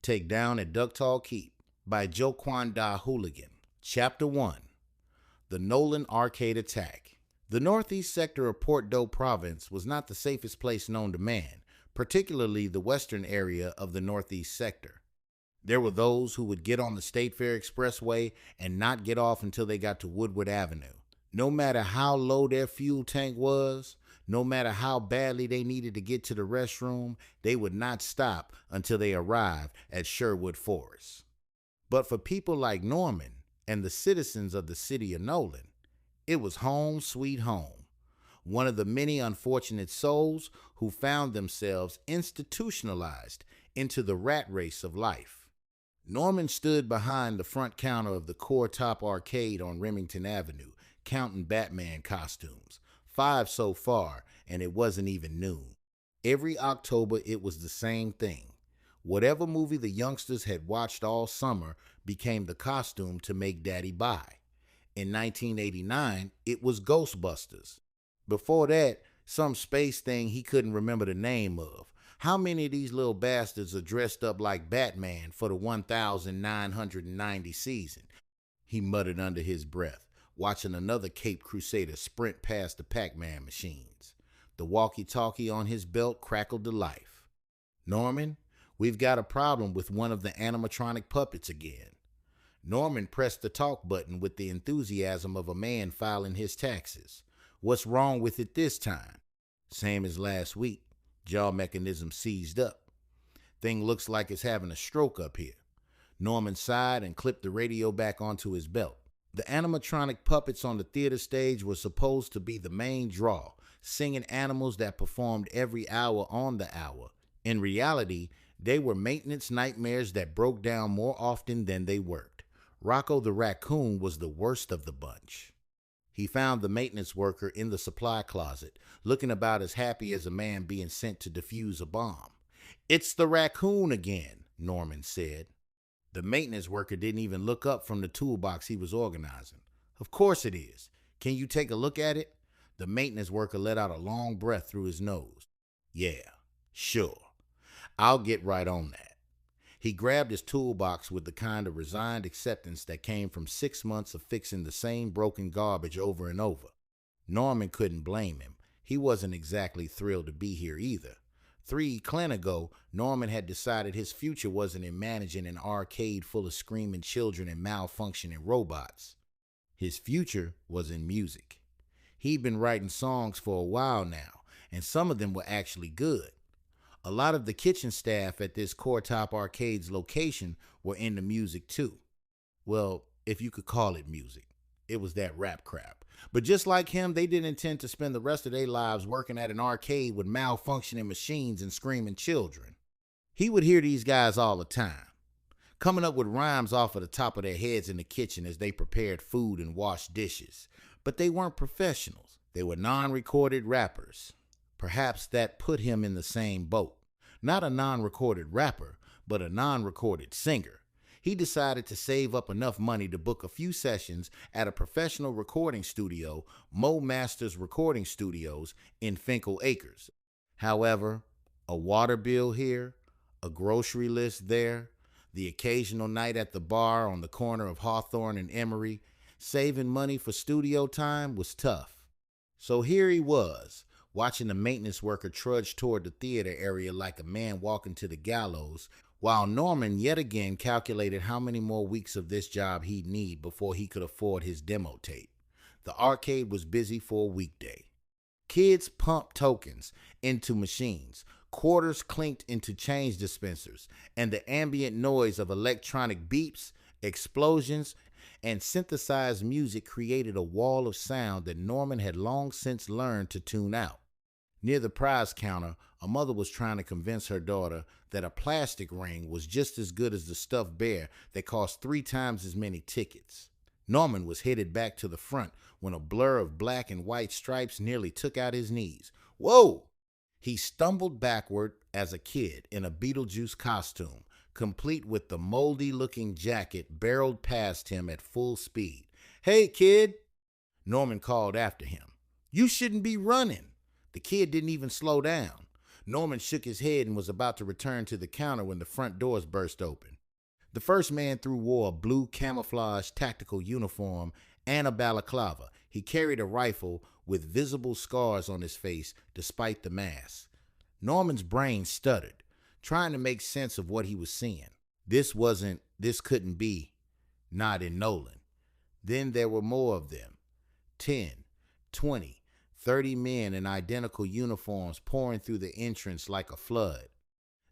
Takedown at Ductal Keep by Joquan Da Hooligan. Chapter 1. The Nolan Arcade Attack. The northeast sector of Port-Doe Province was not the safest place known to man, particularly the western area of the northeast sector. There were those who would get on the State Fair Expressway and not get off until they got to Woodward Avenue. No matter how low their fuel tank was, no matter how badly they needed to get to the restroom, they would not stop until they arrived at Sherwood Forest. But for people like Norman and the citizens of the city of Nolan, it was home sweet home. One of the many unfortunate souls who found themselves institutionalized into the rat race of life. Norman stood behind the front counter of the Core Top Arcade on Remington Avenue, counting Batman costumes. 5 so far, and it wasn't even noon. Every October, it was the same thing. Whatever movie the youngsters had watched all summer became the costume to make Daddy buy. In 1989, it was Ghostbusters. Before that, some space thing he couldn't remember the name of. How many of these little bastards are dressed up like Batman for the 1990 season? He muttered under his breath, watching another Cape Crusader sprint past the Pac-Man machines. The walkie-talkie on his belt crackled to life. "Norman, we've got a problem with one of the animatronic puppets again." Norman pressed the talk button with the enthusiasm of a man filing his taxes. "What's wrong with it this time?" "Same as last week. Jaw mechanism seized up. Thing looks like it's having a stroke up here." Norman sighed and clipped the radio back onto his belt. The animatronic puppets on the theater stage were supposed to be the main draw, singing animals that performed every hour on the hour. In reality, they were maintenance nightmares that broke down more often than they worked. Rocco the raccoon was the worst of the bunch. He found the maintenance worker in the supply closet, looking about as happy as a man being sent to defuse a bomb. "It's the raccoon again," Norman said. The maintenance worker didn't even look up from the toolbox he was organizing. "Of course it is. Can you take a look at it?" The maintenance worker let out a long breath through his nose. "Yeah, sure. I'll get right on that." He grabbed his toolbox with the kind of resigned acceptance that came from 6 months of fixing the same broken garbage over and over. Norman couldn't blame him. He wasn't exactly thrilled to be here either. 3 Clen ago, Norman had decided his future wasn't in managing an arcade full of screaming children and malfunctioning robots. His future was in music. He'd been writing songs for a while now, and some of them were actually good. A lot of the kitchen staff at this Core Top Arcade's location were into music too. Well, if you could call it music. It was that rap crap. But just like him, they didn't intend to spend the rest of their lives working at an arcade with malfunctioning machines and screaming children. He would hear these guys all the time, coming up with rhymes off of the top of their heads in the kitchen as they prepared food and washed dishes. But they weren't professionals. They were non-recorded rappers. Perhaps that put him in the same boat. Not a non-recorded rapper, but a non-recorded singer. He decided to save up enough money to book a few sessions at a professional recording studio, Mo Masters Recording Studios, in Finkel Acres. However, a water bill here, a grocery list there, the occasional night at the bar on the corner of Hawthorne and Emory, saving money for studio time was tough. So here he was, watching the maintenance worker trudge toward the theater area like a man walking to the gallows, while Norman yet again calculated how many more weeks of this job he'd need before he could afford his demo tape. The arcade was busy for a weekday. Kids pumped tokens into machines, quarters clinked into change dispensers, and the ambient noise of electronic beeps, explosions, and synthesized music created a wall of sound that Norman had long since learned to tune out. Near the prize counter, a mother was trying to convince her daughter that a plastic ring was just as good as the stuffed bear that cost 3 times as many tickets. Norman was headed back to the front when a blur of black and white stripes nearly took out his knees. "Whoa!" He stumbled backward as a kid in a Beetlejuice costume, complete with the moldy-looking jacket barreled past him at full speed. "Hey, kid!" Norman called after him. "You shouldn't be running." The kid didn't even slow down. Norman shook his head and was about to return to the counter when the front doors burst open. The first man through wore a blue camouflage tactical uniform and a balaclava. He carried a rifle with visible scars on his face despite the mask. Norman's brain stuttered, trying to make sense of what he was seeing. This couldn't be, not in Nolan. Then there were more of them. 10, 20, 30 men in identical uniforms pouring through the entrance like a flood.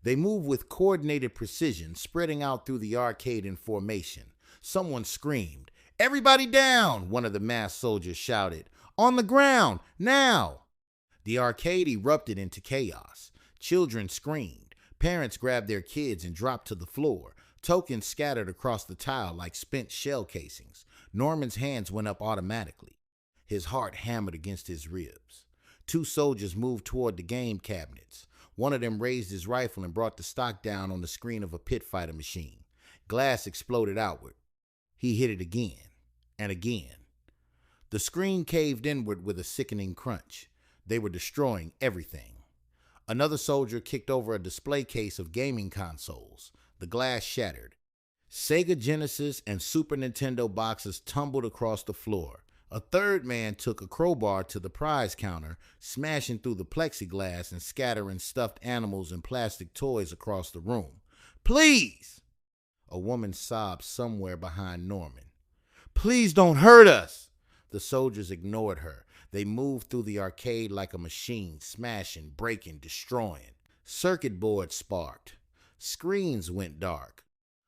They moved with coordinated precision, spreading out through the arcade in formation. Someone screamed, "Everybody down!" One of the masked soldiers shouted. "On the ground, now!" The arcade erupted into chaos. Children screamed. Parents grabbed their kids and dropped to the floor. Tokens scattered across the tile like spent shell casings. Norman's hands went up automatically. His heart hammered against his ribs. Two soldiers moved toward the game cabinets. One of them raised his rifle and brought the stock down on the screen of a pit fighter machine. Glass exploded outward. He hit it again and again. The screen caved inward with a sickening crunch. They were destroying everything. Another soldier kicked over a display case of gaming consoles. The glass shattered. Sega Genesis and Super Nintendo boxes tumbled across the floor. A third man took a crowbar to the prize counter, smashing through the plexiglass and scattering stuffed animals and plastic toys across the room. "Please!" A woman sobbed somewhere behind Norman. "Please don't hurt us!" The soldiers ignored her. They moved through the arcade like a machine, smashing, breaking, destroying. Circuit boards sparked. Screens went dark.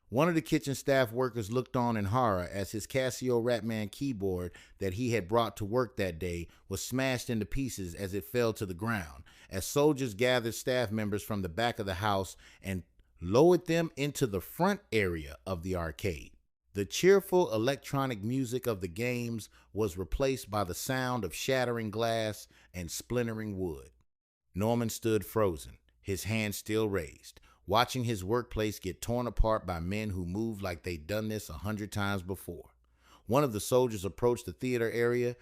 One of the kitchen staff workers looked on in horror as his Casio Ratman keyboard that he had brought to work that day was smashed into pieces as it fell to the ground, as soldiers gathered staff members from the back of the house and lowered them into the front area of the arcade. The cheerful electronic music of the games was replaced by the sound of shattering glass and splintering wood. Norman stood frozen, his hands still raised, watching his workplace get torn apart by men who moved like they'd done this 100 times before. One of the soldiers approached the theater area.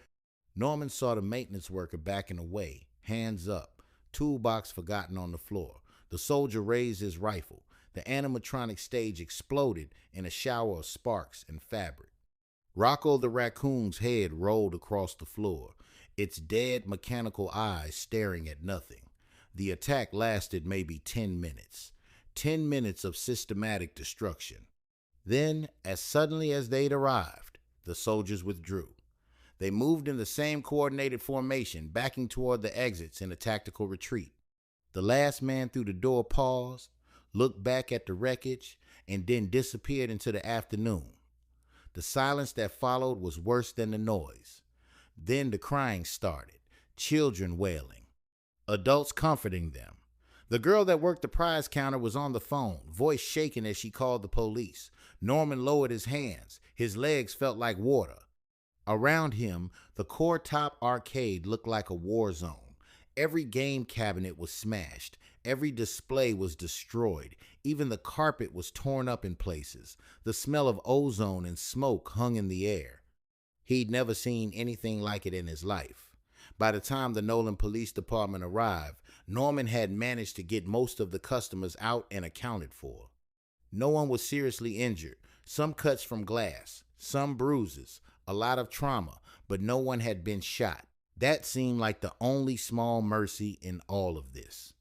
Norman saw the maintenance worker backing away, hands up, toolbox forgotten on the floor. The soldier raised his rifle. The animatronic stage exploded in a shower of sparks and fabric. Rocco the raccoon's head rolled across the floor, its dead mechanical eyes staring at nothing. The attack lasted maybe 10 minutes. 10 minutes of systematic destruction. Then, as suddenly as they'd arrived, the soldiers withdrew. They moved in the same coordinated formation, backing toward the exits in a tactical retreat. The last man through the door paused, looked back at the wreckage, and then disappeared into the afternoon. The silence that followed was worse than the noise. Then the crying started, children wailing, adults comforting them. The girl that worked the prize counter was on the phone, voice shaking as she called the police. Norman lowered his hands. His legs felt like water. Around him, the core top arcade looked like a war zone. Every game cabinet was smashed. Every display was destroyed. Even the carpet was torn up in places. The smell of ozone and smoke hung in the air. He'd never seen anything like it in his life. By the time the Nolan Police Department arrived, Norman had managed to get most of the customers out and accounted for. No one was seriously injured. Some cuts from glass, some bruises, a lot of trauma, but no one had been shot. That seemed like the only small mercy in all of this.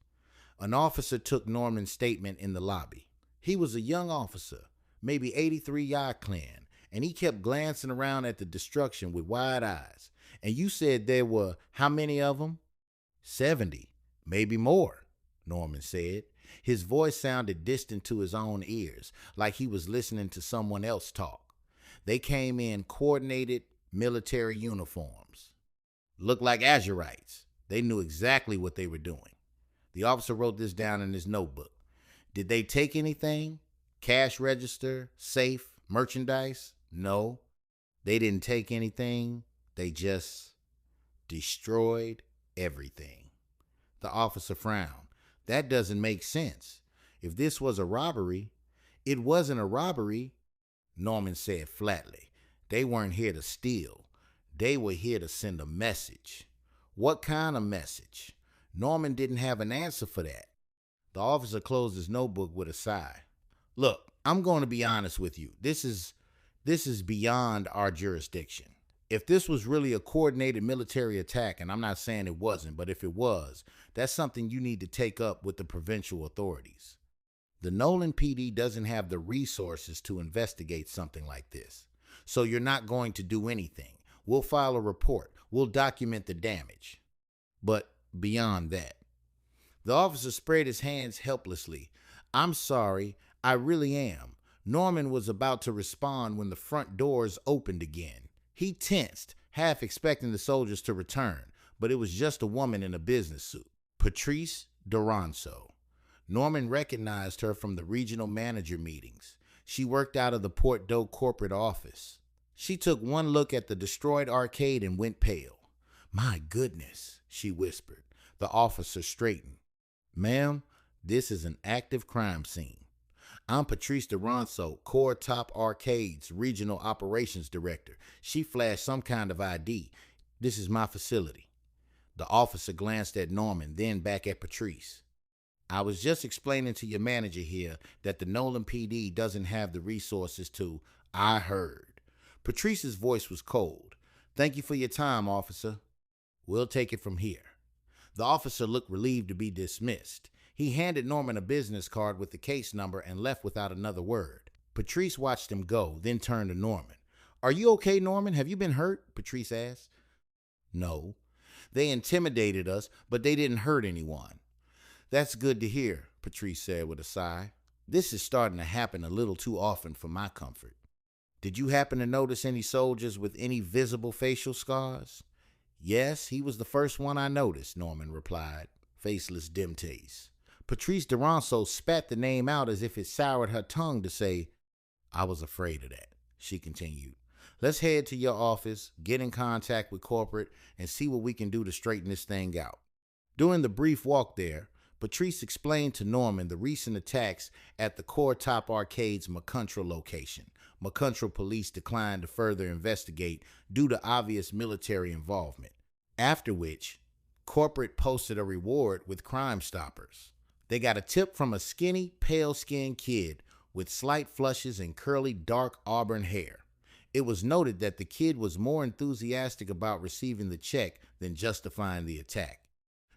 An officer took Norman's statement in the lobby. He was a young officer, maybe 83 Yard Clan, and he kept glancing around at the destruction with wide eyes. "And you said there were how many of them?" 70, maybe more, Norman said. His voice sounded distant to his own ears, like he was listening to someone else talk. They came in coordinated military uniforms. Looked like Azurites. They knew exactly what they were doing. The officer wrote this down in his notebook. Did they take anything? Cash register, safe, merchandise? No. They didn't take anything. They just destroyed everything. The officer frowned. That doesn't make sense. If this was a robbery, it wasn't a robbery, Norman said flatly. They weren't here to steal. They were here to send a message. What kind of message? Norman didn't have an answer for that. The officer closed his notebook with a sigh. Look, I'm going to be honest with you. This is beyond our jurisdiction. If this was really a coordinated military attack, and I'm not saying it wasn't, but if it was, that's something you need to take up with the provincial authorities. The Nolan PD doesn't have the resources to investigate something like this. So you're not going to do anything. We'll file a report. We'll document the damage. But beyond that, the officer spread his hands helplessly. I'm sorry, I really am. Norman was about to respond when the front doors opened again. He tensed, half expecting the soldiers to return, but it was just a woman in a business suit. Patrice Duranso. Norman recognized her from the regional manager meetings. She worked out of the Port Doe corporate office. She took one look at the destroyed arcade and went pale. My goodness, she whispered. The officer straightened. Ma'am, this is an active crime scene. I'm Patrice Duranso, Core Top Arcades Regional Operations Director. She flashed some kind of ID. This is my facility. The officer glanced at Norman, then back at Patrice. I was just explaining to your manager here that the Nolan PD doesn't have the resources to... I heard. Patrice's voice was cold. Thank you for your time, officer. We'll take it from here. The officer looked relieved to be dismissed. He handed Norman a business card with the case number and left without another word. Patrice watched him go, then turned to Norman. Are you okay, Norman? Have you been hurt? Patrice asked. No. They intimidated us, but they didn't hurt anyone. That's good to hear, Patrice said with a sigh. This is starting to happen a little too often for my comfort. Did you happen to notice any soldiers with any visible facial scars? Yes, he was the first one I noticed, Norman replied. Faceless Demtase. Patrice Duranso spat the name out as if it soured her tongue to say, I was afraid of that, she continued. Let's head to your office, get in contact with corporate, and see what we can do to straighten this thing out. During the brief walk there, Patrice explained to Norman the recent attacks at the Core Top Arcade's McControl location. McControl police declined to further investigate due to obvious military involvement. After which, corporate posted a reward with Crime Stoppers. They got a tip from a skinny, pale-skinned kid with slight flushes and curly, dark auburn hair. It was noted that the kid was more enthusiastic about receiving the check than justifying the attack.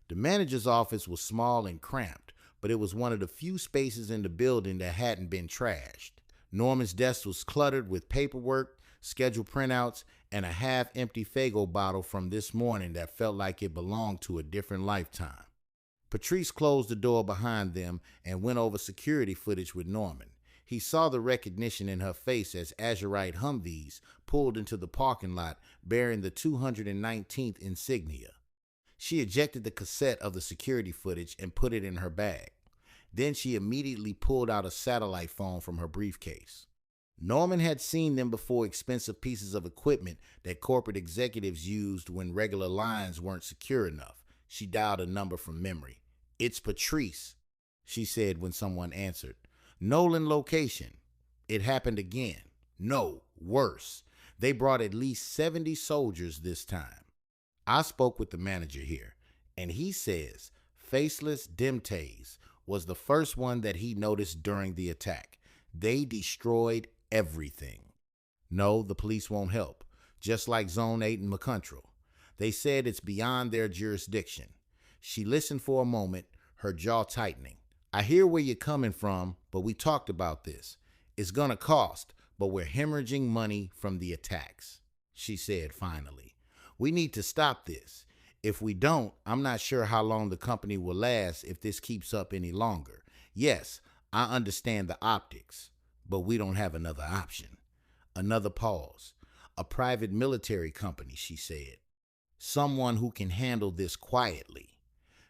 The manager's office was small and cramped, but it was one of the few spaces in the building that hadn't been trashed. Norman's desk was cluttered with paperwork, scheduled printouts, and a half-empty Faygo bottle from this morning that felt like it belonged to a different lifetime. Patrice closed the door behind them and went over security footage with Norman. He saw the recognition in her face as Azurite Humvees pulled into the parking lot bearing the 219th insignia. She ejected the cassette of the security footage and put it in her bag. Then she immediately pulled out a satellite phone from her briefcase. Norman had seen them before expensive pieces of equipment that corporate executives used when regular lines weren't secure enough. She dialed a number from memory. It's Patrice, she said when someone answered. Nolan location. It happened again. No, worse. They brought at least 70 soldiers this time. I spoke with the manager here, and he says Faceless Demtase was the first one that he noticed during the attack. They destroyed everything. No, the police won't help, just like Zone 8 and McControl. They said it's beyond their jurisdiction. She listened for a moment, her jaw tightening. I hear where you're coming from, but we talked about this. It's gonna cost, but we're hemorrhaging money from the attacks, she said finally. We need to stop this. If we don't, I'm not sure how long the company will last if this keeps up any longer. Yes, I understand the optics, but we don't have another option. Another pause. A private military company, she said. Someone who can handle this quietly.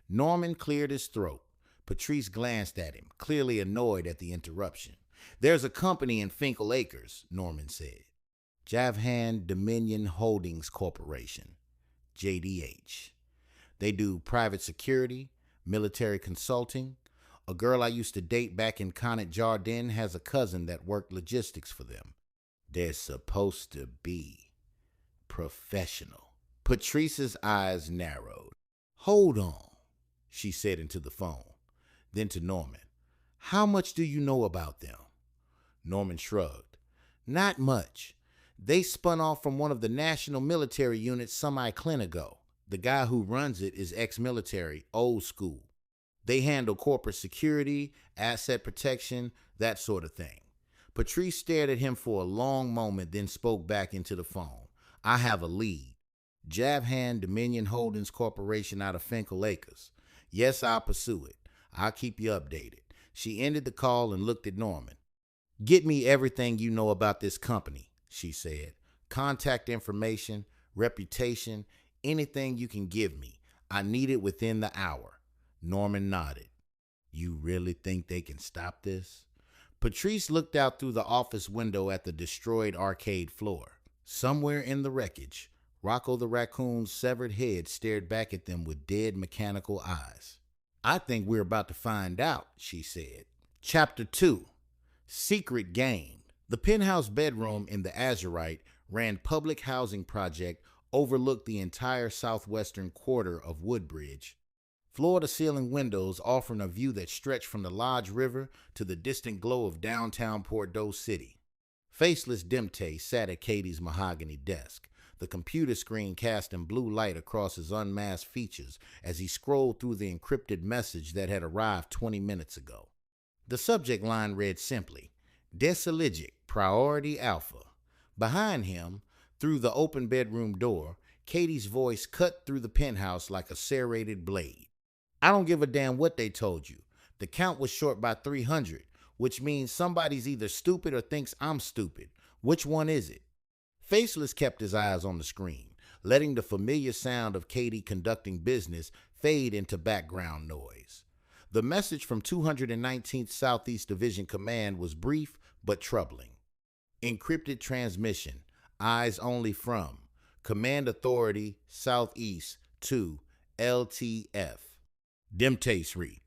Norman cleared his throat. Patrice glanced at him, clearly annoyed at the interruption. There's a company in Finkel Acres, Norman said. Javhan Dominion Holdings Corporation, JDH. They do private security, military consulting. A girl I used to date back in Connaught Jardin has a cousin that worked logistics for them. They're supposed to be professional. Patrice's eyes narrowed. Hold on. she said into the phone. Then to Norman, "How much do you know about them?" Norman shrugged. "Not much. They spun off from one of the national military units some ICLN ago. The guy who runs it is ex-military, old school. They handle corporate security, asset protection, that sort of thing." Patrice stared at him for a long moment, then spoke back into the phone. "I have a lead. Javhan Dominion Holdings Corporation out of Finkel Acres. Yes, I'll pursue it. I'll keep you updated." She ended the call and looked at Norman. "Get me everything you know about this company," she said. "Contact information, reputation, anything you can give me. I need it within the hour." Norman nodded. "You really think they can stop this?" Patrice looked out through the office window at the destroyed arcade floor. Somewhere in the wreckage, Rocco the Raccoon's severed head stared back at them with dead mechanical eyes. "I think we're about to find out," she said. Chapter 2. Secret Gained. The penthouse bedroom in the Azurite ran public housing project overlooked the entire southwestern quarter of Woodbridge. Floor-to-ceiling windows offering a view that stretched from the Lodge River to the distant glow of downtown Bordeaux City. Faceless Demtase sat at Cadie's mahogany desk, the computer screen casting blue light across his unmasked features as he scrolled through the encrypted message that had arrived 20 minutes ago. The subject line read simply, "Desaligic, Priority Alpha." Behind him, through the open bedroom door, Cadie's voice cut through the penthouse like a serrated blade. "I don't give a damn what they told you. The count was short by 300, which means somebody's either stupid or thinks I'm stupid. Which one is it?" Faceless kept his eyes on the screen, letting the familiar sound of Cadie conducting business fade into background noise. The message from 219th Southeast Division Command was brief but troubling. "Encrypted transmission. Eyes only from. Command Authority Southeast to LTF. Demtase read.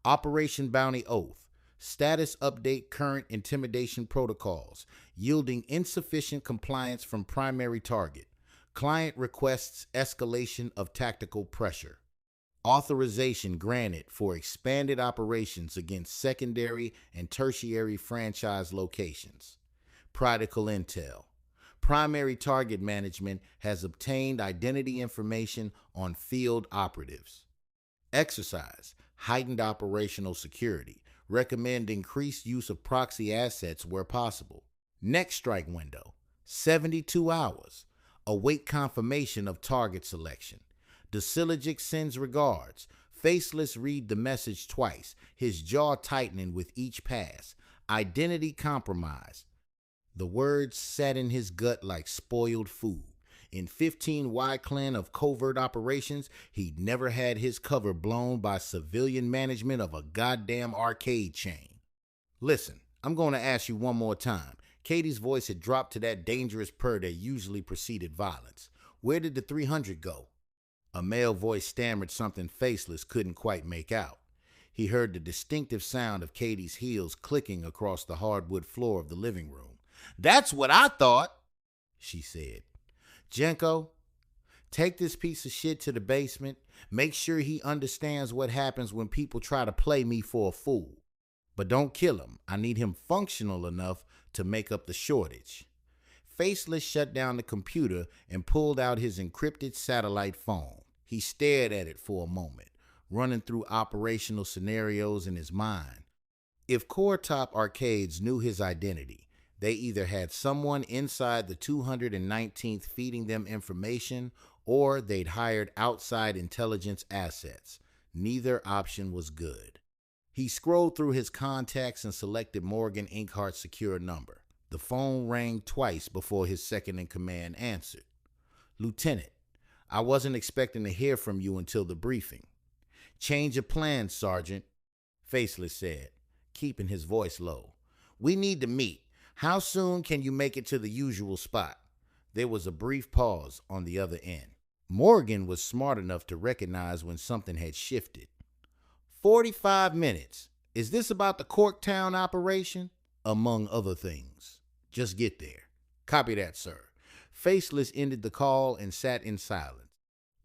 Operation Bounty Oath. Status update current intimidation protocols, yielding insufficient compliance from primary target. Client requests escalation of tactical pressure. Authorization granted for expanded operations against secondary and tertiary franchise locations. Practical intel. Primary target management has obtained identity information on field operatives. Exercise. Heightened operational security. Recommend increased use of proxy assets where possible. Next strike window. 72 hours. Await confirmation of target selection. Desiligic sends regards. Faceless read the message twice, his jaw tightening with each pass. Identity compromised. The words sat in his gut like spoiled food. In 15 Y-Clan of covert operations, he'd never had his cover blown by civilian management of a goddamn arcade chain. "Listen, I'm going to ask you one more time." Cadie's voice had dropped to that dangerous purr that usually preceded violence. "Where did the 300 go?" A male voice stammered something Faceless couldn't quite make out. He heard the distinctive sound of Cadie's heels clicking across the hardwood floor of the living room. "That's what I thought," she said. "Jenko, take this piece of shit to the basement. Make sure he understands what happens when people try to play me for a fool. But don't kill him. I need him functional enough to make up the shortage." Faceless shut down the computer and pulled out his encrypted satellite phone. He stared at it for a moment, running through operational scenarios in his mind. If Core Top Arcades knew his identity, they either had someone inside the 219th feeding them information, or they'd hired outside intelligence assets. Neither option was good. He scrolled through his contacts and selected Morgan Inkhart's secure number. The phone rang twice before his second-in-command answered. "Lieutenant, I wasn't expecting to hear from you until the briefing." "Change of plans, Sergeant," Faceless said, keeping his voice low. "We need to meet. How soon can you make it to the usual spot?" There was a brief pause on the other end. Morgan was smart enough to recognize when something had shifted. 45 minutes. Is this about the Corktown operation?" "Among other things. Just get there." "Copy that, sir." Faceless ended the call and sat in silence.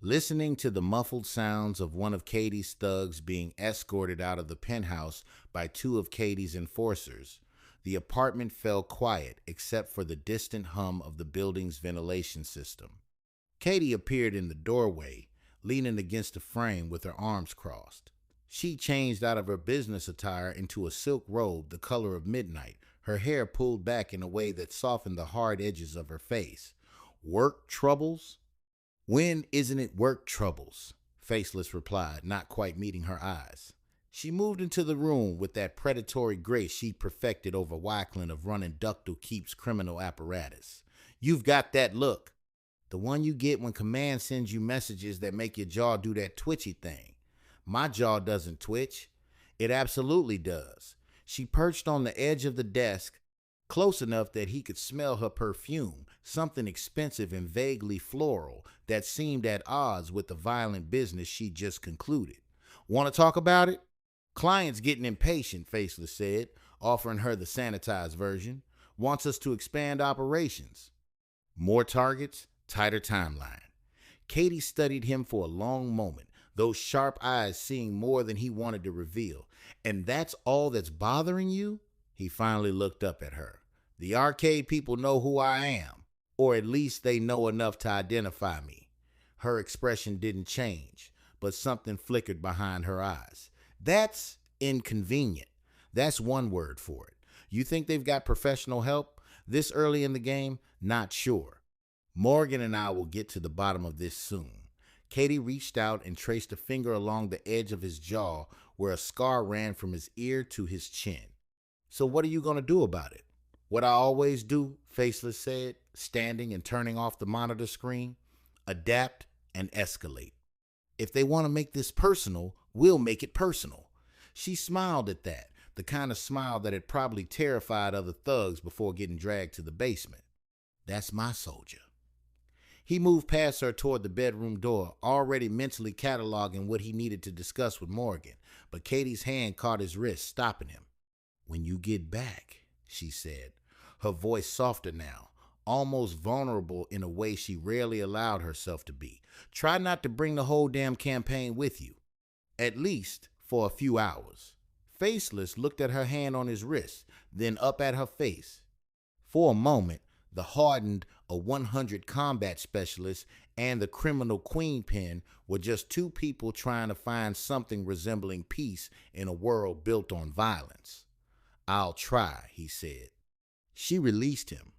Listening to the muffled sounds of one of Cadie's thugs being escorted out of the penthouse by two of Cadie's enforcers, the apartment fell quiet except for the distant hum of the building's ventilation system. Cadie appeared in the doorway, leaning against a frame with her arms crossed. She changed out of her business attire into a silk robe the color of midnight, her hair pulled back in a way that softened the hard edges of her face. Work troubles? When isn't it work troubles? Faceless replied, not quite meeting her eyes. She moved into the room with that predatory grace she'd perfected over Wycliffe of running Ductal Keep's criminal apparatus. You've got that look. The one you get when command sends you messages that make your jaw do that twitchy thing. My jaw doesn't twitch. It absolutely does. She perched on the edge of the desk, close enough that he could smell her perfume, something expensive and vaguely floral that seemed at odds with the violent business she'd just concluded. Want to talk about it? Client's getting impatient, Faceless said, offering her the sanitized version. Wants us to expand operations. More targets, tighter timeline. Cadie studied him for a long moment, those sharp eyes seeing more than he wanted to reveal. And that's all that's bothering you? He finally looked up at her. The arcade people know who I am, or at least they know enough to identify me. Her expression didn't change, but something flickered behind her eyes. That's inconvenient. That's one word for it. You think they've got professional help? This early in the game? Not sure. Morgan and I will get to the bottom of this soon. Cadie reached out and traced a finger along the edge of his jaw where a scar ran from his ear to his chin. So what are you going to do about it? What I always do, Faceless said, standing and turning off the monitor screen. Adapt and escalate. If they want to make this personal, we'll make it personal. She smiled at that, the kind of smile that had probably terrified other thugs before getting dragged to the basement. That's my soldier. He moved past her toward the bedroom door, already mentally cataloging what he needed to discuss with Morgan, but Cadie's hand caught his wrist, stopping him. When you get back, she said, her voice softer now, almost vulnerable in a way she rarely allowed herself to be. Try not to bring the whole damn campaign with you, at least for a few hours. Faceless looked at her hand on his wrist, then up at her face. For a moment, the hardened, a 100 combat specialist, and the criminal queenpin were just two people trying to find something resembling peace in a world built on violence. I'll try, he said. She released him,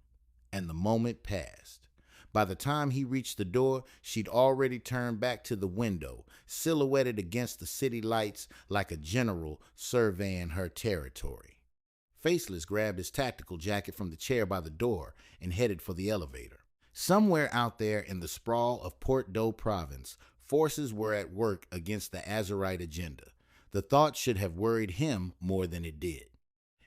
and the moment passed. By the time he reached the door, she'd already turned back to the window, silhouetted against the city lights like a general surveying her territory. Faceless grabbed his tactical jacket from the chair by the door and headed for the elevator. Somewhere out there in the sprawl of Port-Doe province, forces were at work against the Azurite agenda. The thought should have worried him more than it did.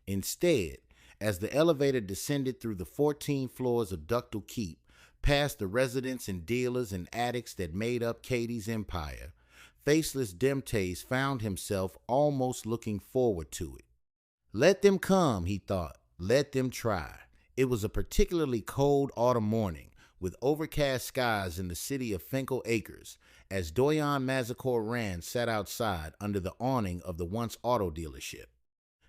Instead, as the elevator descended through the 14 floors of Ductal Keep, past the residents and dealers and addicts that made up Cadie's empire, Faceless Demtase found himself almost looking forward to it. Let them come, he thought. Let them try. It was a particularly cold autumn morning, with overcast skies in the city of Finkel Acres, as Doyon Mazikor Rand sat outside under the awning of the once auto dealership.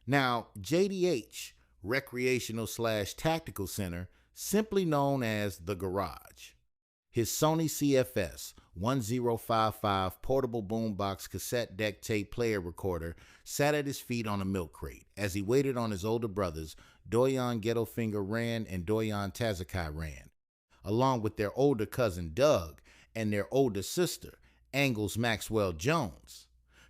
Now, JDH, Recreational/Tactical Center, simply known as The Garage. His Sony CFS 1055 portable boombox cassette deck tape player recorder sat at his feet on a milk crate as he waited on his older brothers, Doyon Ghettofinger Rand and Doyon Tazakai Rand, along with their older cousin Doug and their older sister, Angles Maxwell Jones,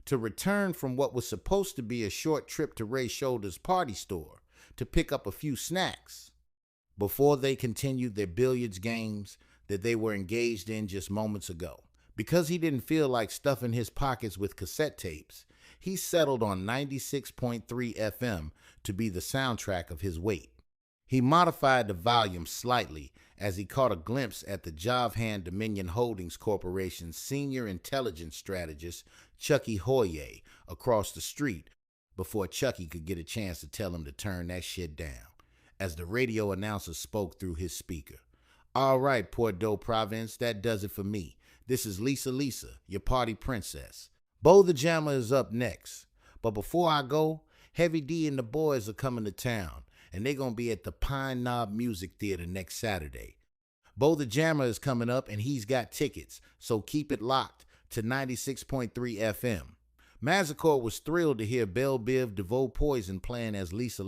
to return from what was supposed to be a short trip to Ray Shoulder's party store to pick up a few snacks before they continued their billiards games that they were engaged in just moments ago. Because he didn't feel like stuffing his pockets with cassette tapes, he settled on 96.3 FM to be the soundtrack of his wait. He modified the volume slightly as he caught a glimpse at the Javhan Dominion Holdings Corporation's senior intelligence strategist, Chucky Hoyer, across the street before Chucky could get a chance to tell him to turn that shit down, as the radio announcer spoke through his speaker. All right, Port-Doe Province, that does it for me. This is Lisa, your party princess. Bo the Jammer is up next. But before I go, Heavy D and the boys are coming to town, and they're going to be at the Pine Knob Music Theater next Saturday. Bo the Jammer is coming up, and he's got tickets, so keep it locked to 96.3 FM. Mazzicore was thrilled to hear Belle Biv DeVoe Poison playing as Lisa,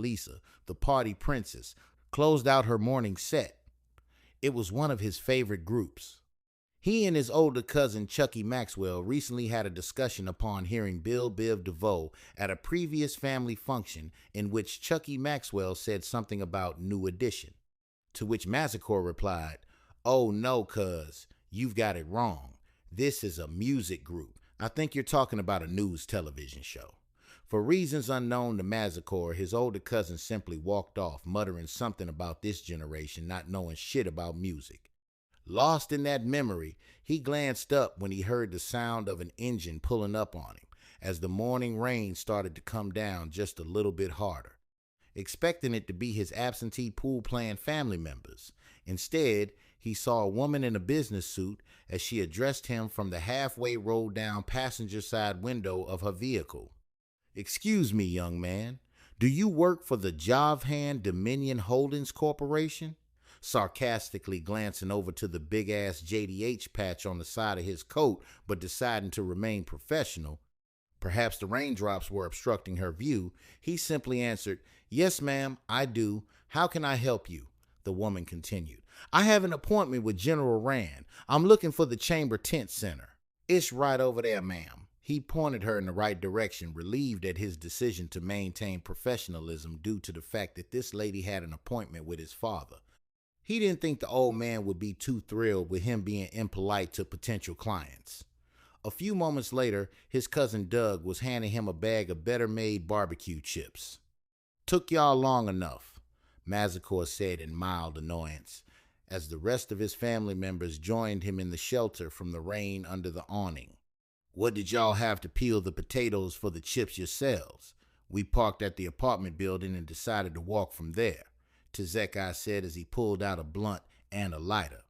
the party princess, closed out her morning set. It was one of his favorite groups. He and his older cousin Chucky Maxwell recently had a discussion upon hearing Belle Biv DeVoe at a previous family function in which Chucky Maxwell said something about New Edition, to which Mazzicore replied, "Oh no, cuz, you've got it wrong. This is a music group. I think you're talking about a news television show." For reasons unknown to Mazzicore, his older cousin simply walked off, muttering something about this generation not knowing shit about music. Lost in that memory, he glanced up when he heard the sound of an engine pulling up on him as the morning rain started to come down just a little bit harder, expecting it to be his absentee pool-playing family members. Instead, he saw a woman in a business suit as she addressed him from the halfway rolled down passenger side window of her vehicle. "Excuse me, young man, do you work for the Javhan Dominion Holdings Corporation?" Sarcastically glancing over to the big-ass JDH patch on the side of his coat, but deciding to remain professional. Perhaps the raindrops were obstructing her view. He simply answered, "Yes, ma'am, I do. How can I help you?" The woman continued, "I have an appointment with General Rand. I'm looking for the Chamber Tent Center." "It's right over there, ma'am." He pointed her in the right direction, relieved at his decision to maintain professionalism due to the fact that this lady had an appointment with his father. He didn't think the old man would be too thrilled with him being impolite to potential clients. A few moments later, his cousin Doug was handing him a bag of better-made barbecue chips. "Took y'all long enough," Mazzicore said in mild annoyance, as the rest of his family members joined him in the shelter from the rain under the awning. "What did y'all have to peel the potatoes for the chips yourselves? We parked at the apartment building and decided to walk from there," Tezekai said as he pulled out a blunt and a lighter.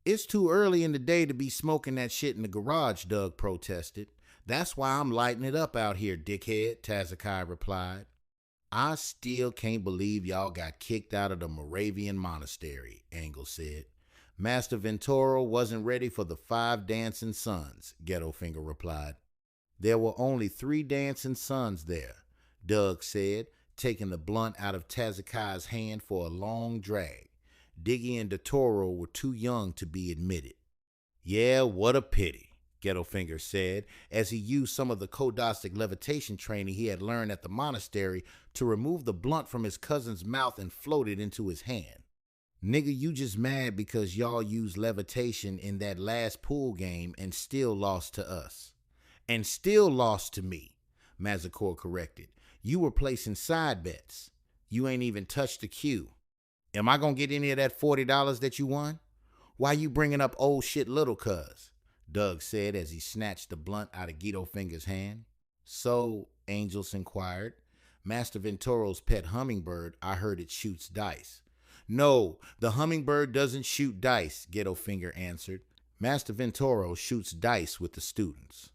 "It's too early in the day to be smoking that shit in the garage," Doug protested. "That's why I'm lighting it up out here, dickhead," Tezekai replied. "I still can't believe y'all got kicked out of the Moravian monastery," Engel said. "Master Ventoro wasn't ready for the 5 dancing sons," Ghettofinger replied. "There were only 3 dancing sons there," Doug said, taking the blunt out of Tazakai's hand for a long drag. Diggy and Dottoro were too young to be admitted. "Yeah, what a pity," Ghettofinger said, as he used some of the Codostic levitation training he had learned at the monastery to remove the blunt from his cousin's mouth and float it into his hand. "Nigga, you just mad because y'all used levitation in that last pool game and still lost to us." "And still lost to me," Mazzicore corrected. "You were placing side bets. You ain't even touched the cue. Am I gonna get any of that $40 that you won? Why you bringing up old shit little cuz?" Doug said as he snatched the blunt out of Ghettofinger's hand. "So," Angels inquired, "Master Ventoro's pet hummingbird, I heard it shoots dice." "No, the hummingbird doesn't shoot dice," Ghettofinger answered. "Master Ventoro shoots dice with the students.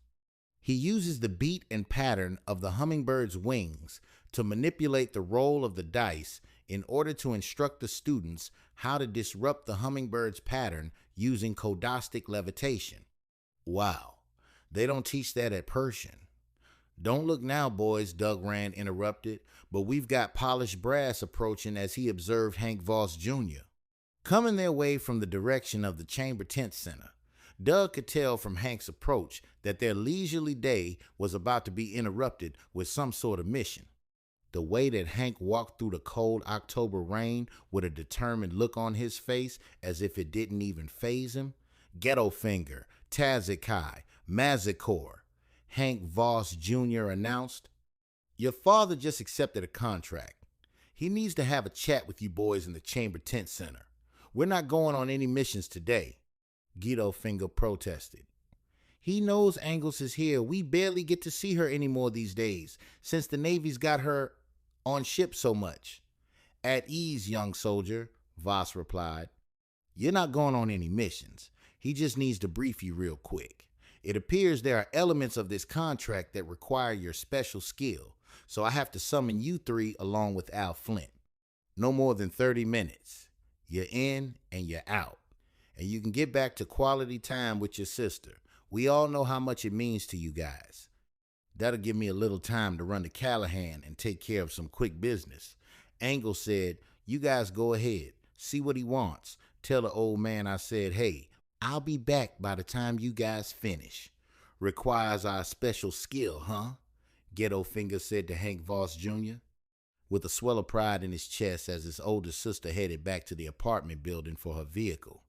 He uses the beat and pattern of the hummingbird's wings to manipulate the roll of the dice in order to instruct the students how to disrupt the hummingbird's pattern using Codostic levitation." "Wow, they don't teach that at Persian." "Don't look now, boys," Doug Rand interrupted, "but we've got polished brass approaching," as he observed Hank Voss Jr. coming their way from the direction of the Chamber Tent Center. Doug could tell from Hank's approach that their leisurely day was about to be interrupted with some sort of mission. The way that Hank walked through the cold October rain with a determined look on his face as if it didn't even faze him. "Ghettofinger, Tazakai, Mazzicore," Hank Voss Jr. announced. "Your father just accepted a contract. He needs to have a chat with you boys in the Chamber Tent Center. We're not going on any missions today," Ghettofinger protested. "He knows Angles is here. We barely get to see her anymore these days, since the Navy's got her on ship so much." "At ease, young soldier," Voss replied. "You're not going on any missions. He just needs to brief you real quick. It appears there are elements of this contract that require your special skill, so I have to summon you three along with Al Flint. No more than 30 minutes. You're in and you're out. And you can get back to quality time with your sister. We all know how much it means to you guys. That'll give me a little time to run to Callahan and take care of some quick business. Angle said, you guys go ahead. See what he wants. Tell the old man I said, hey, I'll be back by the time you guys finish. Requires our special skill, huh? Ghetto Finger said to Hank Voss Jr. with a swell of pride in his chest as his older sister headed back to the apartment building for her vehicle.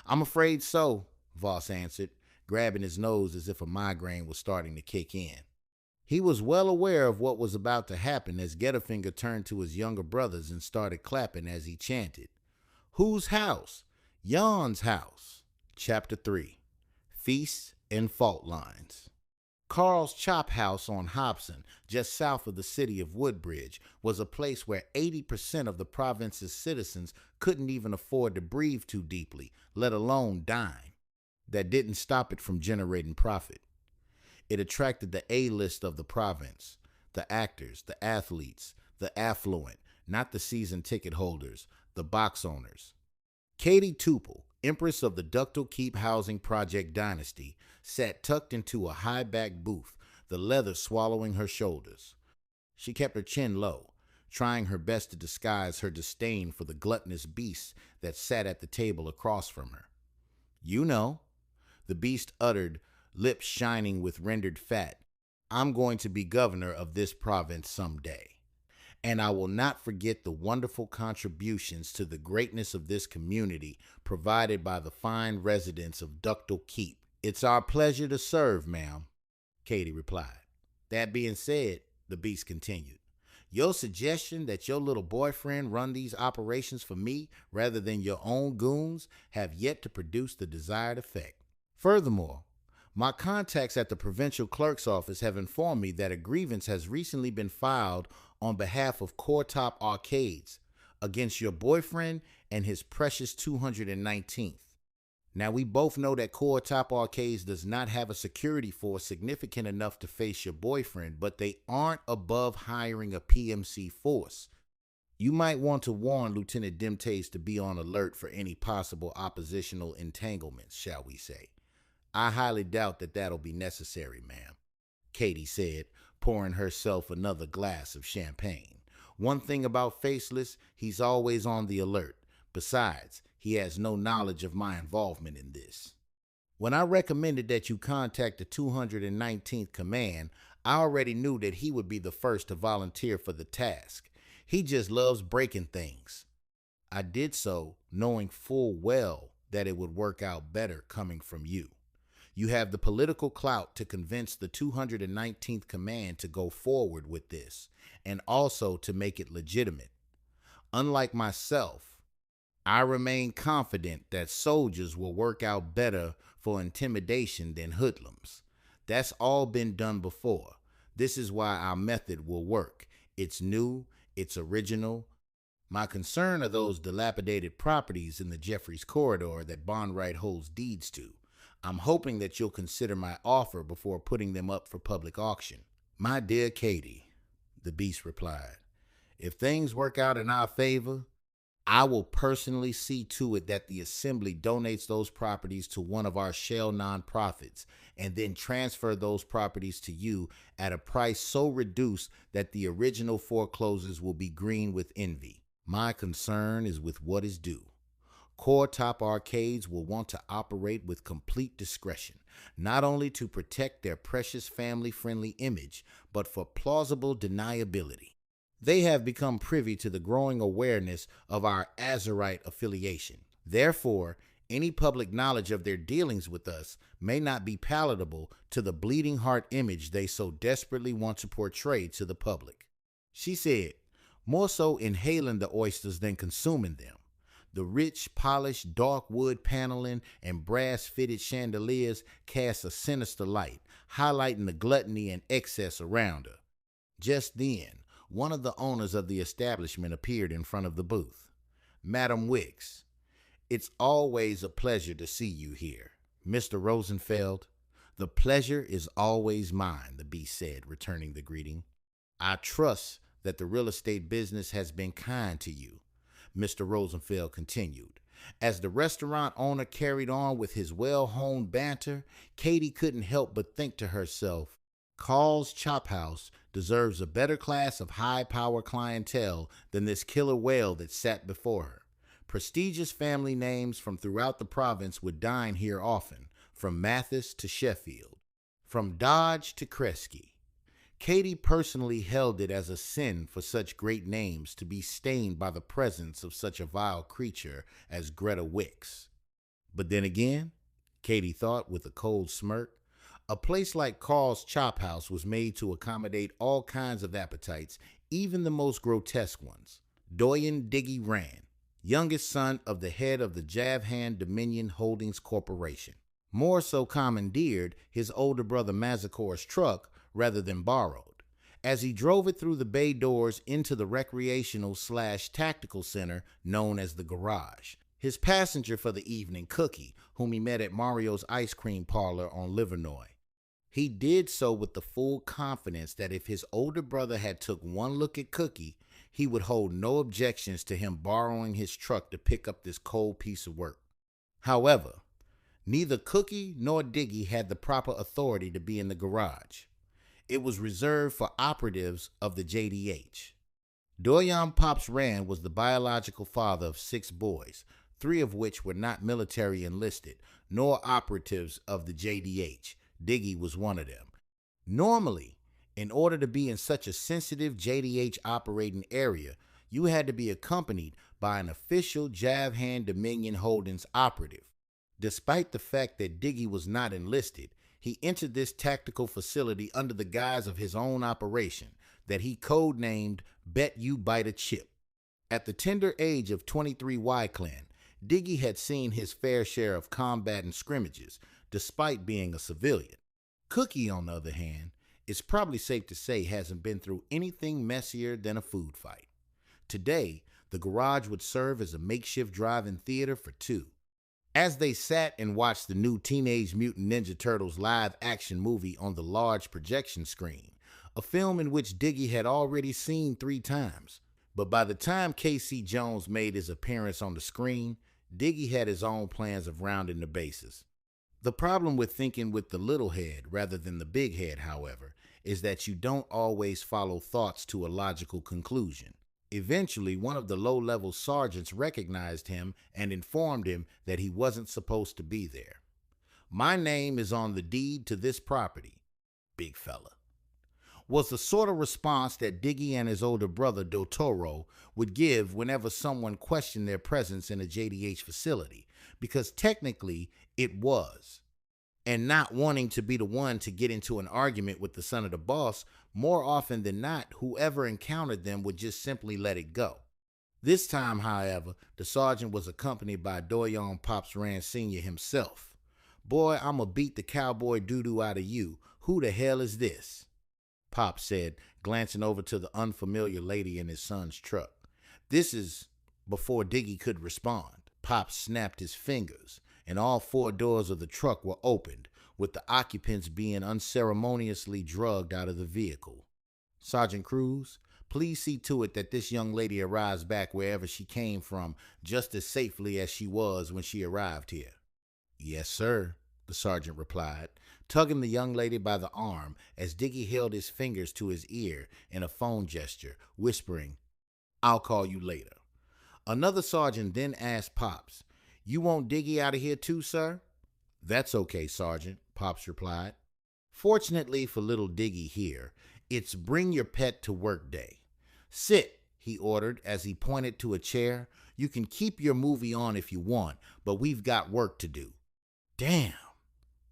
I'm afraid so, Voss answered, grabbing his nose as if a migraine was starting to kick in. He was well aware of what was about to happen as Getterfinger turned to his younger brothers and started clapping as he chanted, Whose house? Jan's house. Chapter 3. Feasts and Fault Lines. Carl's Chop House on Hobson, just south of the city of Woodbridge, was a place where 80% of the province's citizens couldn't even afford to breathe too deeply, let alone dime. That didn't stop it from generating profit. It attracted the A-list of the province, the actors, the athletes, the affluent, not the season ticket holders, the box owners. Cadie Tupel, Empress of the Ductal Keep housing project dynasty, sat tucked into a high-back booth, the leather swallowing her shoulders. She kept her chin low, trying her best to disguise her disdain for the gluttonous beast that sat at the table across from her. You know, the beast uttered, lips shining with rendered fat, I'm going to be governor of this province someday. And I will not forget the wonderful contributions to the greatness of this community provided by the fine residents of Ductal Keep. It's our pleasure to serve, ma'am, Cadie replied. That being said, the beast continued, your suggestion that your little boyfriend run these operations for me rather than your own goons have yet to produce the desired effect. Furthermore, my contacts at the provincial clerk's office have informed me that a grievance has recently been filed on behalf of Core Top Arcades against your boyfriend and his precious 219th. Now, we both know that Core Top Arcades does not have a security force significant enough to face your boyfriend, but they aren't above hiring a PMC force. You might want to warn Lieutenant Demtase to be on alert for any possible oppositional entanglements, shall we say. I highly doubt that that'll be necessary, ma'am, Cadie said, pouring herself another glass of champagne. One thing about Faceless, he's always on the alert. Besides, he has no knowledge of my involvement in this. When I recommended that you contact the 219th Command, I already knew that he would be the first to volunteer for the task. He just loves breaking things. I did so knowing full well that it would work out better coming from you. You have the political clout to convince the 219th Command to go forward with this, and also to make it legitimate. Unlike myself, I remain confident that soldiers will work out better for intimidation than hoodlums. That's all been done before. This is why our method will work. It's new, it's original. My concern are those dilapidated properties in the Jeffries corridor that Bondright holds deeds to. I'm hoping that you'll consider my offer before putting them up for public auction. My dear Cadie, the beast replied, if things work out in our favor, I will personally see to it that the Assembly donates those properties to one of our shell nonprofits and then transfer those properties to you at a price so reduced that the original foreclosures will be green with envy. My concern is with what is due. Core Top Arcades will want to operate with complete discretion, not only to protect their precious family-friendly image, but for plausible deniability. They have become privy to the growing awareness of our Azurite affiliation. Therefore, any public knowledge of their dealings with us may not be palatable to the bleeding heart image they so desperately want to portray to the public. She said, more so inhaling the oysters than consuming them. The rich, polished, dark wood paneling and brass-fitted chandeliers cast a sinister light, highlighting the gluttony and excess around her. Just then, one of the owners of the establishment appeared in front of the booth. Madam Wicks, it's always a pleasure to see you here. Mr. Rosenfeld. The pleasure is always mine, the beast said, returning the greeting. I trust that the real estate business has been kind to you, Mr. Rosenfeld continued. As the restaurant owner carried on with his well-honed banter, Cadie couldn't help but think to herself, Carl's Chop House deserves a better class of high-power clientele than this killer whale that sat before her. Prestigious family names from throughout the province would dine here often, from Mathis to Sheffield, from Dodge to Kresge. Cadie personally held it as a sin for such great names to be stained by the presence of such a vile creature as Greta Wicks. But then again, Cadie thought with a cold smirk, a place like Carl's Chop House was made to accommodate all kinds of appetites, even the most grotesque ones. Doyen Diggy Rand, youngest son of the head of the Javhan Dominion Holdings Corporation, more so commandeered his older brother Mazakor's truck rather than borrowed. As he drove it through the bay doors into the recreational/tactical center known as the garage, his passenger for the evening, Cookie, whom he met at Mario's ice cream parlor on Livernois. He did so with the full confidence that if his older brother had took one look at Cookie, he would hold no objections to him borrowing his truck to pick up this cold piece of work. However, neither Cookie nor Diggy had the proper authority to be in the garage. It was reserved for operatives of the JDH. Doyen Pops Rand was the biological father of 6 boys, 3 of which were not military enlisted, nor operatives of the JDH. Diggy was one of them. Normally, in order to be in such a sensitive JDH operating area, you had to be accompanied by an official Javhan Dominion Holdings operative. Despite the fact that Diggy was not enlisted, he entered this tactical facility under the guise of his own operation that he codenamed Bet You Bite a Chip. At the tender age of 23 Y-Clan, Diggy had seen his fair share of combat and scrimmages, despite being a civilian. Cookie, on the other hand, it's probably safe to say hasn't been through anything messier than a food fight. Today, the garage would serve as a makeshift drive-in theater for 2. As they sat and watched the new Teenage Mutant Ninja Turtles live-action movie on the large projection screen, a film in which Diggy had already seen 3 times. But by the time Casey Jones made his appearance on the screen, Diggy had his own plans of rounding the bases. The problem with thinking with the little head rather than the big head, however, is that you don't always follow thoughts to a logical conclusion. Eventually, one of the low-level sergeants recognized him and informed him that he wasn't supposed to be there. My name is on the deed to this property, big fella, was the sort of response that Diggy and his older brother Dotoro would give whenever someone questioned their presence in a JDH facility, because technically it was. And not wanting to be the one to get into an argument with the son of the boss, more often than not, whoever encountered them would just simply let it go. This time, however, the sergeant was accompanied by Doyen Pops Rand Sr. himself. Boy, I'ma beat the cowboy doo-doo out of you. Who the hell is this? Pop said, glancing over to the unfamiliar lady in his son's truck. This is before Diggy could respond. Pop snapped his fingers, and all 4 doors of the truck were opened, with the occupants being unceremoniously drugged out of the vehicle. Sergeant Cruz, please see to it that this young lady arrives back wherever she came from just as safely as she was when she arrived here. Yes, sir, the sergeant replied, tugging the young lady by the arm as Diggy held his fingers to his ear in a phone gesture, whispering, I'll call you later. Another sergeant then asked Pops, You want Diggy out of here too, sir? That's okay, Sergeant, Pops replied. Fortunately for little Diggy here, it's bring your pet to work day. Sit, he ordered as he pointed to a chair. You can keep your movie on if you want, but we've got work to do. Damn.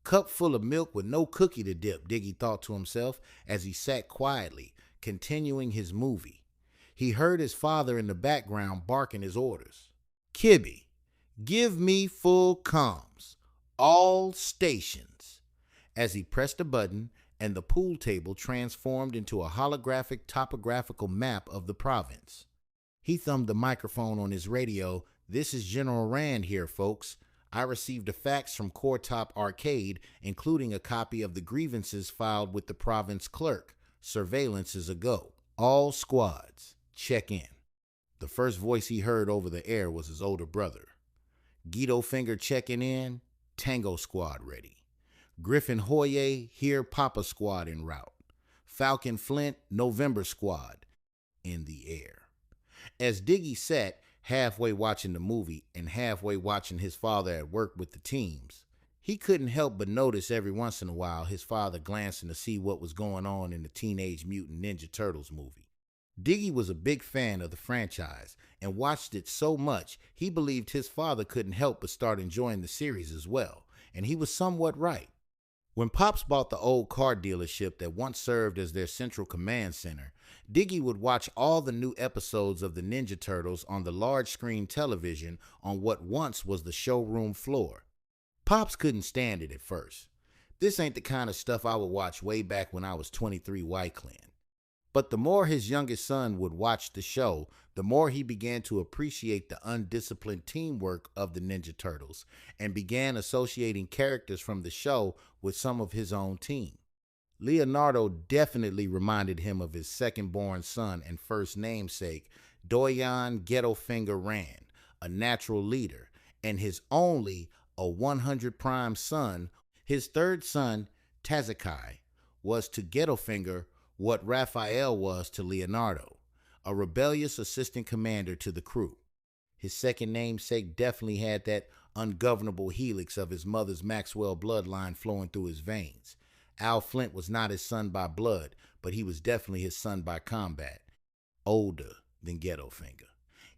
Cup full of milk with no cookie to dip, Diggy thought to himself as he sat quietly, continuing his movie. He heard his father in the background barking his orders. Kibby, give me full comms. All stations. As he pressed a button and the pool table transformed into a holographic topographical map of the province. He thumbed the microphone on his radio. This is General Rand here, folks. I received a fax from Coretop Arcade, including a copy of the grievances filed with the province clerk. Surveillance is a go. All squads, check in. The first voice he heard over the air was his older brother. Guido Finger checking in, Tango Squad ready. Griffin Hoye, here Papa Squad en route. Falcon Flint, November Squad in the air. As Diggy sat, halfway watching the movie and halfway watching his father at work with the teams, he couldn't help but notice every once in a while his father glancing to see what was going on in the Teenage Mutant Ninja Turtles movie. Diggy was a big fan of the franchise and watched it so much he believed his father couldn't help but start enjoying the series as well, and he was somewhat right. When Pops bought the old car dealership that once served as their central command center, Diggy would watch all the new episodes of the Ninja Turtles on the large screen television on what once was the showroom floor. Pops couldn't stand it at first. This ain't the kind of stuff I would watch way back when I was 23 Wyclin. But the more his youngest son would watch the show, the more he began to appreciate the undisciplined teamwork of the Ninja Turtles and began associating characters from the show with some of his own team. Leonardo definitely reminded him of his second-born son and first namesake, Doyon Ghetto Finger Rand, a natural leader, and his only a 100 prime son. His third son, Tazakai, was to Ghetto Finger what Raphael was to Leonardo, a rebellious assistant commander to the crew. His second namesake definitely had that ungovernable helix of his mother's Maxwell bloodline flowing through his veins. Al Flint was not his son by blood, but he was definitely his son by combat, older than Ghetto Finger.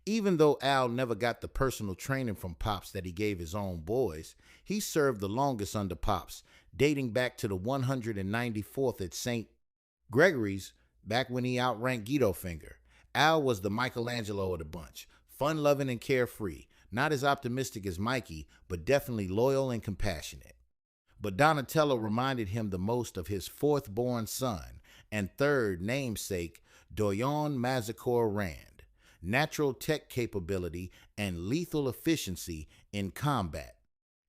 Even though Al never got the personal training from Pops that he gave his own boys, he served the longest under Pops, dating back to the 194th at St. Gregory's, back when he outranked Guido Finger. Al was the Michelangelo of the bunch, fun-loving and carefree, not as optimistic as Mikey, but definitely loyal and compassionate. But Donatello reminded him the most of his fourth-born son and third namesake, Doyon Mazikor Rand, natural tech capability and lethal efficiency in combat.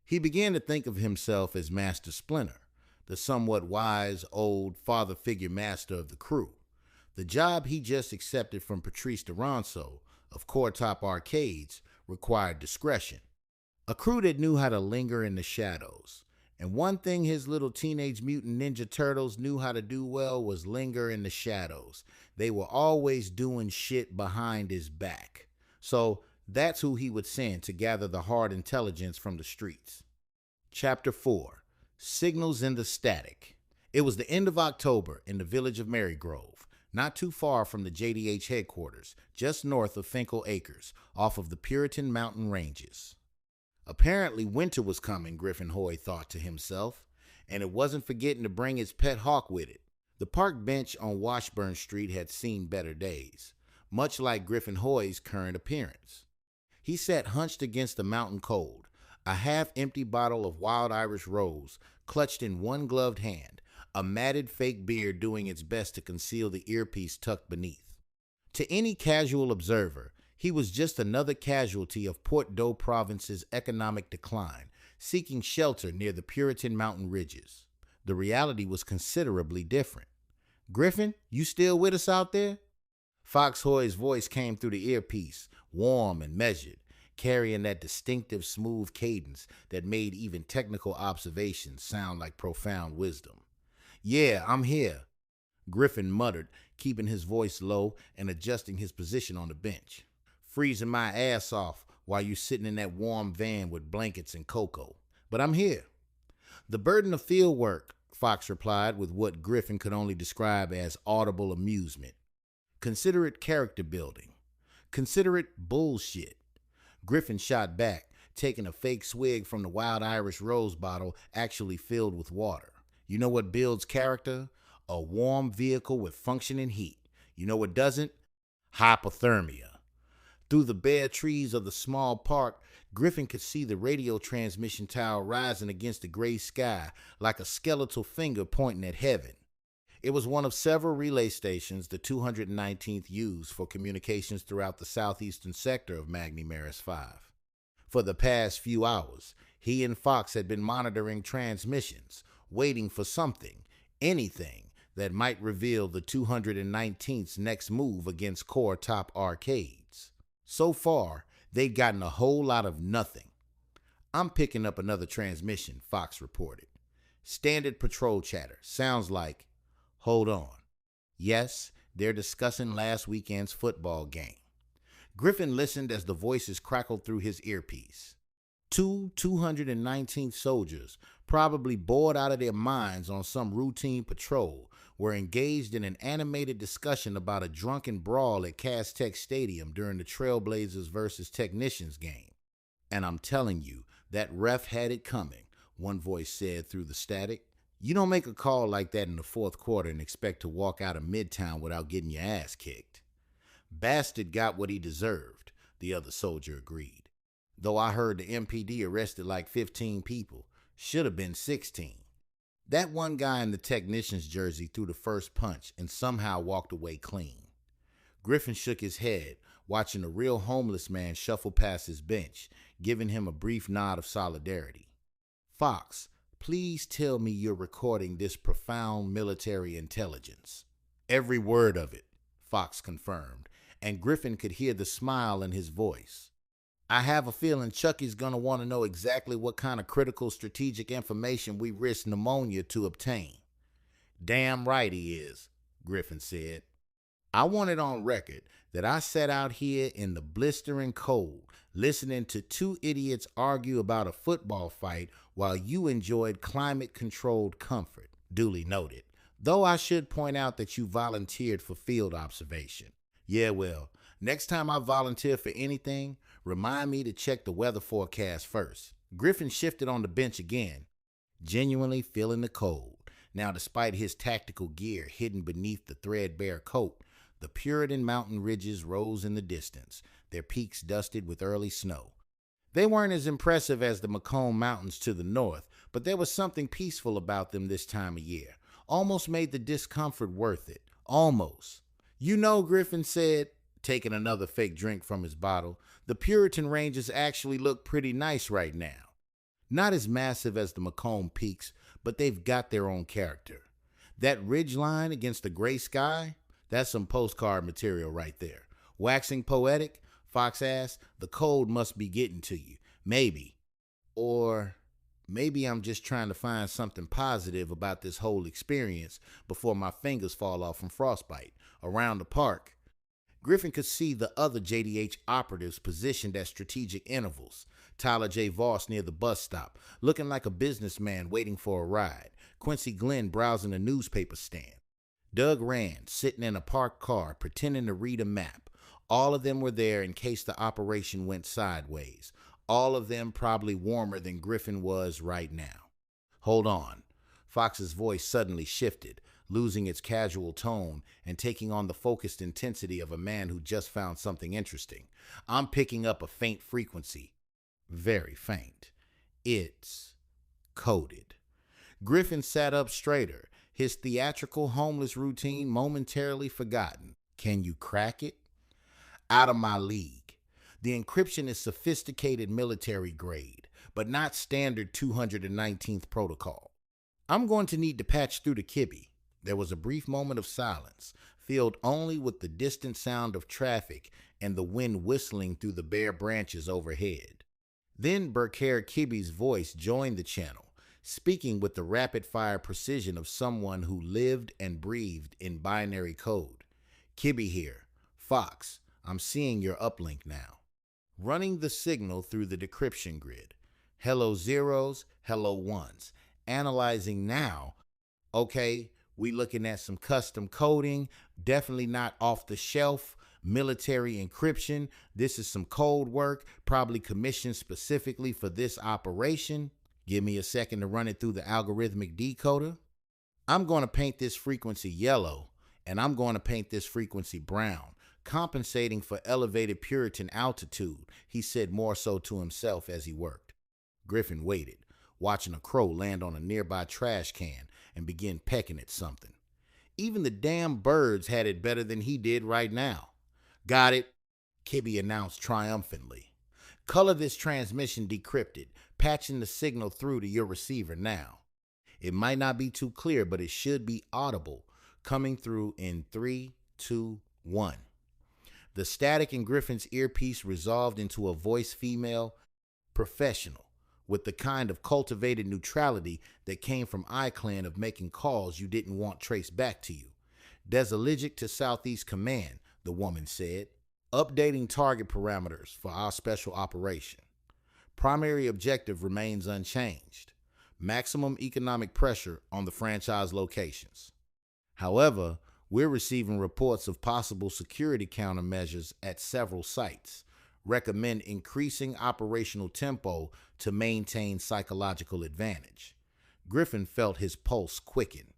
He began to think of himself as Master Splinter, the somewhat wise, old, father figure master of the crew. The job he just accepted from Patrice Duranceau of Coretop Arcades required discretion. A crew that knew how to linger in the shadows. And one thing his little Teenage Mutant Ninja Turtles knew how to do well was linger in the shadows. They were always doing shit behind his back. So that's who he would send to gather the hard intelligence from the streets. Chapter 4. Signals in the Static. It was the end of October in the village of Marygrove, not too far from the JDH headquarters, just north of Finkel Acres, off of the Puritan Mountain Ranges. Apparently winter was coming, Griffin Hoy thought to himself, and it wasn't forgetting to bring his pet hawk with it. The park bench on Washburn Street had seen better days, much like Griffin Hoy's current appearance. He sat hunched against the mountain cold, a half-empty bottle of wild Irish rose clutched in one gloved hand, a matted fake beard doing its best to conceal the earpiece tucked beneath. To any casual observer, he was just another casualty of Port-Doe Province's economic decline, seeking shelter near the Puritan mountain ridges. The reality was considerably different. "Griffin, you still with us out there?" Fox Hoy's voice came through the earpiece, warm and measured, carrying that distinctive smooth cadence that made even technical observations sound like profound wisdom. "Yeah, I'm here," Griffin muttered, keeping his voice low and adjusting his position on the bench. "Freezing my ass off while you sitting in that warm van with blankets and cocoa. But I'm here." "The burden of field work," Fox replied with what Griffin could only describe as audible amusement. "Consider it character building. Consider it bullshit." Griffin shot back, taking a fake swig from the wild Irish rose bottle actually filled with water. "You know what builds character? A warm vehicle with functioning heat. You know what doesn't? Hypothermia." Through the bare trees of the small park, Griffin could see the radio transmission tower rising against the gray sky like a skeletal finger pointing at heaven. It was one of several relay stations the 219th used for communications throughout the southeastern sector of Magni Maris 5. For the past few hours, he and Fox had been monitoring transmissions, waiting for something, anything, that might reveal the 219th's next move against Core Top Arcades. So far, they'd gotten a whole lot of nothing. "I'm picking up another transmission," Fox reported. "Standard patrol chatter. Sounds like, hold on. Yes, they're discussing last weekend's football game." Griffin listened as the voices crackled through his earpiece. Two 219th soldiers, probably bored out of their minds on some routine patrol, were engaged in an animated discussion about a drunken brawl at Castech Stadium during the Trailblazers versus Technicians game. "And I'm telling you, that ref had it coming," one voice said through the static. "You don't make a call like that in the fourth quarter and expect to walk out of Midtown without getting your ass kicked." "Bastard got what he deserved," the other soldier agreed. "Though I heard the MPD arrested like 15 people. Should have been 16. That one guy in the technician's jersey threw the first punch and somehow walked away clean." Griffin shook his head, watching a real homeless man shuffle past his bench, giving him a brief nod of solidarity. "Fox, please tell me you're recording this profound military intelligence." "Every word of it," Fox confirmed, and Griffin could hear the smile in his voice. "I have a feeling Chucky's gonna want to know exactly what kind of critical strategic information we risk pneumonia to obtain." "Damn right he is," Griffin said. "I want it on record that I sat out here in the blistering cold, listening to two idiots argue about a football fight while you enjoyed climate-controlled comfort. Duly noted. Though I should point out that you volunteered for field observation. Yeah, well, next time I volunteer for anything, remind me to check the weather forecast first." Griffin shifted on the bench again, genuinely feeling the cold. Now, despite his tactical gear hidden beneath the threadbare coat, the Puritan mountain ridges rose in the distance, their peaks dusted with early snow. They weren't as impressive as the Macomb Mountains to the north, but there was something peaceful about them this time of year. Almost made the discomfort worth it. Almost. "You know," Griffin said, taking another fake drink from his bottle, "the Puritan ranges actually look pretty nice right now. Not as massive as the Macomb peaks, but they've got their own character. That ridge line against the gray sky, that's some postcard material right there. Waxing poetic?" Fox asked. "The cold must be getting to you. Maybe. Or maybe I'm just trying to find something positive about this whole experience before my fingers fall off from frostbite. Around the park." Griffin could see the other JDH operatives positioned at strategic intervals. Tyler J. Voss near the bus stop, looking like a businessman waiting for a ride. Quincy Glenn browsing a newspaper stand. Doug Rand sitting in a parked car pretending to read a map. All of them were there in case the operation went sideways. All of them probably warmer than Griffin was right now. "Hold on." Fox's voice suddenly shifted, losing its casual tone and taking on the focused intensity of a man who just found something interesting. "I'm picking up a faint frequency. Very faint. It's coded." Griffin sat up straighter, his theatrical homeless routine momentarily forgotten. "Can you crack it?" "Out of my league. The encryption is sophisticated military grade, but not standard 219th protocol. I'm going to need to patch through to Kibby." There was a brief moment of silence, filled only with the distant sound of traffic and the wind whistling through the bare branches overhead. Then Burkhardt Kibby's voice joined the channel, speaking with the rapid-fire precision of someone who lived and breathed in binary code. "Kibby here. Fox, I'm seeing your uplink now. Running the signal through the decryption grid. Hello zeros, hello ones. Analyzing now. Okay, we looking at some custom coding, definitely not off the shelf, military encryption. This is some code work, probably commissioned specifically for this operation. Give me a second to run it through the algorithmic decoder. I'm going to paint this frequency yellow, and I'm going to paint this frequency brown, compensating for elevated Puritan altitude," he said more so to himself as he worked. Griffin waited, watching a crow land on a nearby trash can and begin pecking at something. Even the damn birds had it better than he did right now. "Got it," Kibby announced triumphantly. Color this transmission decrypted, patching the signal through to your receiver now. It might not be too clear, but it should be audible, coming through in 3, 2, 1. The static in Griffin's earpiece resolved into a voice female, professional, with the kind of cultivated neutrality that came from iClan of making calls you didn't want traced back to you. Desaligic to Southeast Command, the woman said. Updating target parameters for our special operation. Primary objective remains unchanged. Maximum economic pressure on the franchise locations. However, we're receiving reports of possible security countermeasures at several sites. Recommend increasing operational tempo to maintain psychological advantage. Griffin felt his pulse quicken,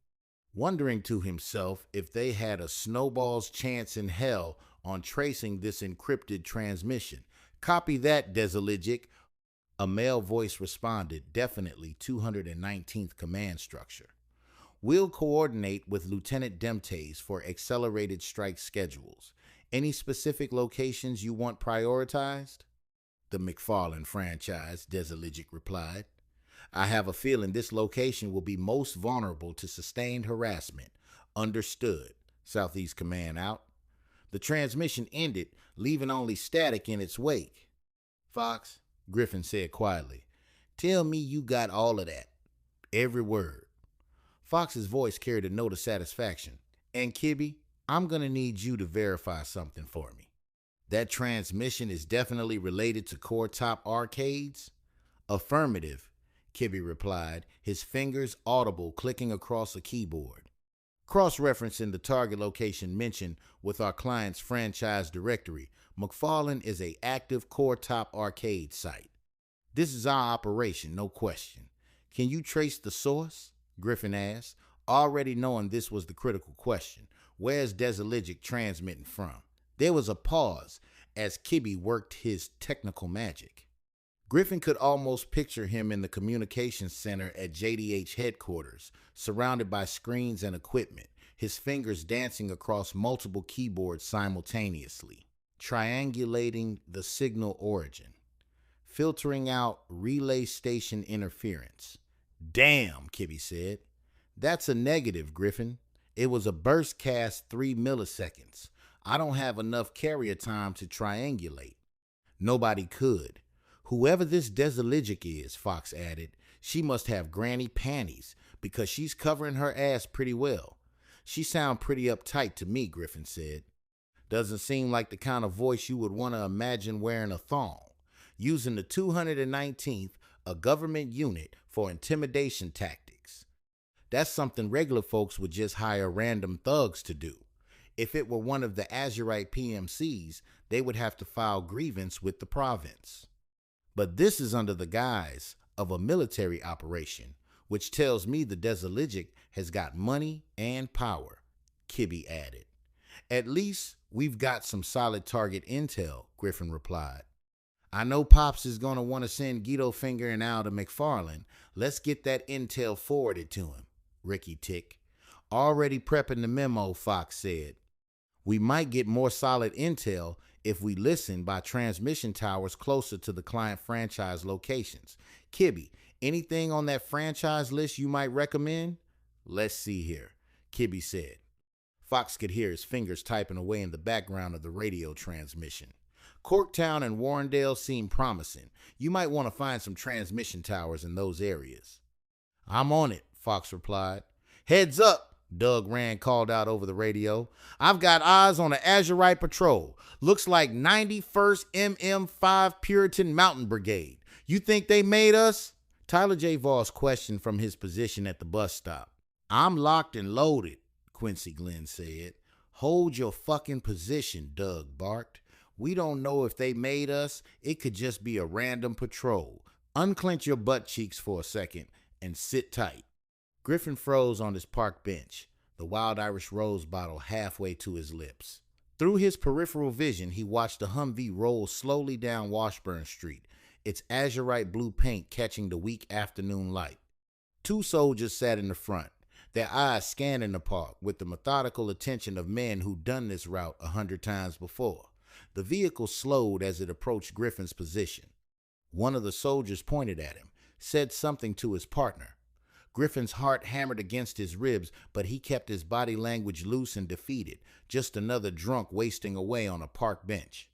wondering to himself if they had a snowball's chance in hell on tracing this encrypted transmission. Copy that, Desaligic. A male voice responded, definitely 219th Command Structure. We'll coordinate with Lieutenant Demtase for accelerated strike schedules. Any specific locations you want prioritized? The McFarlane franchise, Desaligic replied. I have a feeling this location will be most vulnerable to sustained harassment. Understood. Southeast Command out. The transmission ended, leaving only static in its wake. Fox, Griffin said quietly, tell me you got all of that. Every word. Fox's voice carried a note of satisfaction. And Kibby, I'm going to need you to verify something for me. That transmission is definitely related to Core Top Arcades? Affirmative, Kibby replied, his fingers audible clicking across a keyboard. Cross-referencing the target location mentioned with our client's franchise directory, McFarlane is an active Core Top Arcade site. This is our operation, no question. Can you trace the source? Griffin asked, already knowing this was the critical question. Where's Desaligic transmitting from? There was a pause as Kibby worked his technical magic. Griffin could almost picture him in the communications center at JDH headquarters, surrounded by screens and equipment, his fingers dancing across multiple keyboards simultaneously, triangulating the signal origin, filtering out relay station interference. Damn, Kibby said. That's a negative, Griffin. It was a burst cast 3 milliseconds. I don't have enough carrier time to triangulate. Nobody could. Whoever this Desaligic is, Fox added, she must have granny panties because she's covering her ass pretty well. She sound pretty uptight to me, Griffin said. Doesn't seem like the kind of voice you would want to imagine wearing a thong. Using the 219th, a government unit, for intimidation tactics. That's something regular folks would just hire random thugs to do. If it were one of the Azurite PMCs, they would have to file grievance with the province. But this is under the guise of a military operation, which tells me the Desaligic has got money and power, Kibby added. At least we've got some solid target intel, Griffin replied. I know Pops is going to want to send Guido Finger and Al to McFarlane. Let's get that intel forwarded to him, Ricky ticked. Already prepping the memo, Fox said. We might get more solid intel if we listen by transmission towers closer to the client franchise locations. Kibby, anything on that franchise list you might recommend? Let's see here, Kibby said. Fox could hear his fingers typing away in the background of the radio transmission. Corktown and Warrendale seem promising. You might want to find some transmission towers in those areas. I'm on it, Fox replied. Heads up, Doug Rand called out over the radio. I've got eyes on the Azurite Patrol. Looks like 91st MM5 Puritan Mountain Brigade. You think they made us? Tyler J. Voss questioned from his position at the bus stop. I'm locked and loaded, Quincy Glenn said. Hold your fucking position, Doug barked. We don't know if they made us. It could just be a random patrol. Unclench your butt cheeks for a second and sit tight. Griffin froze on his park bench, the Wild Irish Rose bottle halfway to his lips. Through his peripheral vision, he watched the Humvee roll slowly down Washburn Street, its azurite blue paint catching the weak afternoon light. 2 soldiers sat in the front, their eyes scanning the park with the methodical attention of men who'd done this route 100 times before. The vehicle slowed as it approached Griffin's position. One of the soldiers pointed at him, said something to his partner. Griffin's heart hammered against his ribs, but he kept his body language loose and defeated, just another drunk wasting away on a park bench.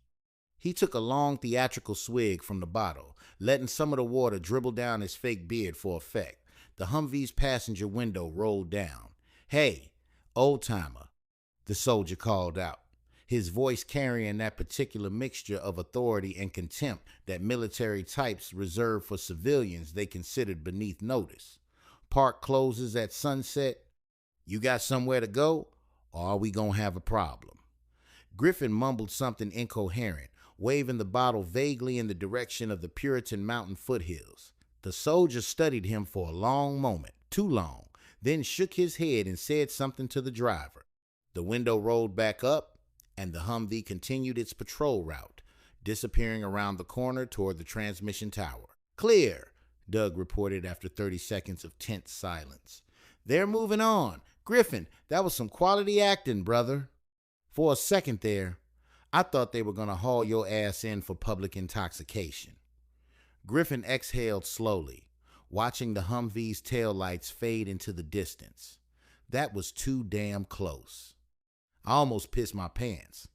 He took a long theatrical swig from the bottle, letting some of the water dribble down his fake beard for effect. The Humvee's passenger window rolled down. "Hey, old-timer," the soldier called out, his voice carrying that particular mixture of authority and contempt that military types reserve for civilians they considered beneath notice. "Park closes at sunset. You got somewhere to go, or are we gonna have a problem?" Griffin mumbled something incoherent, waving the bottle vaguely in the direction of the Puritan Mountain foothills. The soldier studied him for a long moment, too long, then shook his head and said something to the driver. The window rolled back up, and the Humvee continued its patrol route, disappearing around the corner toward the transmission tower. "Clear," Doug reported after 30 seconds of tense silence. "They're moving on. Griffin, that was some quality acting, brother." "For a second there, I thought they were going to haul your ass in for public intoxication." Griffin exhaled slowly, watching the Humvee's taillights fade into the distance. That was too damn close. I almost pissed my pants.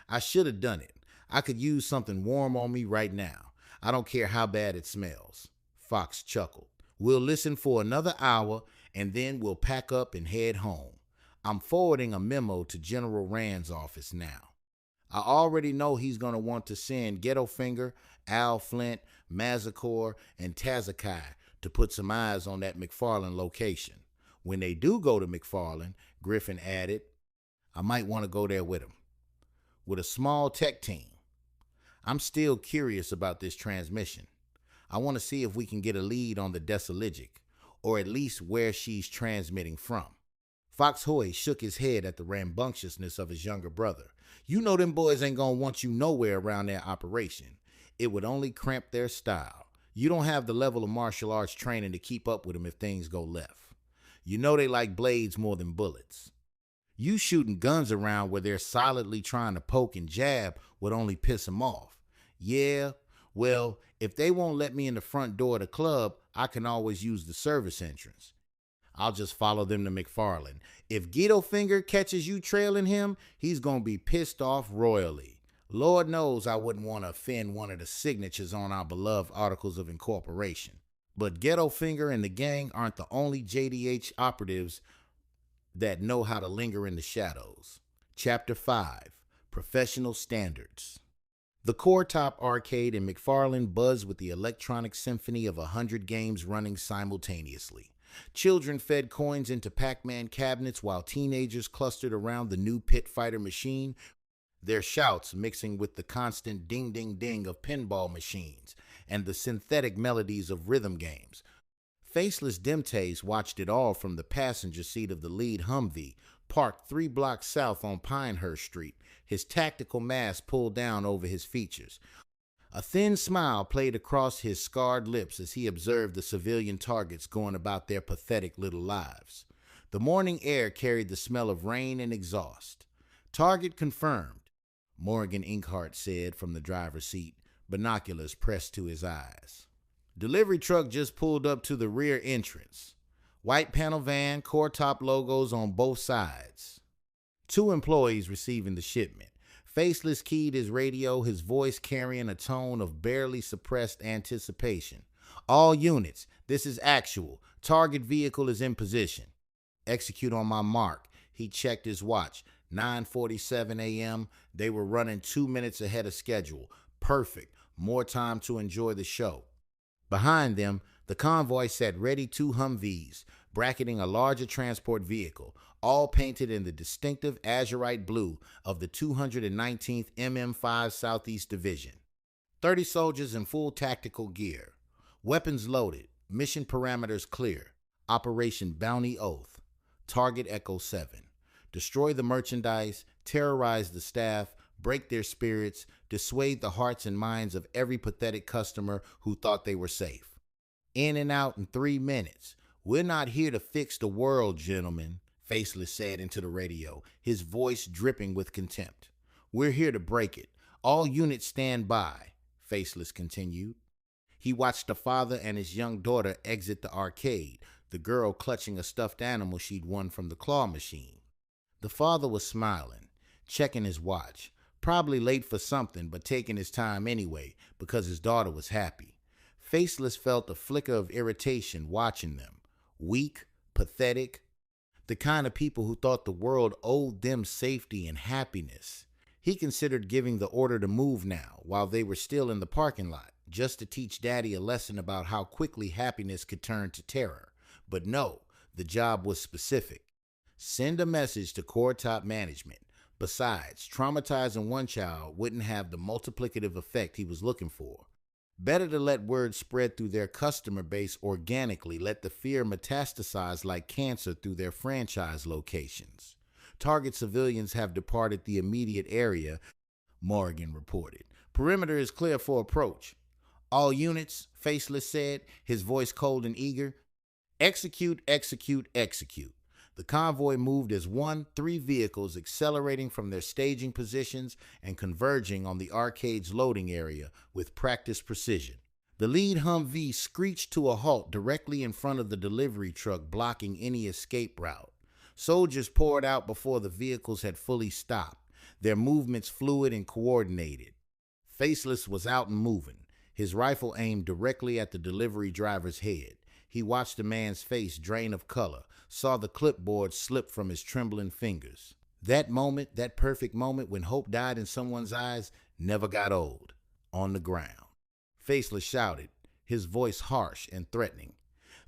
I should have done it. I could use something warm on me right now. I don't care how bad it smells. Fox chuckled. "We'll listen for another hour, and then we'll pack up and head home. I'm forwarding a memo to General Rand's office now. I already know he's going to want to send Ghettofinger, Al Flint, Mazikor, and Tazakai to put some eyes on that McFarland location. When they do go to McFarland," Griffin added, "I might want to go there with him. With a small tech team. I'm still curious about this transmission. I want to see if we can get a lead on the Desaligic, or at least where she's transmitting from." Fox Hoy shook his head at the rambunctiousness of his younger brother. "You know them boys ain't gonna want you nowhere around their operation. It would only cramp their style. You don't have the level of martial arts training to keep up with them if things go left. You know they like blades more than bullets. You shooting guns around where they're solidly trying to poke and jab would only piss them off. Yeah, well, if they won't let me in the front door of the club, I can always use the service entrance. I'll just follow them to McFarland. If Ghettofinger catches you trailing him, he's going to be pissed off royally. Lord knows I wouldn't want to offend one of the signatures on our beloved Articles of Incorporation. But Ghettofinger and the gang aren't the only JDH operatives that know how to linger in the shadows." Chapter 5, Professional Standards. The Core Top Arcade in McFarland buzzed with the electronic symphony of 100 games running simultaneously. Children fed coins into Pac-Man cabinets while teenagers clustered around the new pit fighter machine, their shouts mixing with the constant ding-ding-ding of pinball machines and the synthetic melodies of rhythm games. Faceless Demtase watched it all from the passenger seat of the lead Humvee, parked 3 blocks south on Pinehurst Street, his tactical mask pulled down over his features. A thin smile played across his scarred lips as he observed the civilian targets going about their pathetic little lives. The morning air carried the smell of rain and exhaust. "Target confirmed," Morgan Inkhart said from the driver's seat, binoculars pressed to his eyes. Delivery truck just pulled up to the rear entrance. White panel van, Core Top logos on both sides. 2 employees receiving the shipment. Faceless keyed his radio, his voice carrying a tone of barely suppressed anticipation. "All units, this is actual. Target vehicle is in position." "Execute on my mark." He checked his watch. 9:47 a.m. They were running 2 minutes ahead of schedule. Perfect. More time to enjoy the show. Behind them, the convoy sat ready 2 Humvees, bracketing a larger transport vehicle, all painted in the distinctive azurite blue of the 219th MM5 Southeast Division. 30 soldiers in full tactical gear. Weapons loaded. Mission parameters clear. Operation Bounty Oath. Target Echo 7. Destroy the merchandise, terrorize the staff, break their spirits, dissuade the hearts and minds of every pathetic customer who thought they were safe. In and out in 3 minutes. "We're not here to fix the world, gentlemen," Faceless said into the radio, his voice dripping with contempt. "We're here to break it. All units stand by," Faceless continued. He watched the father and his young daughter exit the arcade, the girl clutching a stuffed animal she'd won from the claw machine. The father was smiling, checking his watch, probably late for something but taking his time anyway because his daughter was happy. Faceless felt a flicker of irritation watching them. Weak, pathetic, the kind of people who thought the world owed them safety and happiness. He considered giving the order to move now while they were still in the parking lot, just to teach Daddy a lesson about how quickly happiness could turn to terror. But no, the job was specific. Send a message to core top management. Besides, traumatizing one child wouldn't have the multiplicative effect he was looking for. Better to let word spread through their customer base organically, let the fear metastasize like cancer through their franchise locations. Target civilians have departed the immediate area, Morgan reported. Perimeter is clear for approach. All units, Faceless said, his voice cold and eager. Execute, execute, execute. The convoy moved as 3 vehicles accelerating from their staging positions and converging on the arcade's loading area with practiced precision. The lead Humvee screeched to a halt directly in front of the delivery truck, blocking any escape route. Soldiers poured out before the vehicles had fully stopped, their movements fluid and coordinated. Faceless was out and moving, his rifle aimed directly at the delivery driver's head. He watched the man's face drain of color, saw the clipboard slip from his trembling fingers. That moment, that perfect moment when hope died in someone's eyes, never got old. On the ground. Faceless shouted, his voice harsh and threatening.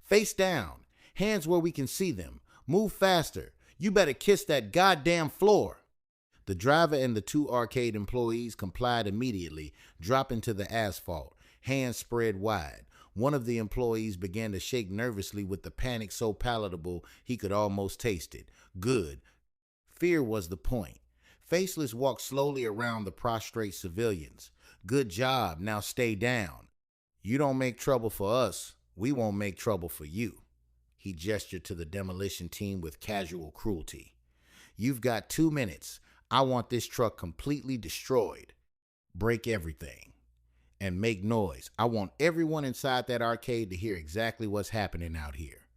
Face down. Hands where we can see them. Move faster. You better kiss that goddamn floor. The driver and the 2 arcade employees complied immediately, dropping to the asphalt, hands spread wide. One of the employees began to shake nervously with the panic so palatable he could almost taste it. Good. Fear was the point. Faceless walked slowly around the prostrate civilians. Good job, now stay down. You don't make trouble for us, we won't make trouble for you. He gestured to the demolition team with casual cruelty. You've got 2 minutes. I want this truck completely destroyed. Break everything. And make noise. I want everyone inside that arcade to hear exactly what's happening out here.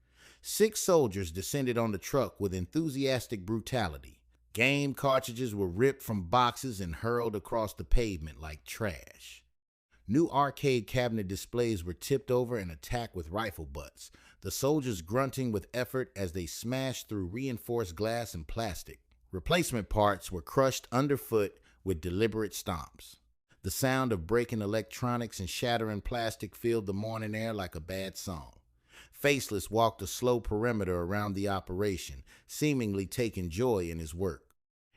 6 soldiers descended on the truck with enthusiastic brutality. Game cartridges were ripped from boxes and hurled across the pavement like trash. New arcade cabinet displays were tipped over and attacked with rifle butts, the soldiers grunting with effort as they smashed through reinforced glass and plastic. Replacement parts were crushed underfoot with deliberate stomps. The sound of breaking electronics and shattering plastic filled the morning air like a bad song. Faceless walked a slow perimeter around the operation, seemingly taking joy in his work.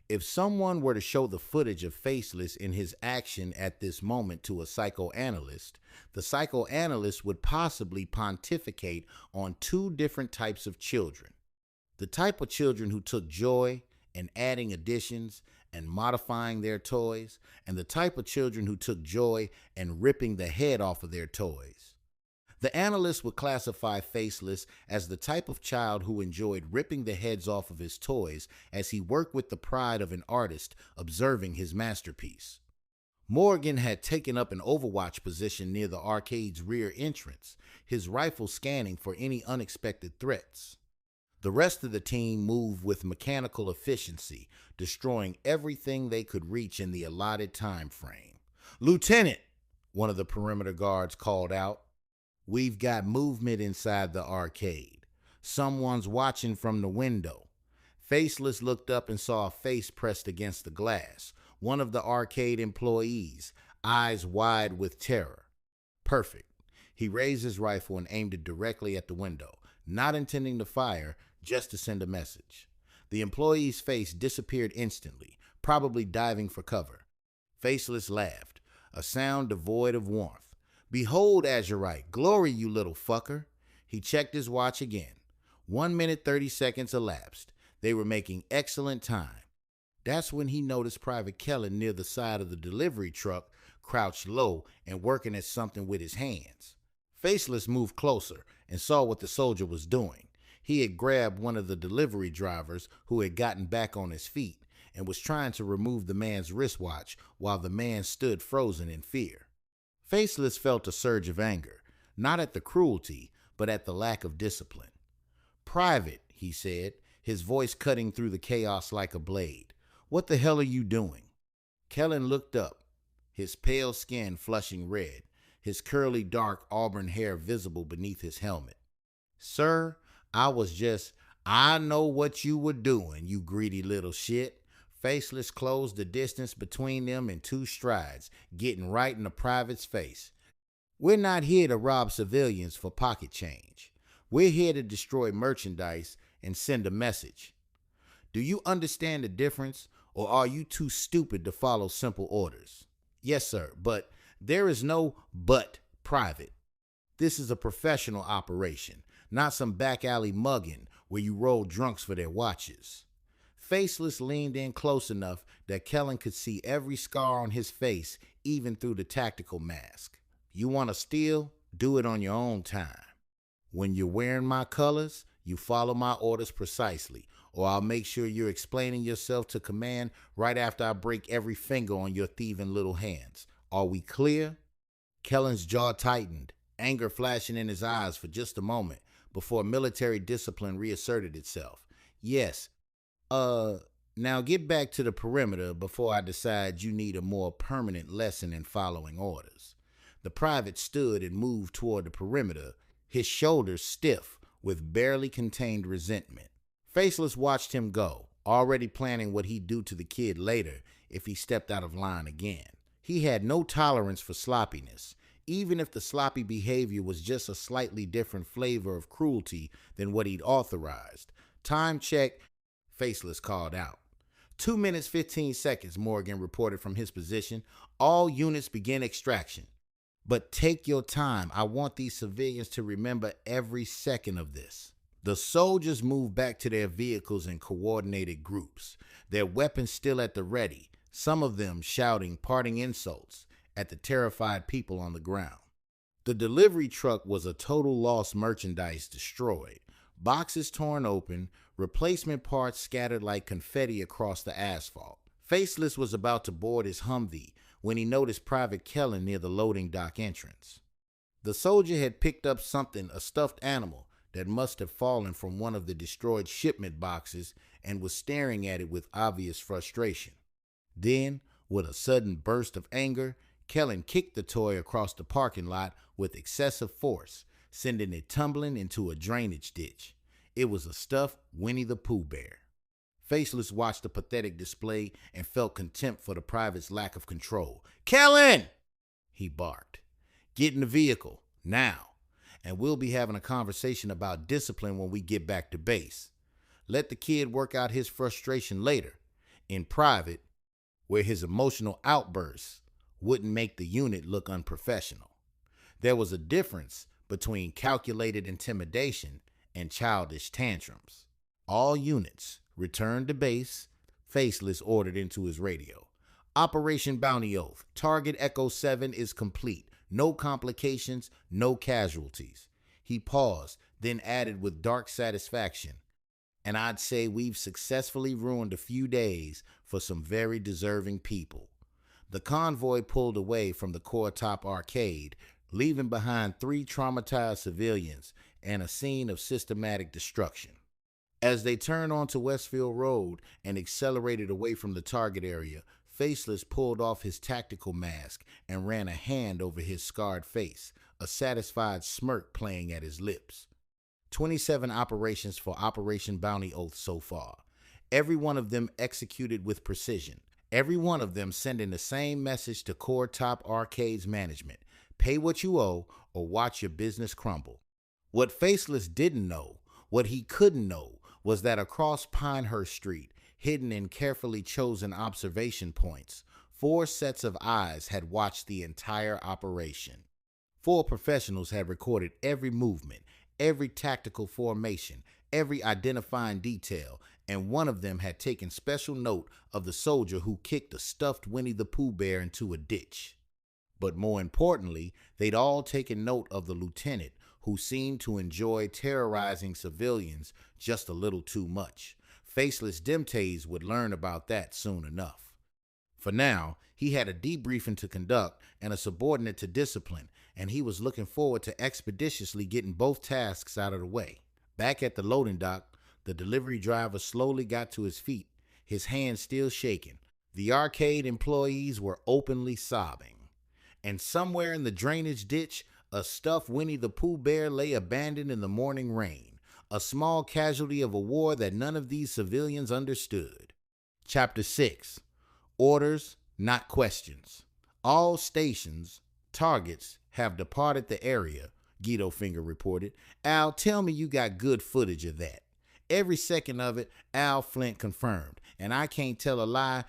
If someone were to show the footage of Faceless in his action at this moment to a psychoanalyst, the psychoanalyst would possibly pontificate on 2 different types of children. The type of children who took joy in adding additions and modifying their toys, and the type of children who took joy in ripping the head off of their toys. The analyst would classify Faceless as the type of child who enjoyed ripping the heads off of his toys as he worked with the pride of an artist observing his masterpiece. Morgan had taken up an overwatch position near the arcade's rear entrance, his rifle scanning for any unexpected threats. The rest of the team moved with mechanical efficiency, destroying everything they could reach in the allotted time frame. "Lieutenant," one of the perimeter guards called out, "we've got movement inside the arcade. Someone's watching from the window." Faceless looked up and saw a face pressed against the glass, one of the arcade employees, eyes wide with terror. Perfect. He raised his rifle and aimed it directly at the window, not intending to fire, just to send a message. The employee's face disappeared instantly, probably diving for cover. Faceless laughed, a sound devoid of warmth. "Behold, Azurite, glory, you little fucker." He checked his watch again. 1 minute 30 seconds elapsed. They were making excellent time. That's when he noticed Private Kellen near the side of the delivery truck, crouched low and working at something with his hands. Faceless moved closer and saw what the soldier was doing. He had grabbed one of the delivery drivers who had gotten back on his feet and was trying to remove the man's wristwatch while the man stood frozen in fear. Faceless felt a surge of anger, not at the cruelty, but at the lack of discipline. "Private," he said, his voice cutting through the chaos like a blade. "What the hell are you doing?" Kellen looked up, his pale skin flushing red, his curly dark auburn hair visible beneath his helmet. "Sir, I know what you were doing, you greedy little shit." Faceless closed the distance between them in 2 strides, getting right in the private's face. "We're not here to rob civilians for pocket change. We're here to destroy merchandise and send a message. Do you understand the difference, or are you too stupid to follow simple orders?" "Yes, sir, but there is no but, Private. This is a professional operation, not some back alley mugging where you roll drunks for their watches." Faceless leaned in close enough that Kellen could see every scar on his face, even through the tactical mask. "You want to steal? Do it on your own time. When you're wearing my colors, you follow my orders precisely, or I'll make sure you're explaining yourself to command right after I break every finger on your thieving little hands. Are we clear?" Kellen's jaw tightened, anger flashing in his eyes for just a moment before military discipline reasserted itself. "Yes. Now get back to the perimeter before I decide you need a more permanent lesson in following orders." The private stood and moved toward the perimeter, his shoulders stiff with barely contained resentment. Faceless watched him go, already planning what he'd do to the kid later if he stepped out of line again. He had no tolerance for sloppiness, even if the sloppy behavior was just a slightly different flavor of cruelty than what he'd authorized. "Time check," Faceless called out. 2 minutes 15 seconds, Morgan reported from his position. "All units begin extraction. But take your time. I want these civilians to remember every second of this." The soldiers moved back to their vehicles in coordinated groups, their weapons still at the ready, some of them shouting parting insults at the terrified people on the ground. The delivery truck was a total lost, merchandise destroyed, boxes torn open, replacement parts scattered like confetti across the asphalt. Faceless was about to board his Humvee when he noticed Private Kellen near the loading dock entrance. The soldier had picked up something, a stuffed animal, that must have fallen from one of the destroyed shipment boxes, and was staring at it with obvious frustration. Then, with a sudden burst of anger, Kellen kicked the toy across the parking lot with excessive force, sending it tumbling into a drainage ditch. It was a stuffed Winnie the Pooh bear. Faceless watched the pathetic display and felt contempt for the private's lack of control. "Kellen!" he barked. "Get in the vehicle, now, and we'll be having a conversation about discipline when we get back to base. Let the kid work out his frustration later, in private, where his emotional outbursts wouldn't make the unit look unprofessional." There was a difference between calculated intimidation and childish tantrums. "All units, return to base," Faceless ordered into his radio. "Operation Bounty Oath. Target Echo 7 is complete. No complications, no casualties." He paused, then added with dark satisfaction, "And I'd say we've successfully ruined a few days for some very deserving people." The convoy pulled away from the Core Top arcade, leaving behind 3 traumatized civilians and a scene of systematic destruction. As they turned onto Westfield Road and accelerated away from the target area, Faceless pulled off his tactical mask and ran a hand over his scarred face, a satisfied smirk playing at his lips. 27 operations for Operation Bounty Oath so far, every one of them executed with precision, every one of them sending the same message to Core Top Arcade's management: pay what you owe or watch your business crumble. What Faceless didn't know, what he couldn't know, was that across Pinehurst Street, hidden in carefully chosen observation points, 4 sets of eyes had watched the entire operation. 4 professionals had recorded every movement, every tactical formation, every identifying detail, and one of them had taken special note of the soldier who kicked a stuffed Winnie the Pooh bear into a ditch. But more importantly, they'd all taken note of the lieutenant, who seemed to enjoy terrorizing civilians just a little too much. Faceless Demtase would learn about that soon enough. For now, He had a debriefing to conduct and a subordinate to discipline, and he was looking forward to expeditiously getting both tasks out of the way. Back at the loading dock, the delivery driver slowly got to his feet, his hands still shaking. The arcade employees were openly sobbing. And somewhere in the drainage ditch, a stuffed Winnie the Pooh bear lay abandoned in the morning rain, a small casualty of a war that none of these civilians understood. Chapter 6. Orders, not questions. All stations, targets, have departed the area, Guido Finger reported. Al, tell me you got good footage of that. Every second of it, Al Flint confirmed. And I can't tell a lie.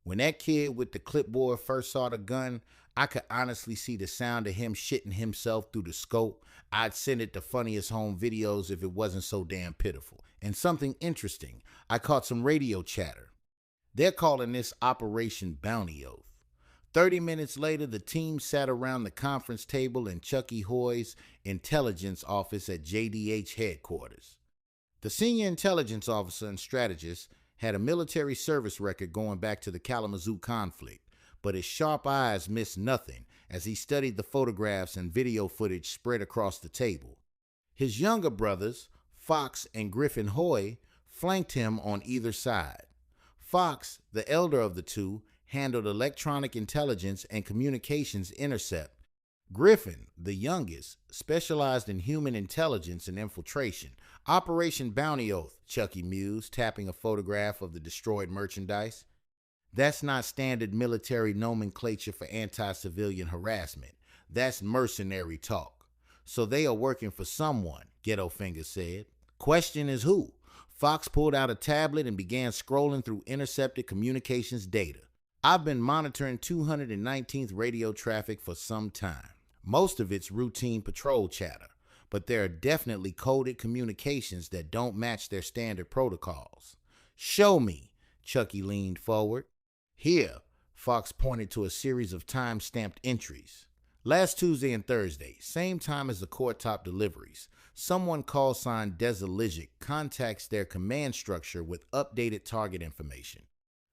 When that kid with the clipboard first saw the gun, I could honestly see the sound of him shitting himself through the scope. I'd send it to Funniest Home Videos if it wasn't so damn pitiful. And something interesting, I caught some radio chatter. They're calling this Operation Bounty Oath. 30 minutes later, the team sat around the conference table in Chucky Hoy's intelligence office at JDH headquarters. The senior intelligence officer and strategist had a military service record going back to the Kalamazoo conflict, but his sharp eyes missed nothing as he studied the photographs and video footage spread across the table. His younger brothers, Fox and Griffin Hoy, flanked him on either side. Fox, the elder of the two, handled electronic intelligence and communications intercept. Griffin, the youngest, specialized in human intelligence and infiltration. Operation Bounty Oath, Chucky mused, tapping a photograph of the destroyed merchandise. That's not standard military nomenclature for anti-civilian harassment. That's mercenary talk. So they are working for someone, Ghetto Finger said. Question is who? Fox pulled out a tablet and began scrolling through intercepted communications data. I've been monitoring 219th radio traffic for some time. Most of it's routine patrol chatter, but there are definitely coded communications that don't match their standard protocols. Show me, Chucky leaned forward. Here, Fox pointed to a series of time-stamped entries. Last Tuesday and Thursday, same time as the court top deliveries, someone call sign Desaligic contacts their command structure with updated target information.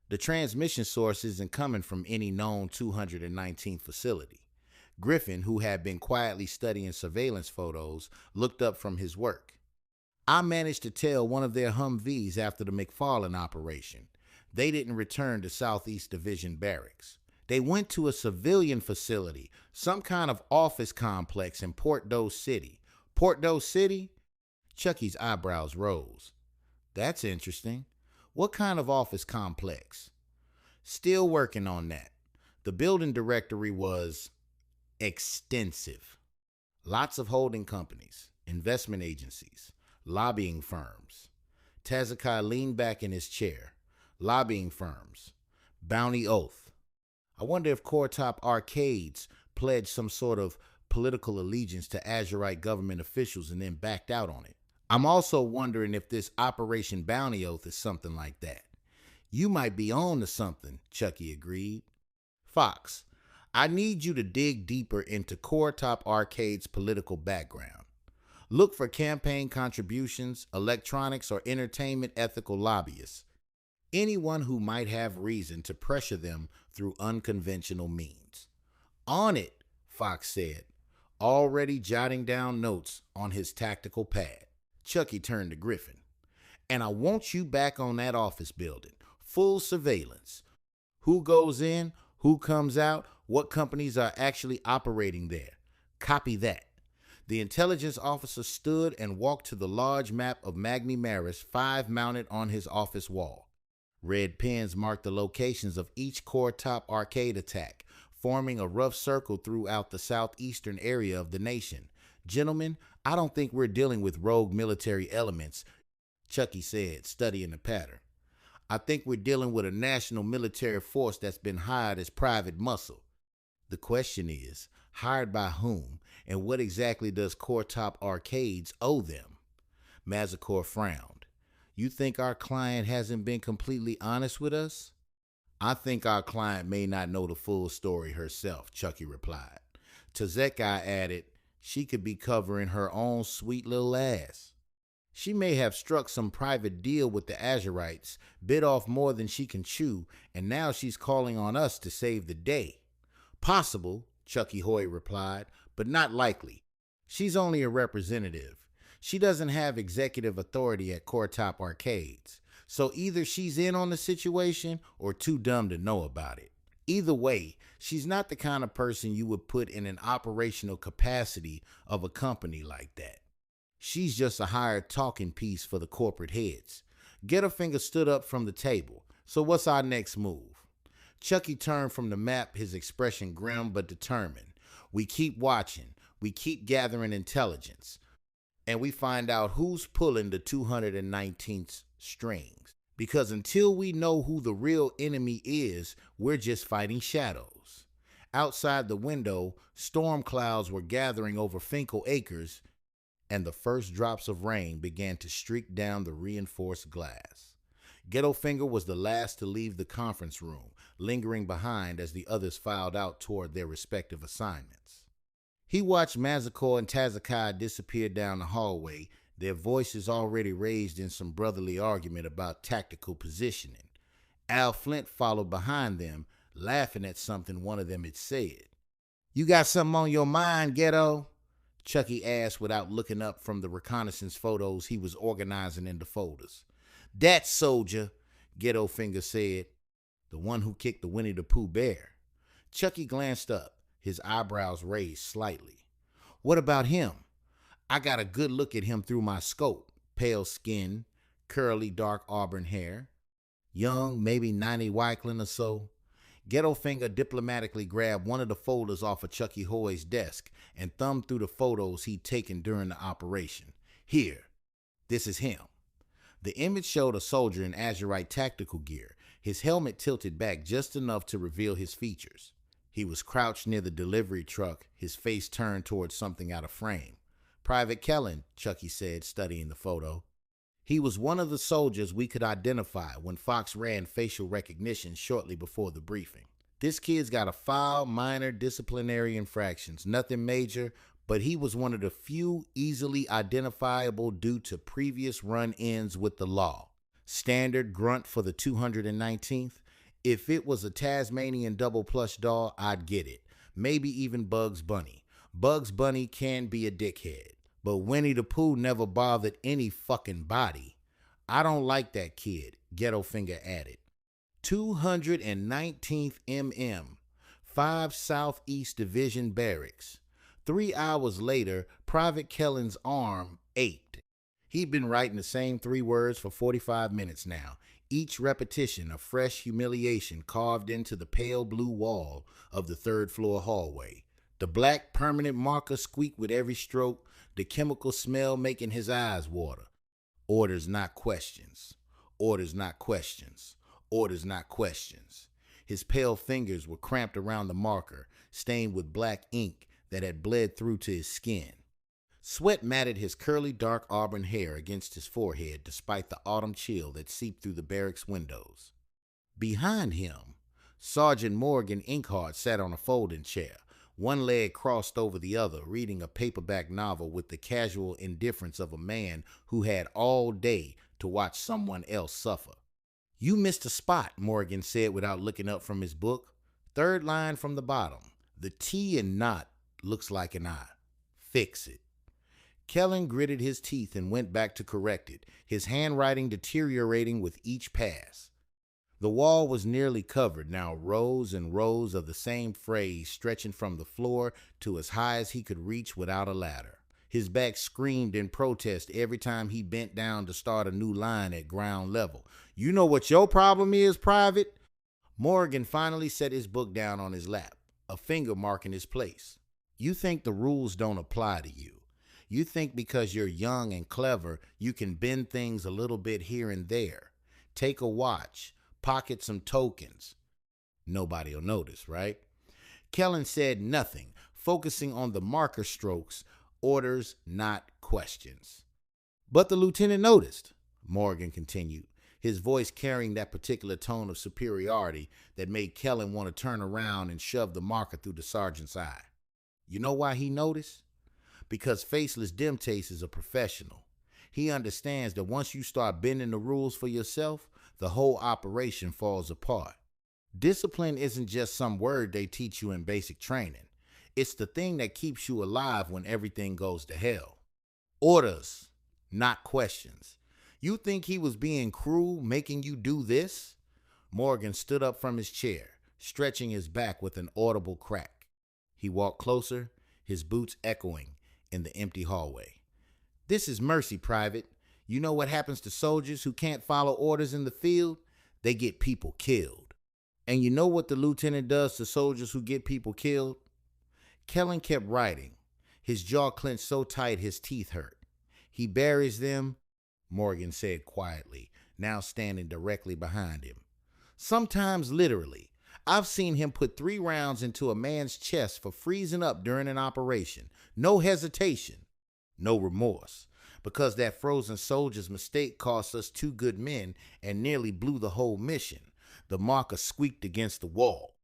The transmission source isn't coming from any known 219th facility. Griffin, who had been quietly studying surveillance photos, looked up from his work. I managed to tail one of their Humvees after the McFarland operation. They didn't return to Southeast Division Barracks. They went to a civilian facility, some kind of office complex in Port Doe City. Port Doe City? Chucky's eyebrows rose. That's interesting. What kind of office complex? Still working on that. The building directory was extensive. Lots of holding companies, investment agencies, lobbying firms. Tazakai leaned back in his chair. Lobbying firms. Bounty Oath. I wonder if Core Top Arcades pledged some sort of political allegiance to Azurite government officials and then backed out on it. I'm also wondering if this Operation Bounty Oath is something like that. You might be on to something, Chucky agreed. Fox, I need you to dig deeper into Core Top Arcade's political background. Look for campaign contributions, electronics, or entertainment ethical lobbyists. Anyone who might have reason to pressure them through unconventional means. On it, Fox said, already jotting down notes on his tactical pad. Chucky turned to Griffin. And I want you back on that office building. Full surveillance. Who goes in, who comes out, what companies are actually operating there. Copy that. The intelligence officer stood and walked to the large map of Magni Maris, 5 mounted on his office wall. Red pens marked the locations of each Core Top Arcade attack, forming a rough circle throughout the southeastern area of the nation. Gentlemen, I don't think we're dealing with rogue military elements, Chucky said, studying the pattern. I think we're dealing with a national military force that's been hired as private muscle. The question is, hired by whom, and what exactly does Core Top Arcades owe them? Mazzacor frowned. You think our client hasn't been completely honest with us? I think our client may not know the full story herself, Chucky replied. Tazekai added, she could be covering her own sweet little ass. She may have struck some private deal with the Azurites, bit off more than she can chew, and now she's calling on us to save the day. Possible, Chucky Hoy replied, but not likely. She's only a representative. She doesn't have executive authority at Core Top Arcades, so either she's in on the situation or too dumb to know about it. Either way, she's not the kind of person you would put in an operational capacity of a company like that. She's just a hired talking piece for the corporate heads. Getterfinger stood up from the table. So what's our next move? Chucky turned from the map, his expression grim but determined. We keep watching. We keep gathering intelligence. And we find out who's pulling the 219th strings. Because until we know who the real enemy is, we're just fighting shadows. Outside the window, storm clouds were gathering over Finkel Acres, and the first drops of rain began to streak down the reinforced glass. Ghettofinger was the last to leave the conference room, lingering behind as the others filed out toward their respective assignments. He watched Mazikor and Tazakai disappear down the hallway, their voices already raised in some brotherly argument about tactical positioning. Al Flint followed behind them, laughing at something one of them had said. "You got something on your mind, Ghetto?" Chucky asked without looking up from the reconnaissance photos he was organizing into folders. "That soldier," Ghettofinger said, "the one who kicked the Winnie the Pooh bear." Chucky glanced up, his eyebrows raised slightly. "What about him? I got a good look at him through my scope. Pale skin, curly dark auburn hair. Young, maybe 90 Wyklin or so." Ghettofinger diplomatically grabbed one of the folders off of Chucky Hoy's desk and thumbed through the photos he'd taken during the operation. "Here, this is him." The image showed a soldier in Azurite tactical gear, his helmet tilted back just enough to reveal his features. He was crouched near the delivery truck, his face turned towards something out of frame. "Private Kellen," Chucky said, studying the photo. "He was one of the soldiers we could identify when Fox ran facial recognition shortly before the briefing. This kid's got a file, minor disciplinary infractions, nothing major, but he was one of the few easily identifiable due to previous run-ins with the law. Standard grunt for the 219th. If it was a Tasmanian double plush doll, I'd get it. Maybe even Bugs Bunny. Bugs Bunny can be a dickhead. But Winnie the Pooh never bothered any fucking body. I don't like that kid," Ghettofinger added. 219th MM, 5 Southeast Division Barracks. 3 hours later, Private Kellen's arm ached. He'd been writing the same 3 words for 45 minutes now, each repetition a fresh humiliation carved into the pale blue wall of the 3rd floor hallway. The black permanent marker squeaked with every stroke, the chemical smell making his eyes water. Orders, not questions. Orders, not questions. Orders, not questions. His pale fingers were cramped around the marker, stained with black ink that had bled through to his skin. Sweat matted his curly dark auburn hair against his forehead despite the autumn chill that seeped through the barracks windows. Behind him, Sergeant Morgan Inkheart sat on a folding chair, one leg crossed over the other, reading a paperback novel with the casual indifference of a man who had all day to watch someone else suffer. "You missed a spot," Morgan said without looking up from his book. "3rd line from the bottom. The T in not looks like an I. Fix it." Kellen gritted his teeth and went back to correct it, his handwriting deteriorating with each pass. The wall was nearly covered, now rows and rows of the same phrase stretching from the floor to as high as he could reach without a ladder. His back screamed in protest every time he bent down to start a new line at ground level. "You know what your problem is, Private?" Morgan finally set his book down on his lap, a finger marking his place. "You think the rules don't apply to you. You think because you're young and clever, you can bend things a little bit here and there. Take a watch. Pocket some tokens. Nobody'll notice, right?" Kellen said nothing, focusing on the marker strokes, orders, not questions. "But the lieutenant noticed," Morgan continued, his voice carrying that particular tone of superiority that made Kellen want to turn around and shove the marker through the sergeant's eye. "You know why he noticed? Because Faceless Demtase is a professional. He understands that once you start bending the rules for yourself, the whole operation falls apart. Discipline isn't just some word they teach you in basic training. It's the thing that keeps you alive when everything goes to hell. Orders, not questions. You think he was being cruel, making you do this? Morgan stood up from his chair, stretching his back with an audible crack. He walked closer, his boots echoing in the empty hallway. This is mercy, Private. You know what happens to soldiers who can't follow orders in the field? They get people killed. And you know what the lieutenant does to soldiers who get people killed? Kellen kept writing, his jaw clenched so tight his teeth hurt. He buries them, Morgan said quietly, now standing directly behind him. Sometimes literally. I've seen him put 3 rounds into a man's chest for freezing up during an operation. No hesitation, no remorse. Because that frozen soldier's mistake cost us 2 good men and nearly blew the whole mission. The marker squeaked against the wall.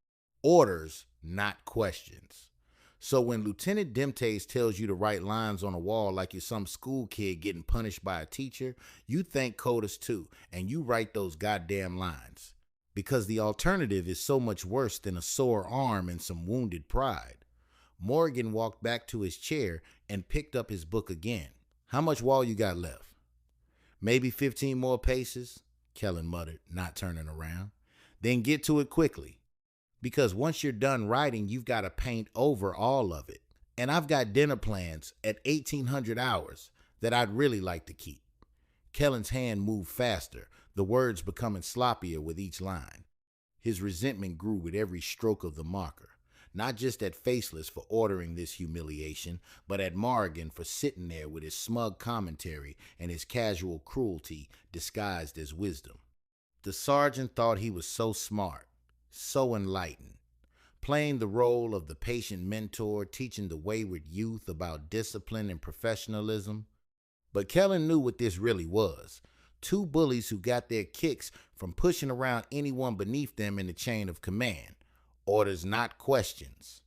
Orders, not questions. So when Lieutenant Demtase tells you to write lines on a wall like you're some school kid getting punished by a teacher, you think Codus too, and you write those goddamn lines. Because the alternative is so much worse than a sore arm and some wounded pride. Morgan walked back to his chair and picked up his book again. How much wall you got left? Maybe 15 more paces, Kellen muttered, not turning around. Then get to it quickly. Because once you're done writing, you've got to paint over all of it. And I've got dinner plans at 1800 hours that I'd really like to keep. Kellen's hand moved faster, the words becoming sloppier with each line. His resentment grew with every stroke of the marker, not just at Faceless for ordering this humiliation, but at Morgan for sitting there with his smug commentary and his casual cruelty disguised as wisdom. The sergeant thought he was so smart, so enlightened, playing the role of the patient mentor, teaching the wayward youth about discipline and professionalism. But Kellen knew what this really was. 2 bullies who got their kicks from pushing around anyone beneath them in the chain of command. Orders, not questions.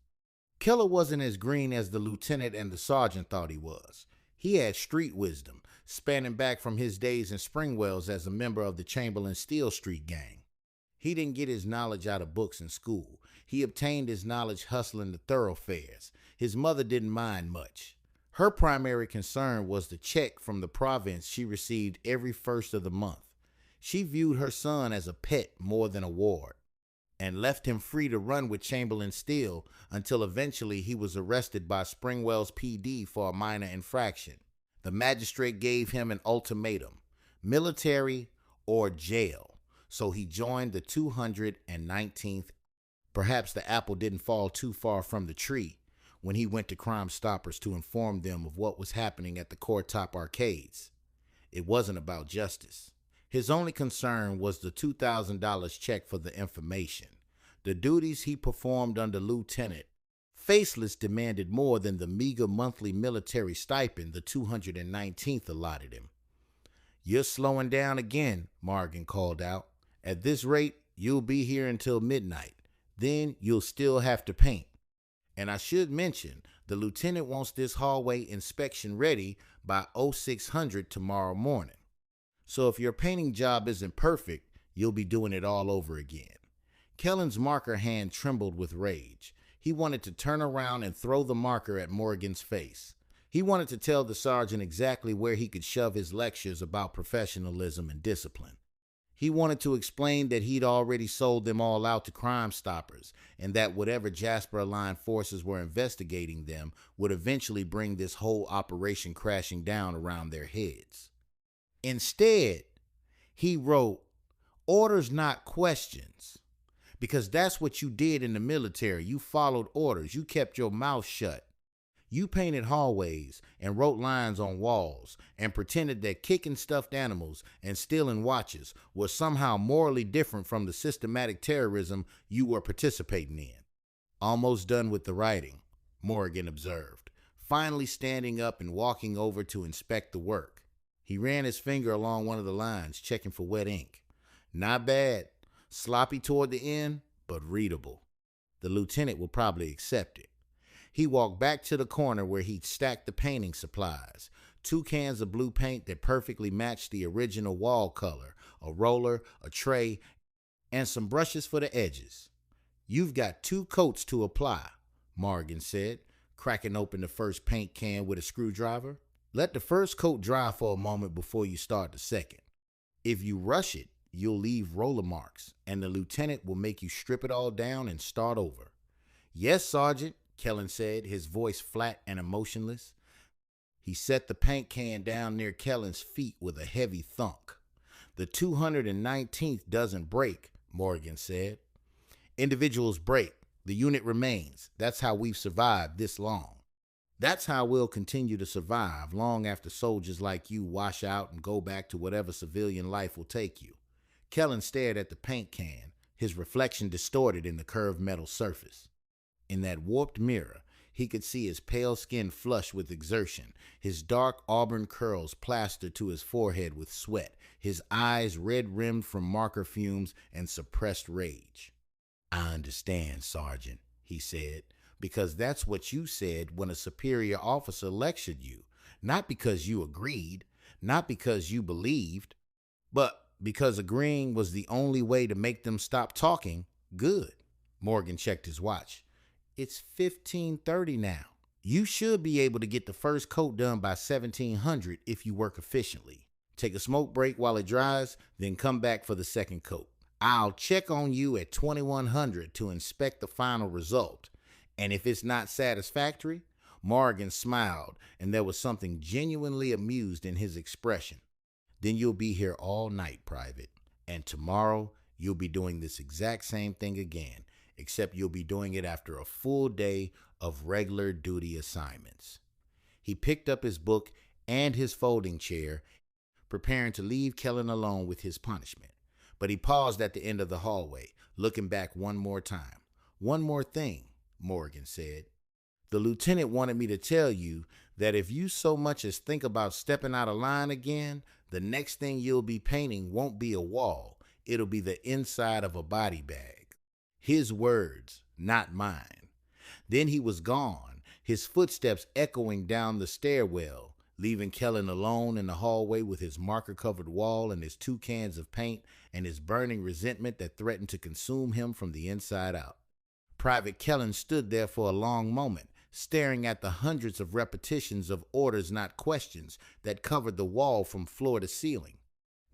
Keller wasn't as green as the lieutenant and the sergeant thought he was. He had street wisdom, spanning back from his days in Springwells as a member of the Chamberlain Steel Street gang. He didn't get his knowledge out of books in school. He obtained his knowledge hustling the thoroughfares. His mother didn't mind much. Her primary concern was the check from the province she received every first of the month. She viewed her son as a pet more than a ward, and left him free to run with Chamberlain Steel until eventually he was arrested by Springwells PD for a minor infraction. The magistrate gave him an ultimatum, military or jail, so he joined the 219th. Perhaps the apple didn't fall too far from the tree when he went to Crime Stoppers to inform them of what was happening at the Court Top arcades. It wasn't about justice. His only concern was the $2,000 check for the information. The duties he performed under Lieutenant Faceless demanded more than the meager monthly military stipend the 219th allotted him. "You're slowing down again," Morgan called out. "At this rate, you'll be here until midnight. Then you'll still have to paint. And I should mention, the lieutenant wants this hallway inspection ready by 0600 tomorrow morning. So if your painting job isn't perfect, you'll be doing it all over again." Kellen's marker hand trembled with rage. He wanted to turn around and throw the marker at Morgan's face. He wanted to tell the sergeant exactly where he could shove his lectures about professionalism and discipline. He wanted to explain that he'd already sold them all out to Crime Stoppers, and that whatever Jasper-aligned forces were investigating them would eventually bring this whole operation crashing down around their heads. Instead, he wrote, "Orders, not questions." Because that's what you did in the military. You followed orders. You kept your mouth shut. You painted hallways and wrote lines on walls and pretended that kicking stuffed animals and stealing watches was somehow morally different from the systematic terrorism you were participating in. "Almost done with the writing," Morgan observed, finally standing up and walking over to inspect the work. He ran his finger along one of the lines, checking for wet ink. "Not bad. Sloppy toward the end, but readable. The lieutenant will probably accept it." He walked back to the corner where he'd stacked the painting supplies, 2 cans of blue paint that perfectly matched the original wall color, a roller, a tray, and some brushes for the edges. "You've got 2 coats to apply," Morgan said, cracking open the first paint can with a screwdriver. "Let the first coat dry for a moment before you start the second. If you rush it, you'll leave roller marks, and the lieutenant will make you strip it all down and start over." "Yes, Sergeant," Kellen said, his voice flat and emotionless. He set the paint can down near Kellen's feet with a heavy thunk. "The 219th doesn't break," Morgan said. "Individuals break. The unit remains. That's how we've survived this long. That's how we'll continue to survive long after soldiers like you wash out and go back to whatever civilian life will take you." Kellen stared at the paint can, his reflection distorted in the curved metal surface. In that warped mirror, he could see his pale skin flushed with exertion, his dark auburn curls plastered to his forehead with sweat, his eyes red-rimmed from marker fumes and suppressed rage. "I understand, Sergeant," he said, "because that's what you said when a superior officer lectured you. Not because you agreed, not because you believed, but because agreeing was the only way to make them stop talking." "Good." Morgan checked his watch. "It's 15:30 now. You should be able to get the first coat done by 1700 if you work efficiently. Take a smoke break while it dries, then come back for the second coat. I'll check on you at 2100 to inspect the final result. And if it's not satisfactory," Morgan smiled, and there was something genuinely amused in his expression, "then you'll be here all night, Private. And tomorrow, you'll be doing this exact same thing again, except you'll be doing it after a full day of regular duty assignments." He picked up his book and his folding chair, preparing to leave Kellen alone with his punishment. But he paused at the end of the hallway, looking back one more time. "One more thing," Morgan said. "The lieutenant wanted me to tell you that if you so much as think about stepping out of line again, the next thing you'll be painting won't be a wall. It'll be the inside of a body bag." His words, not mine. Then he was gone, his footsteps echoing down the stairwell, leaving Kellen alone in the hallway with his marker-covered wall and his 2 cans of paint and his burning resentment that threatened to consume him from the inside out. Private Kellen stood there for a long moment, staring at the hundreds of repetitions of orders not questions that covered the wall from floor to ceiling.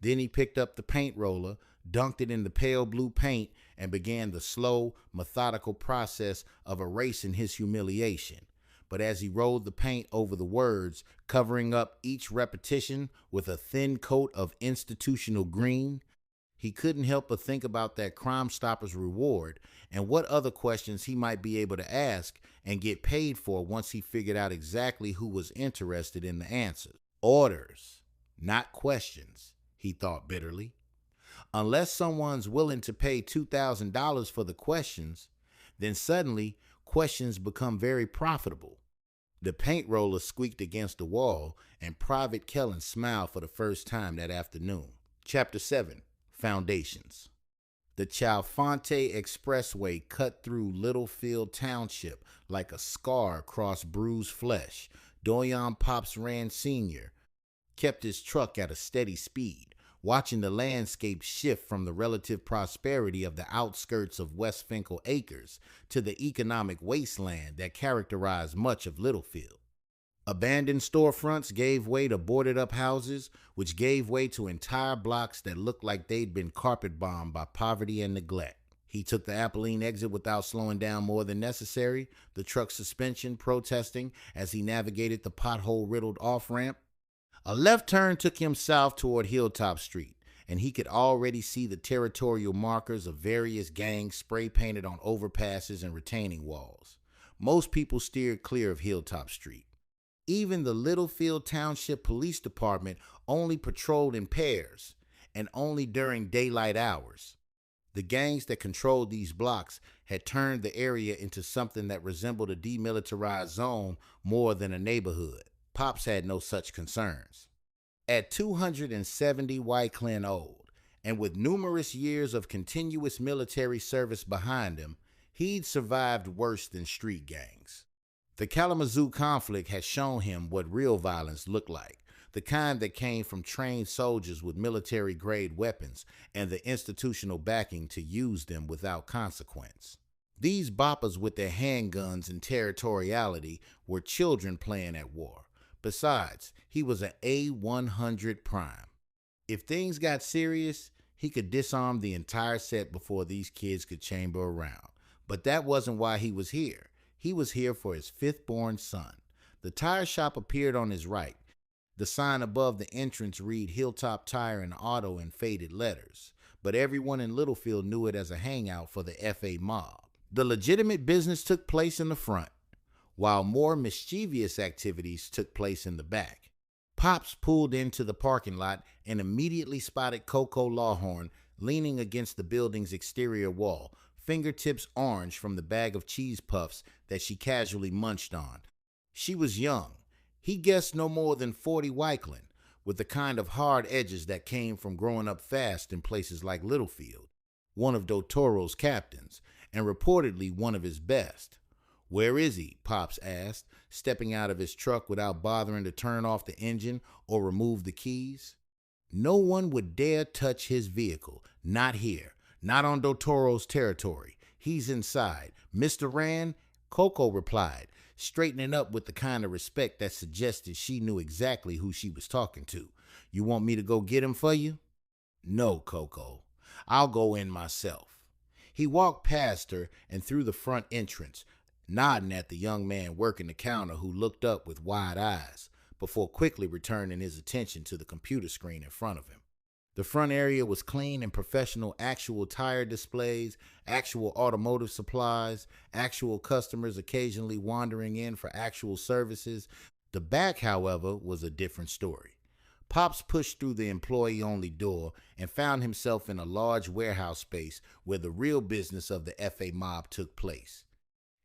Then he picked up the paint roller, dunked it in the pale blue paint, and began the slow, methodical process of erasing his humiliation. But as he rolled the paint over the words, covering up each repetition with a thin coat of institutional green, he couldn't help but think about that Crime Stopper's reward and what other questions he might be able to ask and get paid for once he figured out exactly who was interested in the answers. Orders, not questions, he thought bitterly. Unless someone's willing to pay $2,000 for the questions, then suddenly questions become very profitable. The paint roller squeaked against the wall, and Private Kellen smiled for the first time that afternoon. Chapter 7. Foundations. The Chalfonte Expressway cut through Littlefield Township like a scar across bruised flesh. Doyon Pops Rand Sr. kept his truck at a steady speed, watching the landscape shift from the relative prosperity of the outskirts of West Finkel Acres to the economic wasteland that characterized much of Littlefield. Abandoned storefronts gave way to boarded-up houses, which gave way to entire blocks that looked like they'd been carpet-bombed by poverty and neglect. He took the Apolline exit without slowing down more than necessary, the truck's suspension protesting as he navigated the pothole-riddled off-ramp. A left turn took him south toward Hilltop Street, and he could already see the territorial markers of various gangs spray-painted on overpasses and retaining walls. Most people steered clear of Hilltop Street. Even the Littlefield Township Police Department only patrolled in pairs, and only during daylight hours. The gangs that controlled these blocks had turned the area into something that resembled a demilitarized zone more than a neighborhood. Pops had no such concerns. At 270 Wycliffe old, and with numerous years of continuous military service behind him, he'd survived worse than street gangs. The Kalamazoo conflict had shown him what real violence looked like, the kind that came from trained soldiers with military-grade weapons and the institutional backing to use them without consequence. These boppers with their handguns and territoriality were children playing at war. Besides, he was an A100 prime. If things got serious, he could disarm the entire set before these kids could chamber around. But that wasn't why he was here. He was here for his fifth-born son. The tire shop appeared on his right. The sign above the entrance read Hilltop Tire and Auto in faded letters, but everyone in Littlefield knew it as a hangout for the FA mob. The legitimate business took place in the front, while more mischievous activities took place in the back. Pops pulled into the parking lot and immediately spotted Coco Lawhorn leaning against the building's exterior wall, fingertips orange from the bag of cheese puffs that she casually munched on. She was young. He guessed no more than 40 Wyclin, with the kind of hard edges that came from growing up fast in places like Littlefield, one of Dottoro's captains, and reportedly one of his best. "Where is he?" Pops asked, stepping out of his truck without bothering to turn off the engine or remove the keys. No one would dare touch his vehicle. Not here. Not on Dottoro's territory. He's inside. Mr. Rand, Coco replied, straightening up with the kind of respect that suggested she knew exactly who she was talking to. "You want me to go get him for you?" "No, Coco. I'll go in myself." He walked past her and through the front entrance, nodding at the young man working the counter who looked up with wide eyes, before quickly returning his attention to the computer screen in front of him. The front area was clean and professional, actual tire displays, actual automotive supplies, actual customers occasionally wandering in for actual services. The back, however, was a different story. Pops pushed through the employee-only door and found himself in a large warehouse space where the real business of the FA mob took place.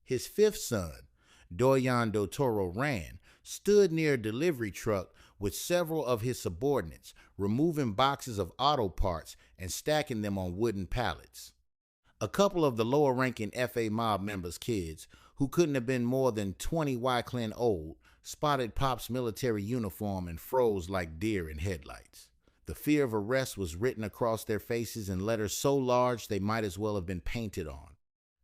His fifth son, Doyan Dottoro Rand, stood near a delivery truck with several of his subordinates, removing boxes of auto parts and stacking them on wooden pallets. A couple of the lower-ranking FA mob members' kids, who couldn't have been more than 20 Wyclin old, spotted Pop's military uniform and froze like deer in headlights. The fear of arrest was written across their faces in letters so large they might as well have been painted on.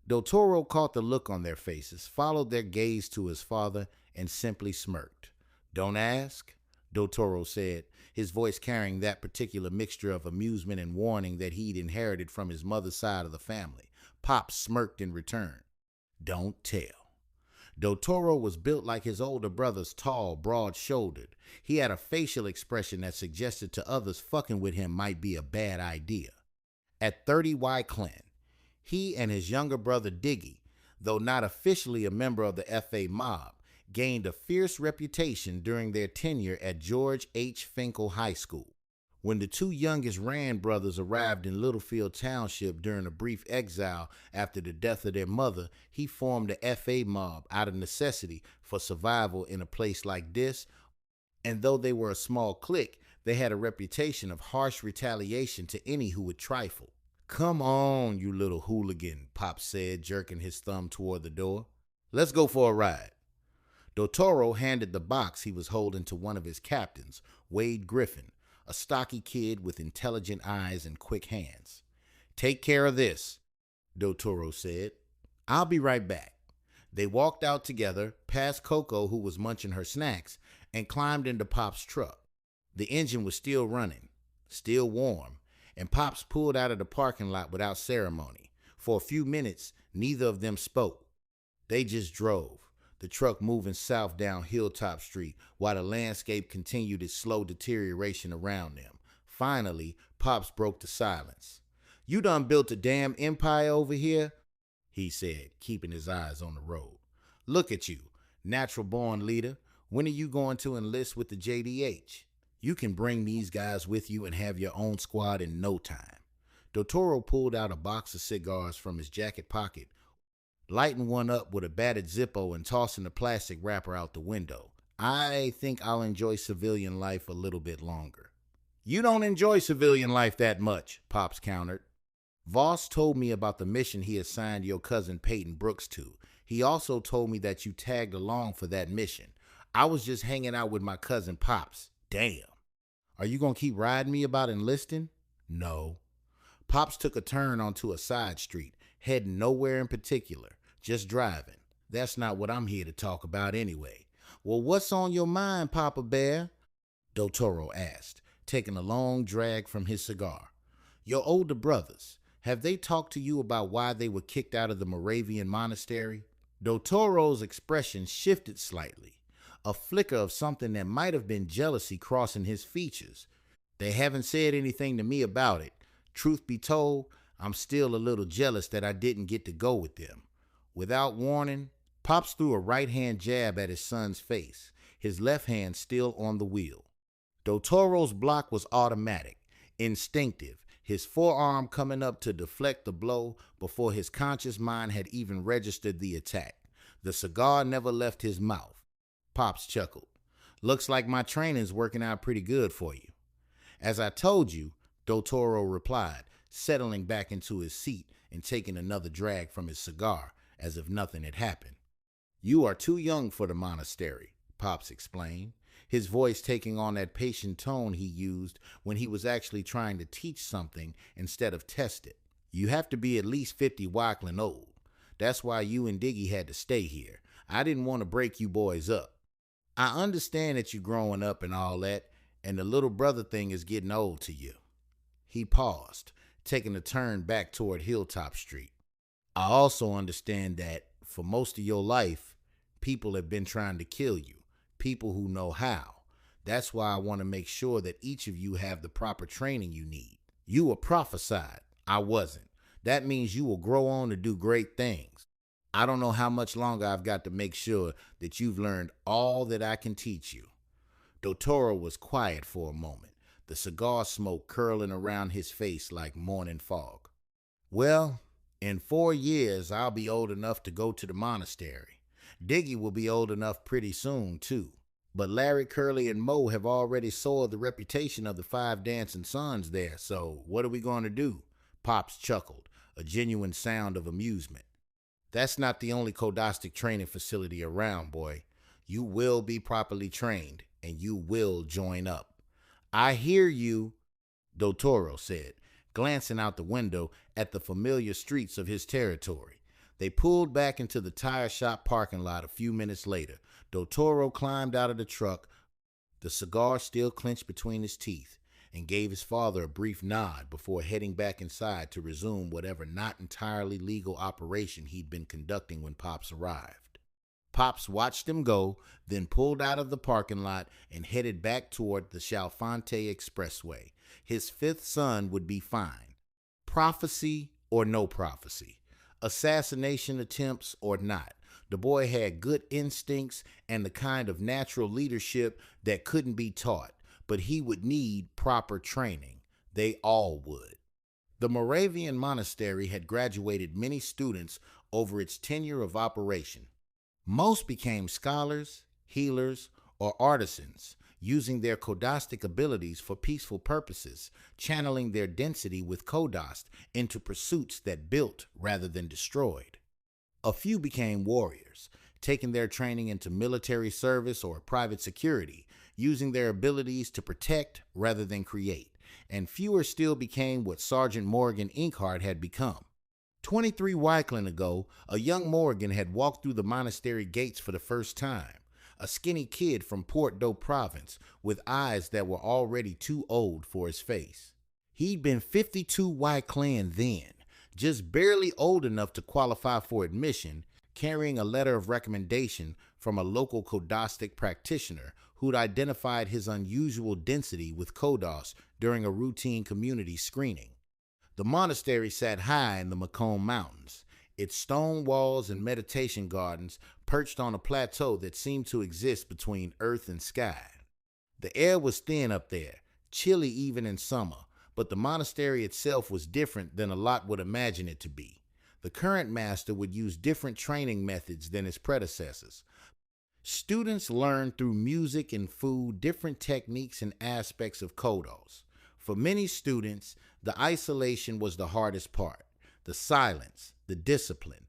Dottoro caught the look on their faces, followed their gaze to his father, and simply smirked. "Don't ask," Dottoro said, his voice carrying that particular mixture of amusement and warning that he'd inherited from his mother's side of the family. Pop smirked in return. "Don't tell." Dottoro was built like his older brothers, tall, broad-shouldered. He had a facial expression that suggested to others fucking with him might be a bad idea. At 30 Wyclin, he and his younger brother Diggy, though not officially a member of the FA mob, gained a fierce reputation during their tenure at George H. Finkel High School. When the two youngest Rand brothers arrived in Littlefield Township during a brief exile after the death of their mother, he formed the FA mob out of necessity for survival in a place like this, and though they were a small clique, they had a reputation of harsh retaliation to any who would trifle. "Come on, you little hooligan," Pop said, jerking his thumb toward the door. "Let's go for a ride." Dottoro handed the box he was holding to one of his captains, Wade Griffin, a stocky kid with intelligent eyes and quick hands. "Take care of this," Dottoro said. "I'll be right back." They walked out together, past Coco, who was munching her snacks, and climbed into Pop's truck. The engine was still running, still warm, and Pops pulled out of the parking lot without ceremony. For a few minutes, neither of them spoke. They just drove, the truck moving south down Hilltop Street while the landscape continued its slow deterioration around them. Finally, Pops broke the silence. "You done built a damn empire over here," he said, keeping his eyes on the road. "Look at you, natural-born leader. When are you going to enlist with the JDH? You can bring these guys with you and have your own squad in no time." Dottoro pulled out a box of cigars from his jacket pocket, lighting one up with a battered Zippo and tossing the plastic wrapper out the window. "I think I'll enjoy civilian life a little bit longer." "You don't enjoy civilian life that much," Pops countered. "Voss told me about the mission he assigned your cousin Peyton Brooks to. He also told me that you tagged along for that mission. I was just hanging out with my cousin Pops. Damn. Are you gonna keep riding me about enlisting? No. Pops took a turn onto a side street, heading nowhere in particular, just driving. That's not what I'm here to talk about anyway. Well, what's on your mind, Papa Bear? Dotoro asked, taking a long drag from his cigar. Your older brothers, have they talked to you about why they were kicked out of the Moravian monastery? Dotoro's expression shifted slightly, a flicker of something that might have been jealousy crossing his features. They haven't said anything to me about it. Truth be told, I'm still a little jealous that I didn't get to go with them. Without warning, Pops threw a right-hand jab at his son's face, his left hand still on the wheel. Dotoro's block was automatic, instinctive, his forearm coming up to deflect the blow before his conscious mind had even registered the attack. The cigar never left his mouth. Pops chuckled. Looks like my training's working out pretty good for you. As I told you, Dotoro replied, settling back into his seat and taking another drag from his cigar as if nothing had happened. You are too young for the monastery, Pops explained, his voice taking on that patient tone he used when he was actually trying to teach something instead of test it. You have to be at least 50 Wyclin old. That's why you and Diggy had to stay here. I didn't want to break you boys up. I understand that you're growing up and all that, and the little brother thing is getting old to you. He paused, taking a turn back toward Hilltop Street. I also understand that, for most of your life, people have been trying to kill you, people who know how. That's why I want to make sure that each of you have the proper training you need. You were prophesied. I wasn't. That means you will grow on to do great things. I don't know how much longer I've got to make sure that you've learned all that I can teach you. Dotoro was quiet for a moment, the cigar smoke curling around his face like morning fog. Well, in 4 years, I'll be old enough to go to the monastery. Diggy will be old enough pretty soon, too. But Larry, Curly, and Mo have already soiled the reputation of the 5 dancing sons there, so what are we going to do? Pops chuckled, a genuine sound of amusement. That's not the only Codostic training facility around, boy. You will be properly trained, and you will join up. I hear you, Dotoro said, glancing out the window at the familiar streets of his territory. They pulled back into the tire shop parking lot a few minutes later. Dotoro climbed out of the truck, the cigar still clenched between his teeth, and gave his father a brief nod before heading back inside to resume whatever not entirely legal operation he'd been conducting when Pops arrived. Pops watched him go, then pulled out of the parking lot and headed back toward the Chalfante Expressway. His 5th son would be fine. Prophecy or no prophecy. Assassination attempts or not. The boy had good instincts and the kind of natural leadership that couldn't be taught, but he would need proper training. They all would. The Moravian monastery had graduated many students over its tenure of operation. Most became scholars, healers, or artisans, using their Codostic abilities for peaceful purposes, channeling their density with Codost into pursuits that built rather than destroyed. A few became warriors, taking their training into military service or private security, using their abilities to protect rather than create, and fewer still became what Sergeant Morgan Inkheart had become. 23 Wyclin ago, a young Morgan had walked through the monastery gates for the first time, a skinny kid from Port-Doe province with eyes that were already too old for his face. He'd been 52 Wyclin then, just barely old enough to qualify for admission, carrying a letter of recommendation from a local Codostic practitioner who'd identified his unusual density with Codos during a routine community screening. The monastery sat high in the Macomb Mountains, its stone walls and meditation gardens perched on a plateau that seemed to exist between earth and sky. The air was thin up there, chilly even in summer, but the monastery itself was different than a lot would imagine it to be. The current master would use different training methods than his predecessors. Students learned through music and food different techniques and aspects of Codos. For many students, the isolation was the hardest part, the silence, the discipline.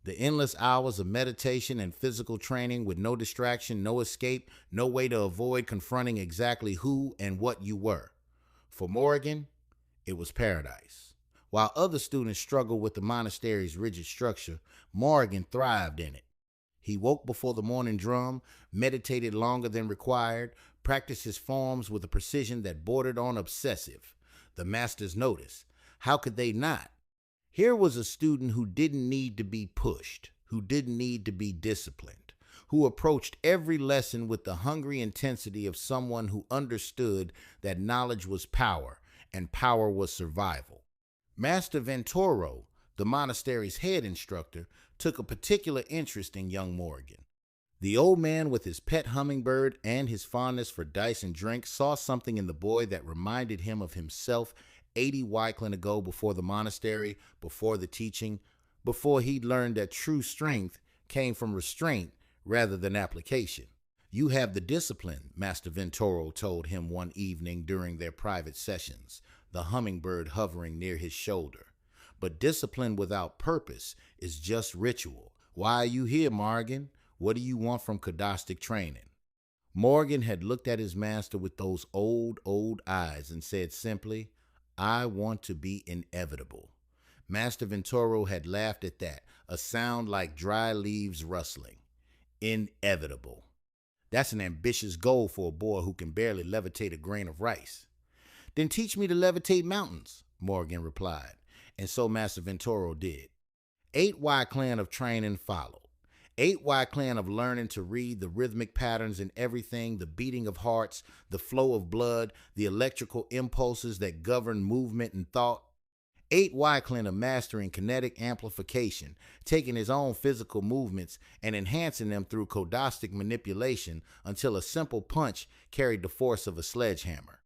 The endless hours of meditation and physical training with no distraction, no escape, no way to avoid confronting exactly who and what you were. For Morgan, it was paradise. While other students struggled with the monastery's rigid structure, Morgan thrived in it. He woke before the morning drum, meditated longer than required, practiced his forms with a precision that bordered on obsessive. The masters noticed. How could they not? Here was a student who didn't need to be pushed, who didn't need to be disciplined, who approached every lesson with the hungry intensity of someone who understood that knowledge was power and power was survival. Master Ventoro, the monastery's head instructor, took a particular interest in young Morgan. The old man with his pet hummingbird and his fondness for dice and drink saw something in the boy that reminded him of himself 80 Wyclin ago before the monastery, before the teaching, before he'd learned that true strength came from restraint rather than application. You have the discipline, Master Ventoro told him one evening during their private sessions, the hummingbird hovering near his shoulder. But discipline without purpose is just ritual. Why are you here, Morgan? What do you want from Codostic training? Morgan had looked at his master with those old eyes and said simply, I want to be inevitable. Master Ventoro had laughed at that, a sound like dry leaves rustling. Inevitable. That's an ambitious goal for a boy who can barely levitate a grain of rice. Then teach me to levitate mountains, Morgan replied, and so Master Ventoro did. 8 Wyclin of training followed. 8 Wyclin of learning to read the rhythmic patterns in everything, the beating of hearts, the flow of blood, the electrical impulses that govern movement and thought. 8 Wyclin of mastering kinetic amplification, taking his own physical movements and enhancing them through codostic manipulation until a simple punch carried the force of a sledgehammer.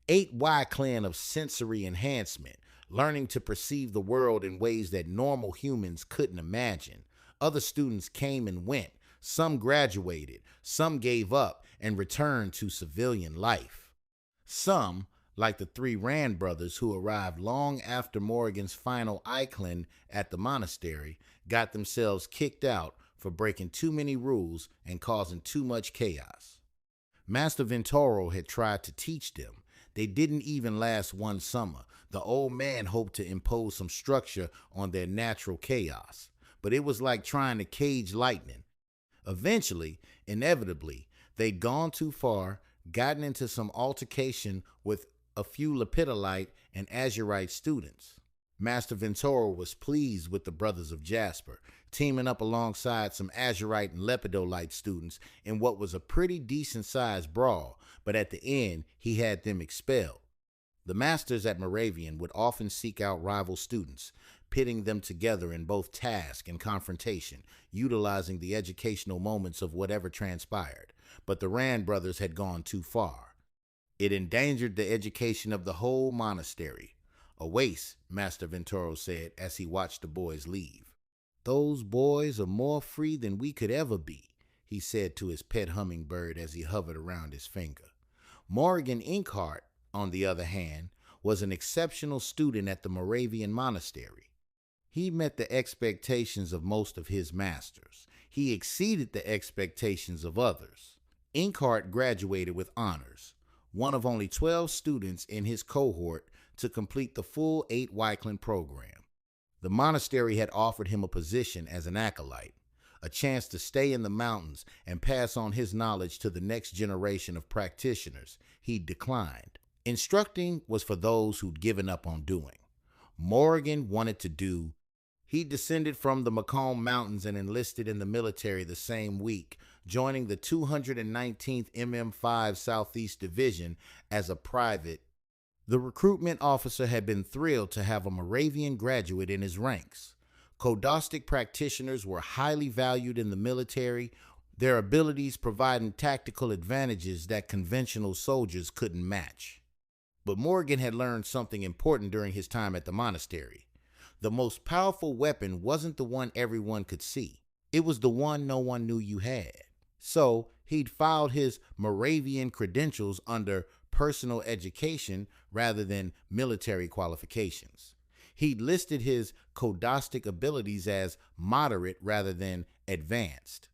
8 Wyclin of sensory enhancement, learning to perceive the world in ways that normal humans couldn't imagine. Other students came and went. Some graduated. Some gave up and returned to civilian life. Some, like the 3 Rand brothers who arrived long after Morgan's final Wyclin at the monastery, got themselves kicked out for breaking too many rules and causing too much chaos. Master Ventoro had tried to teach them. They didn't even last one summer. The old man hoped to impose some structure on their natural chaos. But it was like trying to cage lightning. Eventually, inevitably, they'd gone too far, gotten into some altercation with a few Lepidolite and Azurite students. Master Ventoro was pleased with the brothers of Jasper, teaming up alongside some Azurite and Lepidolite students in what was a pretty decent-sized brawl, but at the end, he had them expelled. The masters at Moravian would often seek out rival students, pitting them together in both task and confrontation, utilizing the educational moments of whatever transpired. But the Rand brothers had gone too far. It endangered the education of the whole monastery. A waste, Master Ventoro said as he watched the boys leave. Those boys are more free than we could ever be, he said to his pet hummingbird as he hovered around his finger. Morgan Inkhart, on the other hand, was an exceptional student at the Moravian monastery. He met the expectations of most of his masters. He exceeded the expectations of others. Inkhart graduated with honors, one of only 12 students in his cohort to complete the full 8 Wyclin program. The monastery had offered him a position as an acolyte, a chance to stay in the mountains and pass on his knowledge to the next generation of practitioners. He declined. Instructing was for those who'd given up on doing. Morgan wanted to do. He descended from the Macomb Mountains and enlisted in the military the same week, joining the 219th MM5 Southeast Division as a private. The recruitment officer had been thrilled to have a Moravian graduate in his ranks. Codostic practitioners were highly valued in the military, their abilities providing tactical advantages that conventional soldiers couldn't match. But Morgan had learned something important during his time at the monastery. The most powerful weapon wasn't the one everyone could see. It was the one no one knew you had. So he'd filed his Moravian credentials under personal education rather than military qualifications. He'd listed his Codostic abilities as moderate rather than advanced.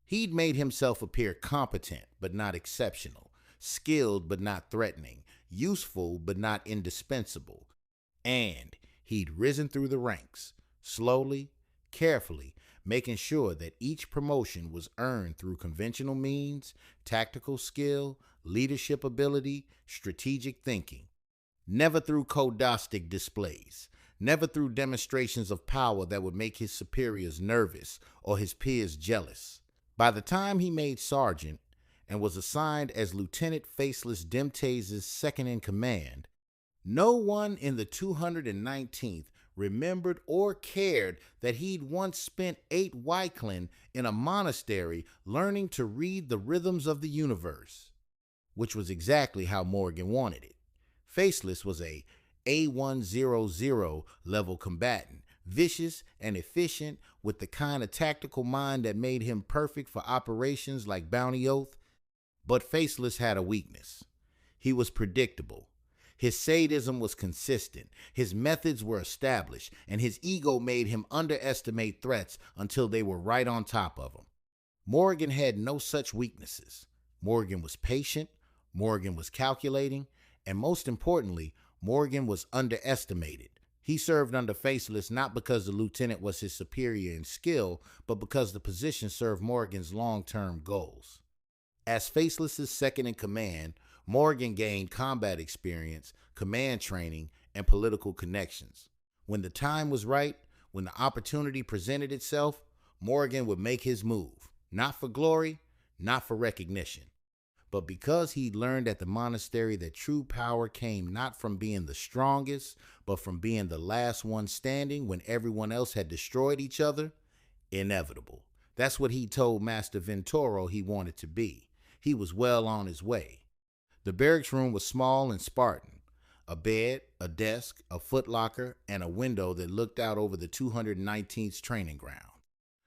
He'd made himself appear competent but not exceptional, skilled but not threatening, useful but not indispensable. And he'd risen through the ranks, slowly, carefully, making sure that each promotion was earned through conventional means, tactical skill, leadership ability, strategic thinking. Never through Codostic displays, never through demonstrations of power that would make his superiors nervous or his peers jealous. By the time he made sergeant and was assigned as Lieutenant Faceless Demtase's second-in-command, no one in the 219th remembered or cared that he'd once spent 8 Wyclin in a monastery learning to read the rhythms of the universe, which was exactly how Morgan wanted it. Faceless was a A100 level combatant, vicious and efficient, with the kind of tactical mind that made him perfect for operations like Bounty Oath. But Faceless had a weakness. He was predictable. His sadism was consistent, his methods were established, and his ego made him underestimate threats until they were right on top of him. Morgan had no such weaknesses. Morgan was patient, Morgan was calculating, and most importantly, Morgan was underestimated. He served under Faceless not because the lieutenant was his superior in skill, but because the position served Morgan's long-term goals. As Faceless's second-in-command, Morgan gained combat experience, command training, and political connections. When the time was right, when the opportunity presented itself, Morgan would make his move, not for glory, not for recognition, but because he'd learned at the monastery that true power came not from being the strongest, but from being the last one standing when everyone else had destroyed each other. Inevitable. That's what he told Master Ventoro he wanted to be. He was well on his way. The barracks room was small and Spartan. A bed, a desk, a footlocker, and a window that looked out over the 219th's training ground.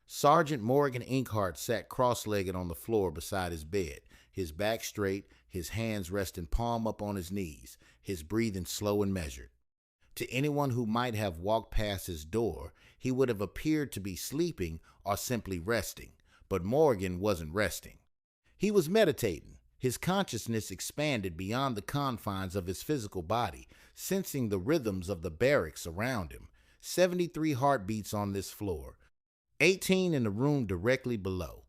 Sergeant Morgan Inkhart sat cross-legged on the floor beside his bed, his back straight, his hands resting palm up on his knees, his breathing slow and measured. To anyone who might have walked past his door, he would have appeared to be sleeping or simply resting, but Morgan wasn't resting. He was meditating. His consciousness expanded beyond the confines of his physical body, sensing the rhythms of the barracks around him. 73 heartbeats on this floor, 18 in the room directly below,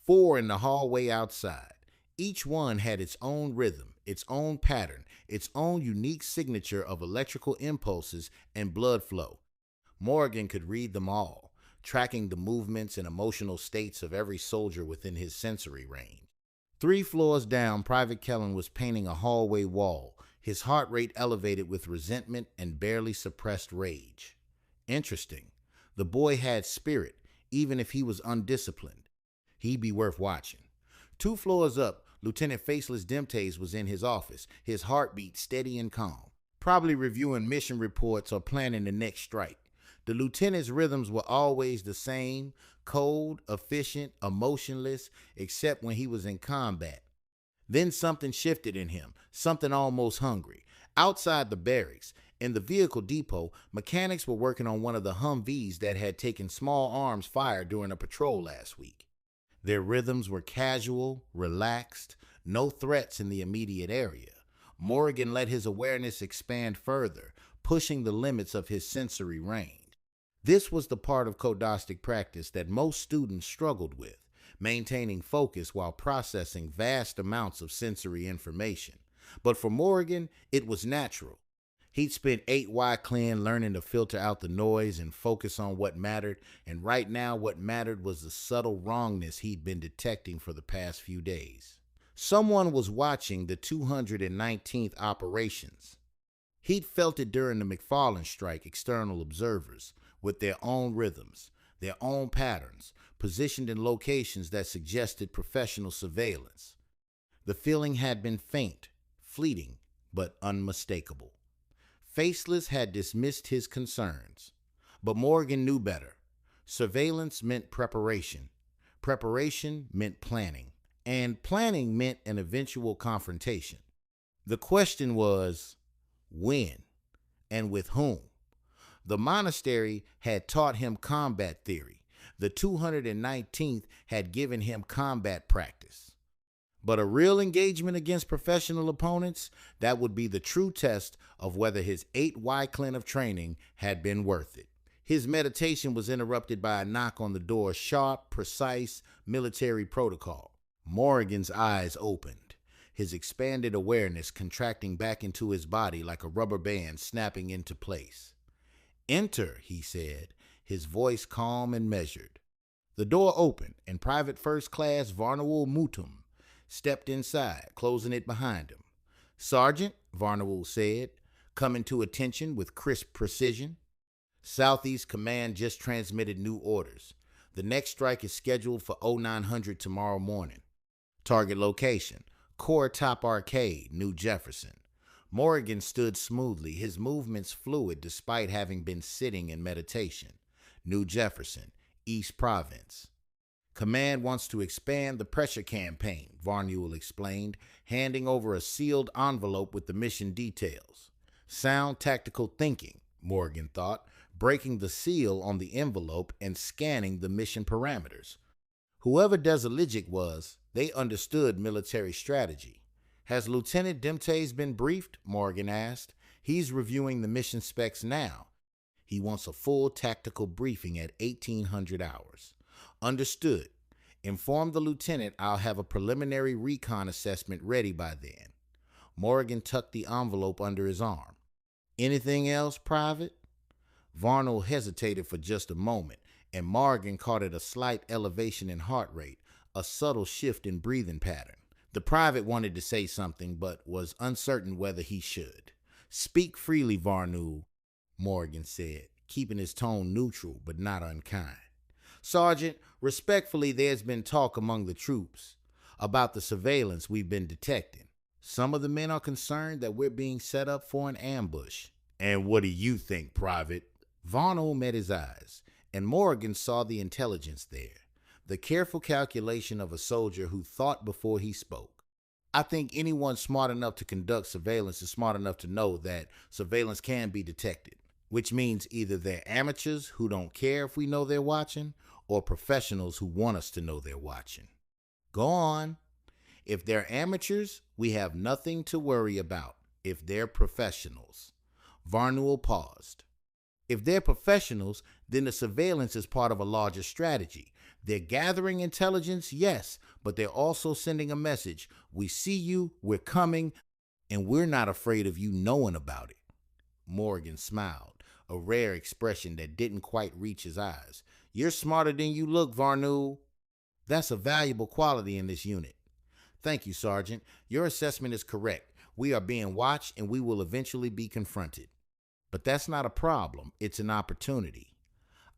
4 in the hallway outside. Each one had its own rhythm, its own pattern, its own unique signature of electrical impulses and blood flow. Morgan could read them all, tracking the movements and emotional states of every soldier within his sensory range. 3 floors down, Private Kellen was painting a hallway wall, his heart rate elevated with resentment and barely suppressed rage. Interesting. The boy had spirit, even if he was undisciplined. He'd be worth watching. 2 floors up, Lieutenant Faceless Demtase was in his office, his heartbeat steady and calm, probably reviewing mission reports or planning the next strike. The lieutenant's rhythms were always the same, cold, efficient, emotionless, except when he was in combat. Then something shifted in him, something almost hungry. Outside the barracks, in the vehicle depot, mechanics were working on one of the Humvees that had taken small arms fire during a patrol last week. Their rhythms were casual, relaxed, no threats in the immediate area. Morgan let his awareness expand further, pushing the limits of his sensory range. This was the part of Codostic practice that most students struggled with, maintaining focus while processing vast amounts of sensory information. But for Morgan, it was natural. He'd spent 8 Wyclin learning to filter out the noise and focus on what mattered, and right now what mattered was the subtle wrongness he'd been detecting for the past few days. Someone was watching the 219th operations. He'd felt it during the McFarland strike, external observers, with their own rhythms, their own patterns, positioned in locations that suggested professional surveillance. The feeling had been faint, fleeting, but unmistakable. Faceless had dismissed his concerns, but Morgan knew better. Surveillance meant preparation. Preparation meant planning, and planning meant an eventual confrontation. The question was, when and with whom? The monastery had taught him combat theory. The 219th had given him combat practice. But a real engagement against professional opponents, that would be the true test of whether his 8 Wyclin of training had been worth it. His meditation was interrupted by a knock on the door, sharp, precise, military protocol. Morrigan's eyes opened, his expanded awareness contracting back into his body like a rubber band snapping into place. "Enter," he said, his voice calm and measured. The door opened, and Private First Class Varnawal Mutum stepped inside, closing it behind him. "Sergeant," Varnawal said, coming to attention with crisp precision. "Southeast Command just transmitted new orders. The next strike is scheduled for 0900 tomorrow morning. Target location, Core Top Arcade, New Jefferson." Morrigan stood smoothly, his movements fluid despite having been sitting in meditation. "New Jefferson, East Province. Command wants to expand the pressure campaign," Varnawal explained, handing over a sealed envelope with the mission details. Sound tactical thinking, Morgan thought, breaking the seal on the envelope and scanning the mission parameters. Whoever Desaligic was, they understood military strategy. "Has Lieutenant Demtase been briefed?" Morgan asked. "He's reviewing the mission specs now. He wants a full tactical briefing at 1800 hours. "Understood. Inform the lieutenant I'll have a preliminary recon assessment ready by then." Morgan tucked the envelope under his arm. "Anything else, Private?" Varnawal hesitated for just a moment, and Morgan caught at a slight elevation in heart rate, a subtle shift in breathing pattern. The private wanted to say something, but was uncertain whether he should. "Speak freely, Varnawal," Morgan said, keeping his tone neutral but not unkind. "Sergeant, respectfully, there's been talk among the troops about the surveillance we've been detecting. Some of the men are concerned that we're being set up for an ambush." "And what do you think, Private?" Varnawal met his eyes, and Morgan saw the intelligence there, the careful calculation of a soldier who thought before he spoke. "I think anyone smart enough to conduct surveillance is smart enough to know that surveillance can be detected, which means either they're amateurs who don't care if we know they're watching, or professionals who want us to know they're watching." "Go on." "If they're amateurs, we have nothing to worry about. If they're professionals." Varnawal paused. "If they're professionals, then the surveillance is part of a larger strategy. They're gathering intelligence, yes, but they're also sending a message. We see you, we're coming, and we're not afraid of you knowing about it." Morgan smiled, a rare expression that didn't quite reach his eyes. "You're smarter than you look, Varnawal. That's a valuable quality in this unit." "Thank you, Sergeant. Your assessment is correct. We are being watched, and we will eventually be confronted. But that's not a problem. It's an opportunity.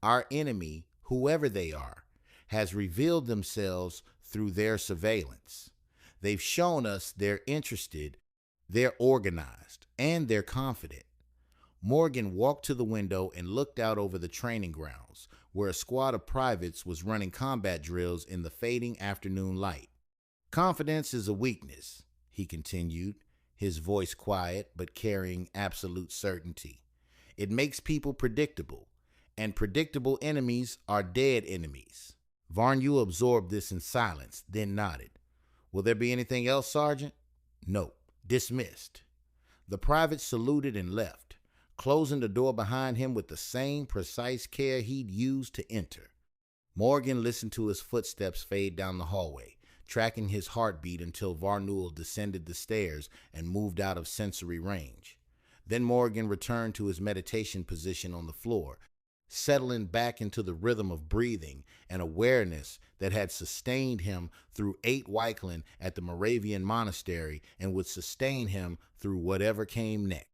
Our enemy, whoever they are, has revealed themselves through their surveillance. They've shown us they're interested, they're organized, and they're confident." Morgan walked to the window and looked out over the training grounds, where a squad of privates was running combat drills in the fading afternoon light. "Confidence is a weakness," he continued, his voice quiet but carrying absolute certainty. "It makes people predictable, and predictable enemies are dead enemies." Varnawal absorbed this in silence, then nodded. "Will there be anything else, Sergeant?" "No. Dismissed." The private saluted and left, closing the door behind him with the same precise care he'd used to enter. Morgan listened to his footsteps fade down the hallway, tracking his heartbeat until Varnawal descended the stairs and moved out of sensory range. Then Morgan returned to his meditation position on the floor, settling back into the rhythm of breathing and awareness that had sustained him through 8 Wyclin at the Moravian monastery and would sustain him through whatever came next.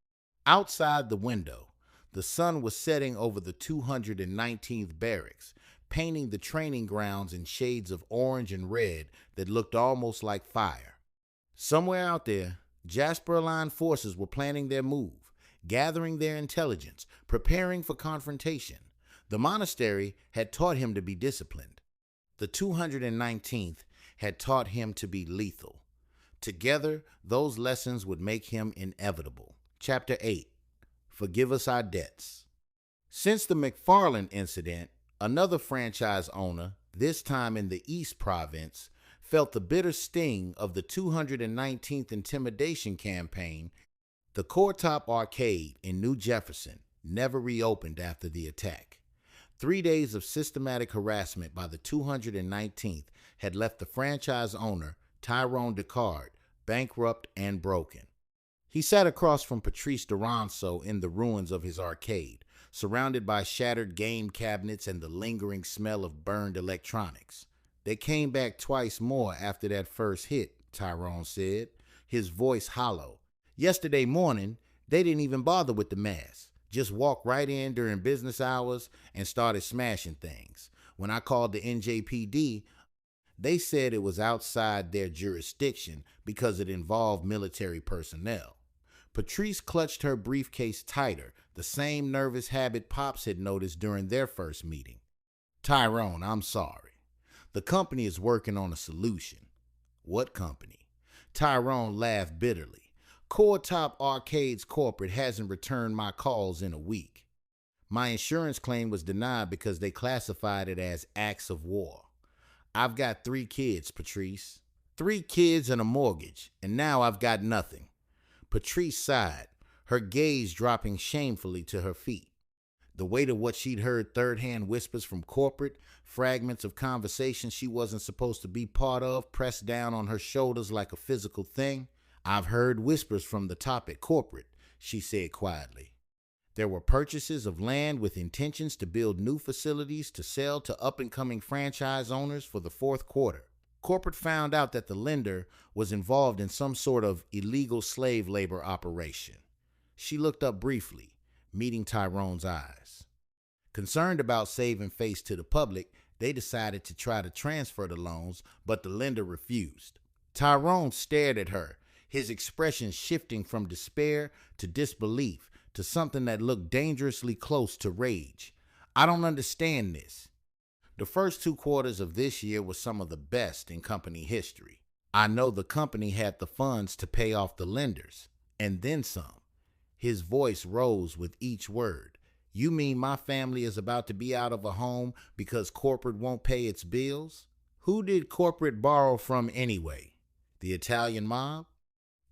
Outside the window, the sun was setting over the 219th barracks, painting the training grounds in shades of orange and red that looked almost like fire. Somewhere out there, Jasper-aligned forces were planning their move, gathering their intelligence, preparing for confrontation. The monastery had taught him to be disciplined. The 219th had taught him to be lethal. Together, those lessons would make him inevitable. Chapter 8. Forgive us our debts. Since the McFarland incident, another franchise owner, this time in the East Province, felt the bitter sting of the 219th intimidation campaign. The Core Top Arcade in New Jefferson never reopened after the attack. 3 days of systematic harassment by the 219th had left the franchise owner, Tyrone Descartes, bankrupt and broken. He sat across from Patrice Duranceau in the ruins of his arcade, surrounded by shattered game cabinets and the lingering smell of burned electronics. They came back twice more after that first hit, Tyrone said, his voice hollow. Yesterday morning, they didn't even bother with the mask. Just walked right in during business hours and started smashing things. When I called the NJPD, they said it was outside their jurisdiction because it involved military personnel. Patrice clutched her briefcase tighter, the same nervous habit Pops had noticed during their first meeting. Tyrone, I'm sorry. The company is working on a solution. What company? Tyrone laughed bitterly. Core Top Arcades Corporate hasn't returned my calls in a week. My insurance claim was denied because they classified it as acts of war. I've got 3 kids, Patrice. 3 kids and a mortgage, and now I've got nothing. Patrice sighed, her gaze dropping shamefully to her feet. The weight of what she'd heard third-hand whispers from corporate, fragments of conversations she wasn't supposed to be part of, pressed down on her shoulders like a physical thing. I've heard whispers from the top at corporate, she said quietly. There were purchases of land with intentions to build new facilities to sell to up-and-coming franchise owners for the fourth quarter. Corporate found out that the lender was involved in some sort of illegal slave labor operation. She looked up briefly, meeting Tyrone's eyes. Concerned about saving face to the public, they decided to try to transfer the loans, but the lender refused. Tyrone stared at her, his expression shifting from despair to disbelief to something that looked dangerously close to rage. I don't understand this. The first 2 quarters of this year were some of the best in company history. I know the company had the funds to pay off the lenders, and then some. His voice rose with each word. You mean my family is about to be out of a home because corporate won't pay its bills? Who did corporate borrow from anyway? The Italian mob?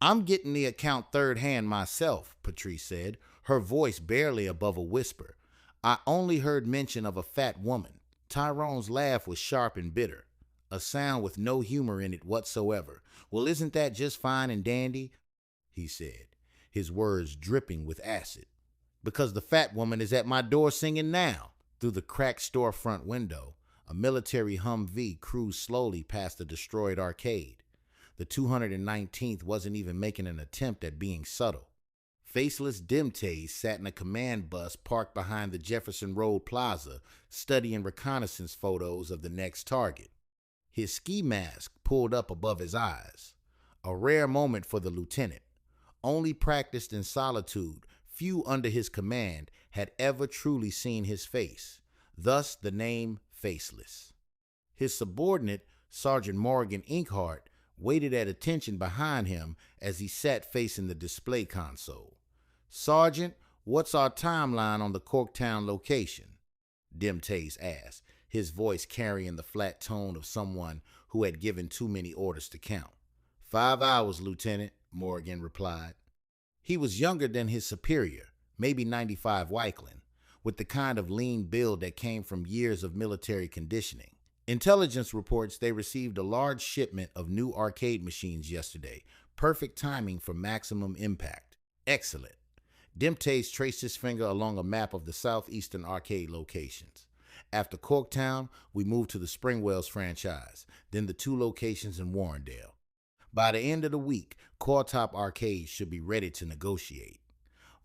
I'm getting the account third hand myself, Patrice said, her voice barely above a whisper. I only heard mention of a fat woman. Tyrone's laugh was sharp and bitter, a sound with no humor in it whatsoever. Well, isn't that just fine and dandy? He said, his words dripping with acid. Because the fat woman is at my door singing now. Through the cracked storefront window, a military Humvee cruised slowly past the destroyed arcade. The 219th wasn't even making an attempt at being subtle. Faceless Demtase sat in a command bus parked behind the Jefferson Road Plaza, studying reconnaissance photos of the next target. His ski mask pulled up above his eyes, a rare moment for the lieutenant. Only practiced in solitude, few under his command had ever truly seen his face, thus the name Faceless. His subordinate, Sergeant Morgan Inkhart, waited at attention behind him as he sat facing the display console. Sergeant, what's our timeline on the Corktown location? Demtase asked, his voice carrying the flat tone of someone who had given too many orders to count. 5 hours, Lieutenant, Morgan replied. He was younger than his superior, maybe 95 Weichland, with the kind of lean build that came from years of military conditioning. Intelligence reports they received a large shipment of new arcade machines yesterday. Perfect timing for maximum impact. Excellent. Demtase traced his finger along a map of the southeastern arcade locations. After Corktown, we moved to the Springwells franchise, then the 2 locations in Warrendale. By the end of the week, Core Top Arcade should be ready to negotiate.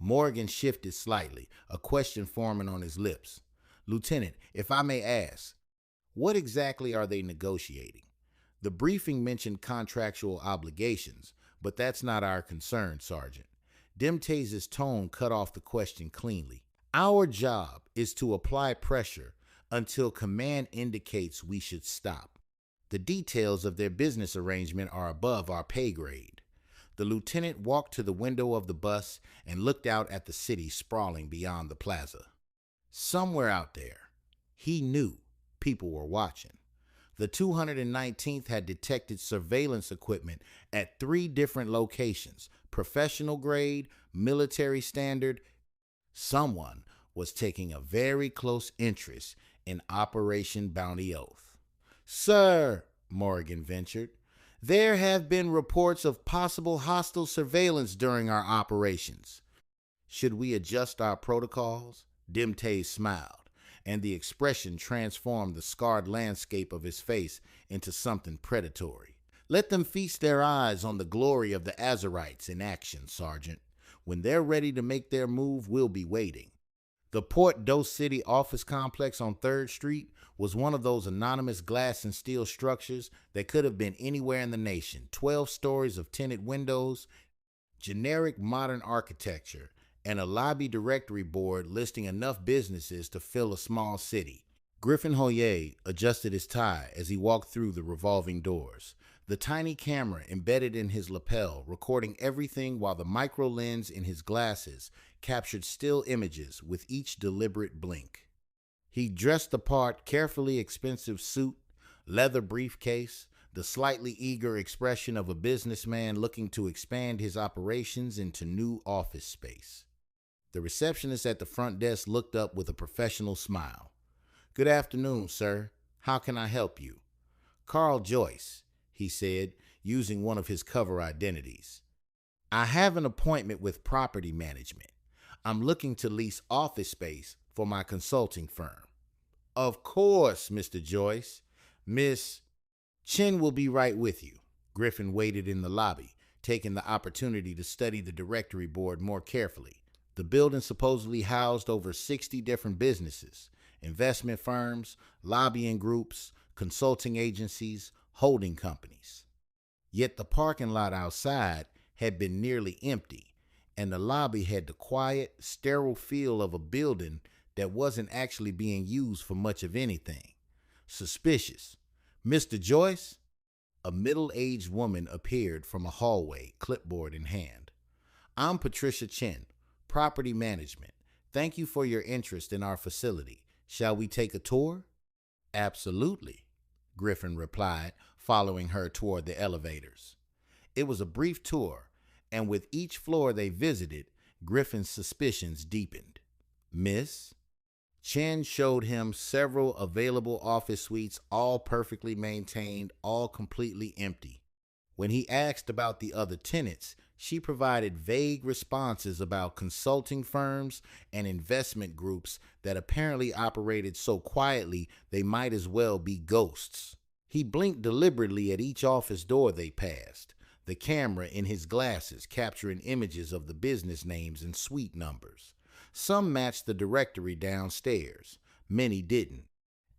Morgan shifted slightly, a question forming on his lips. Lieutenant, if I may ask, what exactly are they negotiating? The briefing mentioned contractual obligations, but that's not our concern, Sergeant. Demtase's tone cut off the question cleanly. Our job is to apply pressure until command indicates we should stop. The details of their business arrangement are above our pay grade. The lieutenant walked to the window of the bus and looked out at the city sprawling beyond the plaza. Somewhere out there, he knew people were watching. The 219th had detected surveillance equipment at 3 different locations, professional grade, military standard. Someone was taking a very close interest in Operation Bounty Oath. "Sir," Morgan ventured, "there have been reports of possible hostile surveillance during our operations. Should we adjust our protocols?" Demtase smiled, and the expression transformed the scarred landscape of his face into something predatory. "Let them feast their eyes on the glory of the Azarites in action, Sergeant. When they're ready to make their move, we'll be waiting." The Port Dos City office complex on 3rd Street was one of those anonymous glass and steel structures that could have been anywhere in the nation. 12 stories of tinted windows, generic modern architecture, and a lobby directory board listing enough businesses to fill a small city. Griffin Hoyer adjusted his tie as he walked through the revolving doors, the tiny camera embedded in his lapel recording everything while the micro lens in his glasses captured still images with each deliberate blink. He dressed the part, carefully expensive suit, leather briefcase, the slightly eager expression of a businessman looking to expand his operations into new office space. The receptionist at the front desk looked up with a professional smile. "Good afternoon, sir. How can I help you?" "Carl Joyce," he said, using one of his cover identities. "I have an appointment with property management. I'm looking to lease office space for my consulting firm." "Of course, Mr. Joyce. Miss Chen will be right with you." Griffin waited in the lobby, taking the opportunity to study the directory board more carefully. The building supposedly housed over 60 different businesses, investment firms, lobbying groups, consulting agencies, holding companies. Yet the parking lot outside had been nearly empty, and the lobby had the quiet, sterile feel of a building that wasn't actually being used for much of anything. Suspicious. "Mr. Joyce?" A middle-aged woman appeared from a hallway, clipboard in hand. "I'm Patricia Chen, Property Management. Thank you for your interest in our facility. Shall we take a tour?" "Absolutely," Griffin replied, following her toward the elevators. It was a brief tour, and with each floor they visited, Griffin's suspicions deepened. "Miss?" Chen showed him several available office suites, all perfectly maintained, all completely empty. When he asked about the other tenants, she provided vague responses about consulting firms and investment groups that apparently operated so quietly they might as well be ghosts. He blinked deliberately at each office door they passed, the camera in his glasses capturing images of the business names and suite numbers. Some matched the directory downstairs, many didn't,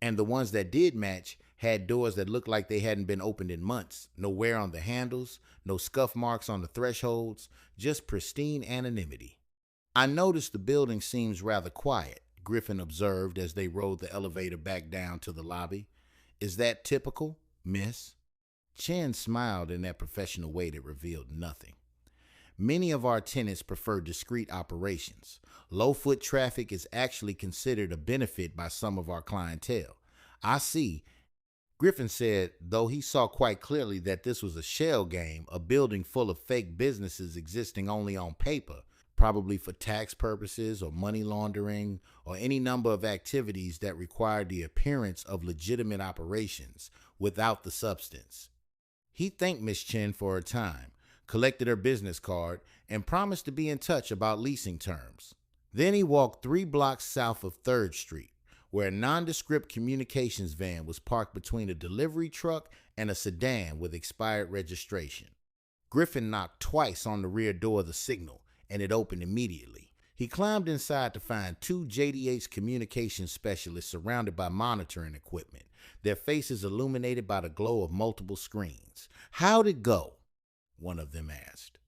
and the ones that did match had doors that looked like they hadn't been opened in months. No wear on the handles, no scuff marks on the thresholds, just pristine anonymity. "I noticed the building seems rather quiet," Griffin observed as they rode the elevator back down to the lobby. "Is that typical, miss?" Chen smiled in that professional way that revealed nothing. "Many of our tenants prefer discreet operations. Low foot traffic is actually considered a benefit by some of our clientele." "I see," Griffin said, though he saw quite clearly that this was a shell game, a building full of fake businesses existing only on paper, probably for tax purposes or money laundering or any number of activities that required the appearance of legitimate operations without the substance. He thanked Miss Chen for her time, collected her business card, and promised to be in touch about leasing terms. Then he walked 3 blocks south of 3rd Street, where a nondescript communications van was parked between a delivery truck and a sedan with expired registration. Griffin knocked twice on the rear door of the Signal, and it opened immediately. He climbed inside to find 2 JDH communications specialists surrounded by monitoring equipment, their faces illuminated by the glow of multiple screens. "How'd it go?" one of them asked.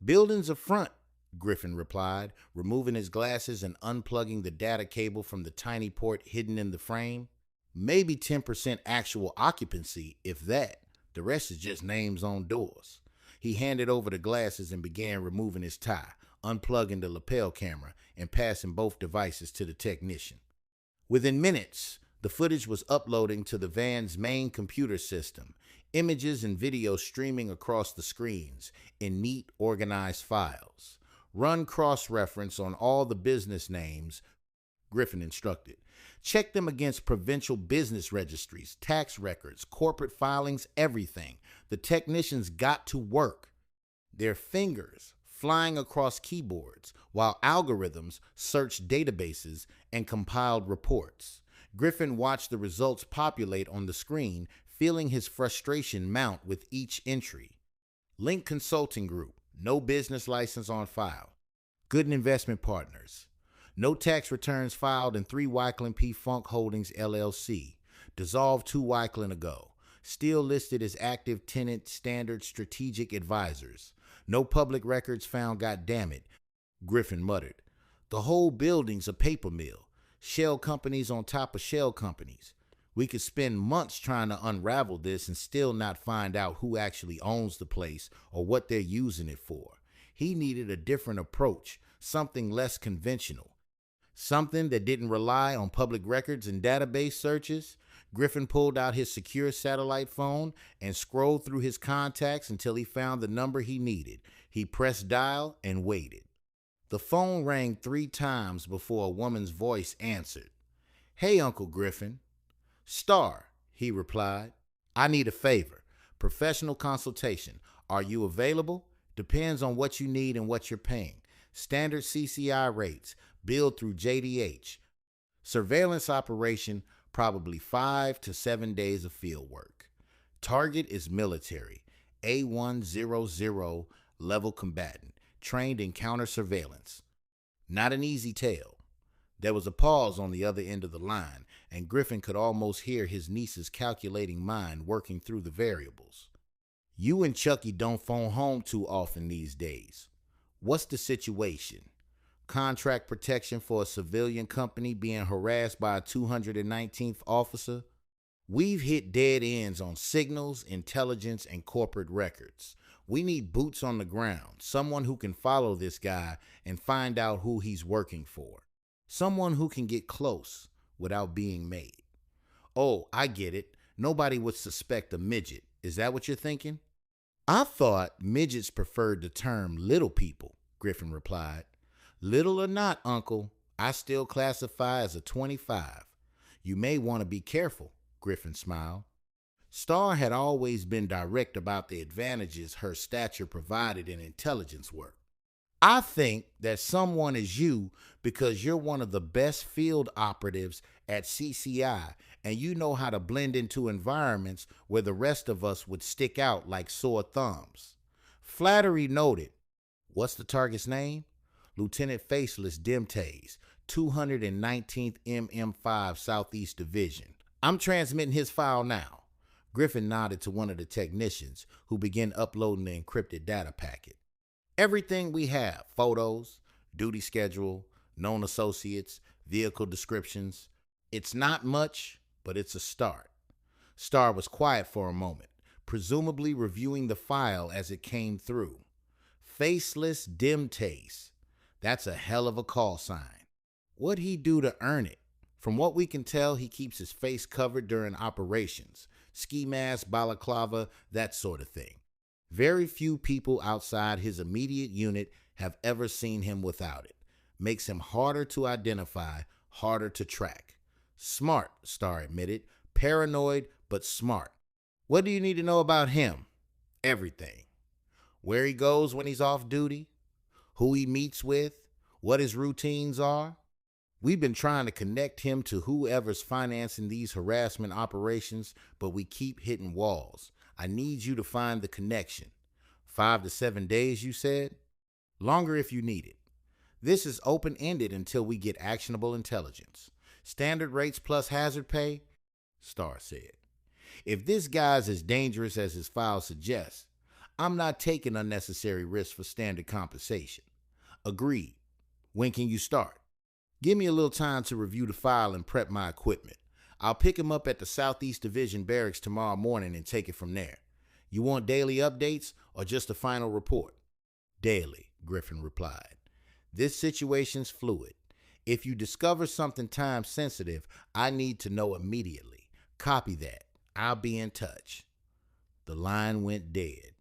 "Buildings up front," Griffin replied, removing his glasses and unplugging the data cable from the tiny port hidden in the frame. "Maybe 10% actual occupancy, if that. The rest is just names on doors." He handed over the glasses and began removing his tie, unplugging the lapel camera and passing both devices to the technician. Within minutes, the footage was uploading to the van's main computer system, images and video streaming across the screens in neat, organized files. Run cross-reference on all the business names, Griffin instructed. Check them against provincial business registries, tax records, corporate filings, everything. The technicians got to work. Their fingers flying across keyboards while algorithms searched databases and compiled reports. Griffin watched the results populate on the screen, feeling his frustration mount with each entry. Link Consulting Group, no business license on file. Good investment partners. No tax returns filed in 3 Wyclin P. Funk Holdings, LLC. Dissolved 2 Wyclin ago. Still listed as active tenant standard strategic advisors. No public records found, goddammit, Griffin muttered. The whole building's a paper mill. Shell companies on top of shell companies. We could spend months trying to unravel this and still not find out who actually owns the place or what they're using it for. He needed a different approach, something less conventional. Something that didn't rely on public records and database searches. Griffin pulled out his secure satellite phone and scrolled through his contacts until he found the number he needed. He pressed dial and waited. The phone rang 3 times before a woman's voice answered. "Hey, Uncle Griffin." "Star," he replied. "I need a favor. Professional consultation. Are you available? Depends on what you need and what you're paying. Standard CCI rates. Billed through JDH. Surveillance operation, probably 5 to 7 days of field work. Target is military. A100 level combatant. Trained in counter surveillance. Not an easy tale." There was a pause on the other end of the line, and Griffin could almost hear his niece's calculating mind working through the variables. "You and Chucky don't phone home too often these days. What's the situation? Contract protection for a civilian company being harassed by a 219th officer? We've hit dead ends on signals, intelligence, and corporate records. We need boots on the ground, someone who can follow this guy and find out who he's working for. Someone who can get close without being made." "Oh, I get it. Nobody would suspect a midget. Is that what you're thinking?" "I thought midgets preferred the term little people," Griffin replied. "Little or not, Uncle, I still classify as a 25. You may want to be careful," Griffin smiled. Star had always been direct about the advantages her stature provided in intelligence work. "I think that someone is you because you're one of the best field operatives at CCI and you know how to blend into environments where the rest of us would stick out like sore thumbs." "Flattery noted. What's the target's name?" "Lieutenant Faceless Demtase, 219th MM5 Southeast Division. I'm transmitting his file now." Griffin nodded to one of the technicians, who began uploading the encrypted data packet. "Everything we have, photos, duty schedule, known associates, vehicle descriptions. It's not much, but it's a start." Star was quiet for a moment, presumably reviewing the file as it came through. Faceless Demtase. That's a hell of a call sign. What'd he do to earn it? From what we can tell, he keeps his face covered during operations. Ski mask, balaclava, that sort of thing. Very few people outside his immediate unit have ever seen him without it. Makes him harder to identify, harder to track. Smart, Star admitted. Paranoid, but smart. "What do you need to know about him?" "Everything. Where he goes when he's off duty, who he meets with, what his routines are. We've been trying to connect him to whoever's financing these harassment operations, but we keep hitting walls. I need you to find the connection." 5 to 7 days, you said? "Longer if you need it. This is open-ended until we get actionable intelligence. Standard rates plus hazard pay," Star said. "If this guy's as dangerous as his file suggests, I'm not taking unnecessary risks for standard compensation." "Agreed. When can you start?" "Give me a little time to review the file and prep my equipment. I'll pick him up at the Southeast Division barracks tomorrow morning and take it from there. You want daily updates or just a final report?" "Daily," Griffin replied. "This situation's fluid. If you discover something time sensitive, I need to know immediately. Copy that. I'll be in touch. The line went dead.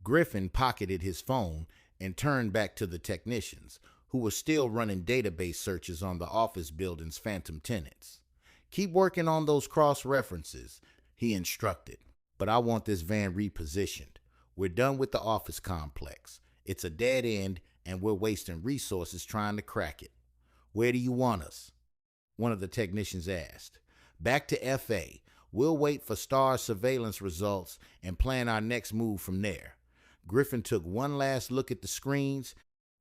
Griffin pocketed his phone and turned back to the technicians, who were still running database searches on the office building's phantom tenants. Keep working on those cross-references, he instructed. But I want this van repositioned. We're done with the office complex. It's a dead end, and we're wasting resources trying to crack it. Where do you want us? One of the technicians asked. Back to FA. We'll wait for STAR's surveillance results and plan our next move from there. Griffin took one last look at the screens,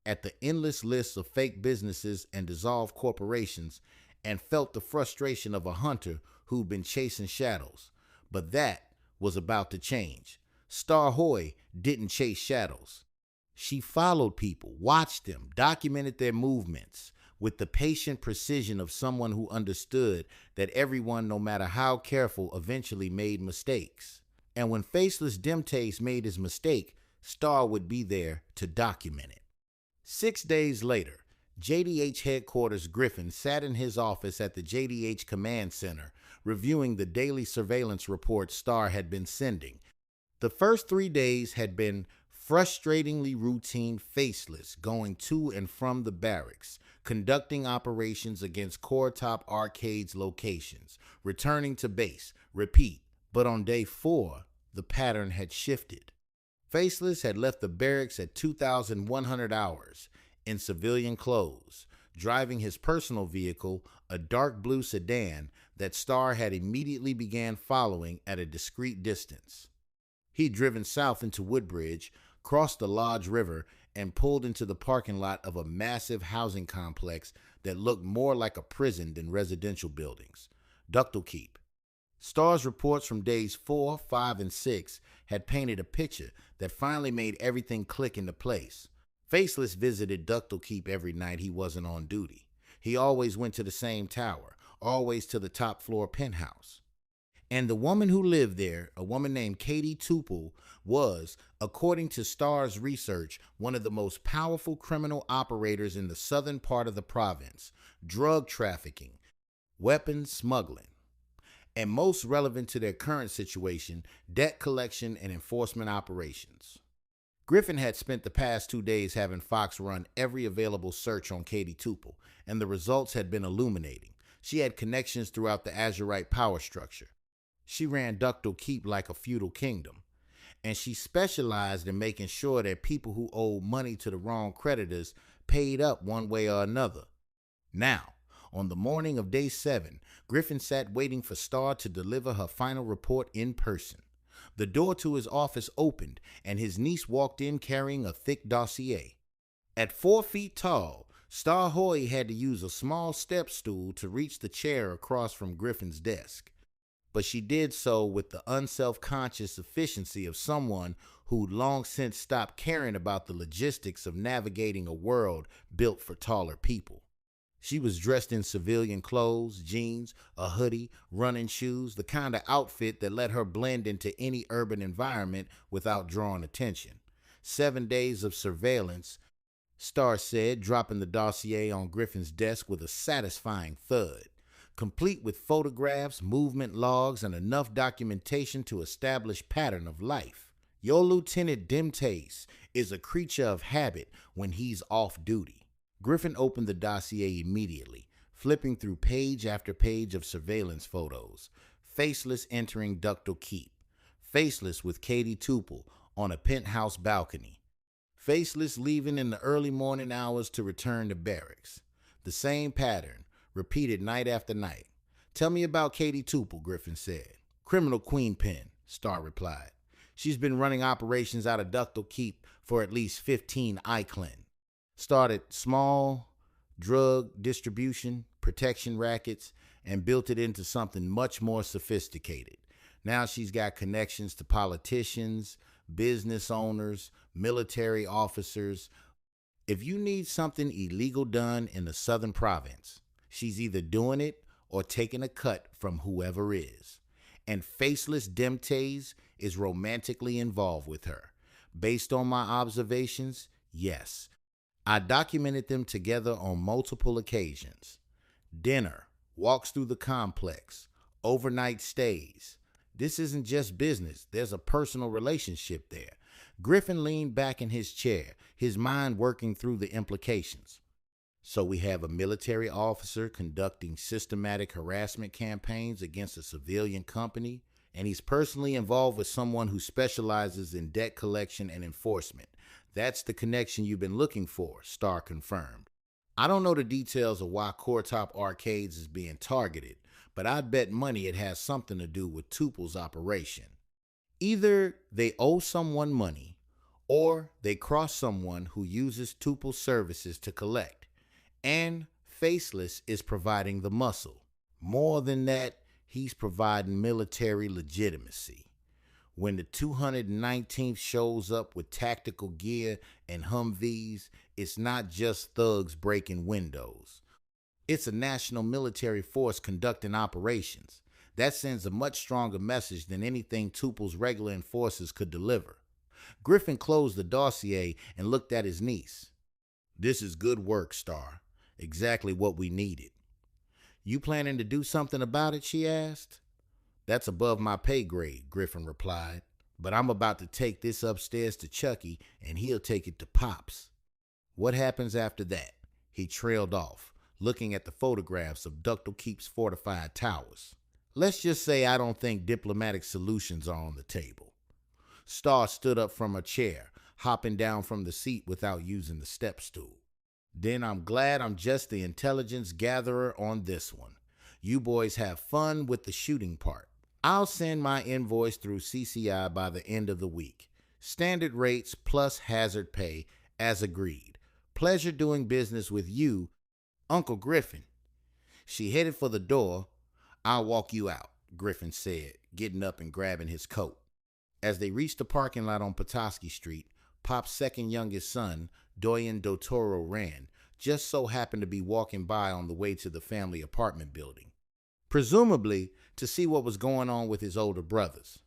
at the endless lists of fake businesses and dissolved corporations, and felt the frustration of a hunter who'd been chasing shadows. But that was about to change. Star Hoy didn't chase shadows. She followed people, watched them, documented their movements with the patient precision of someone who understood that everyone, no matter how careful, eventually made mistakes. And when Faceless Demtase made his mistake, Star would be there to document it. 6 days later, JDH headquarters Griffin sat in his office at the JDH Command Center, reviewing the daily surveillance reports Star had been sending. The first 3 days had been frustratingly routine. Faceless going to and from the barracks, conducting operations against Core Top Arcade's locations, returning to base, repeat. But on day 4, the pattern had shifted. Faceless had left the barracks at 2,100 hours in civilian clothes, driving his personal vehicle, a dark blue sedan that Star had immediately began following at a discreet distance. He'd driven south into Woodbridge, crossed the Lodge River, and pulled into the parking lot of a massive housing complex that looked more like a prison than residential buildings, Ductal Keep. Star's reports from days 4, 5, and 6 had painted a picture that finally made everything click into place. Faceless visited Ductal Keep every night he wasn't on duty. He always went to the same tower, always to the top floor penthouse. And the woman who lived there, a woman named Cadie Tupel, was, according to Star's research, one of the most powerful criminal operators in the southern part of the province, drug trafficking, weapons smuggling, and most relevant to their current situation, debt collection and enforcement operations. Griffin had spent the past 2 days having Fox run every available search on Cadie Tupel, and the results had been illuminating. She had connections throughout the Azurite power structure. She ran Ductal Keep like a feudal kingdom, and she specialized in making sure that people who owed money to the wrong creditors paid up one way or another. Now, on the morning of day 7, Griffin sat waiting for Star to deliver her final report in person. The door to his office opened, and his niece walked in carrying a thick dossier. At 4 feet tall, Star Hoy had to use a small step stool to reach the chair across from Griffin's desk. But she did so with the unself-conscious efficiency of someone who'd long since stopped caring about the logistics of navigating a world built for taller people. She was dressed in civilian clothes, jeans, a hoodie, running shoes, the kind of outfit that let her blend into any urban environment without drawing attention. 7 days of surveillance, Star said, dropping the dossier on Griffin's desk with a satisfying thud, complete with photographs, movement logs, and enough documentation to establish pattern of life. Your Lieutenant Demtase is a creature of habit when he's off duty. Griffin opened the dossier immediately, flipping through page after page of surveillance photos. Faceless entering Ductal Keep. Faceless with Cadie Tupel on a penthouse balcony. Faceless leaving in the early morning hours to return to barracks. The same pattern, repeated night after night. Tell me about Cadie Tupel, Griffin said. Criminal queenpin, Star replied. She's been running operations out of Ductal Keep for at least 15 ICLIN. Started small, drug distribution, protection rackets, and built it into something much more sophisticated. Now she's got connections to politicians, business owners, military officers. If you need something illegal done in the southern province, she's either doing it or taking a cut from whoever is. And Faceless Demtase is romantically involved with her. Based on my observations, yes. I documented them together on multiple occasions. Dinner, walks through the complex, overnight stays. This isn't just business. There's a personal relationship there. Griffin leaned back in his chair, his mind working through the implications. So we have a military officer conducting systematic harassment campaigns against a civilian company, and he's personally involved with someone who specializes in debt collection and enforcement. That's the connection you've been looking for, Starr confirmed. I don't know the details of why Coretop Arcades is being targeted, but I'd bet money it has something to do with Tupel's operation. Either they owe someone money, or they cross someone who uses Tupel's services to collect, and Faceless is providing the muscle. More than that, he's providing military legitimacy. When the 219th shows up with tactical gear and Humvees, it's not just thugs breaking windows. It's a national military force conducting operations. That sends a much stronger message than anything Tupel's regular enforcers could deliver. Griffin closed the dossier and looked at his niece. This is good work, Starr. Exactly what we needed. You planning to do something about it, she asked. That's above my pay grade, Griffin replied. But I'm about to take this upstairs to Chucky, and he'll take it to Pops. What happens after that? He trailed off, looking at the photographs of Ductal Keep's fortified towers. Let's just say I don't think diplomatic solutions are on the table. Starr stood up from her chair, hopping down from the seat without using the step stool. Then I'm glad I'm just the intelligence gatherer on this one. You boys have fun with the shooting part. I'll send my invoice through CCI by the end of the week. Standard rates plus hazard pay, as agreed. Pleasure doing business with you, Uncle Griffin. She headed for the door. I'll walk you out, Griffin said, getting up and grabbing his coat. As they reached the parking lot on Petoskey Street, Pop's second youngest son, Doyen Dotoro Ran, just so happened to be walking by on the way to the family apartment building, presumably to see what was going on with his older brothers.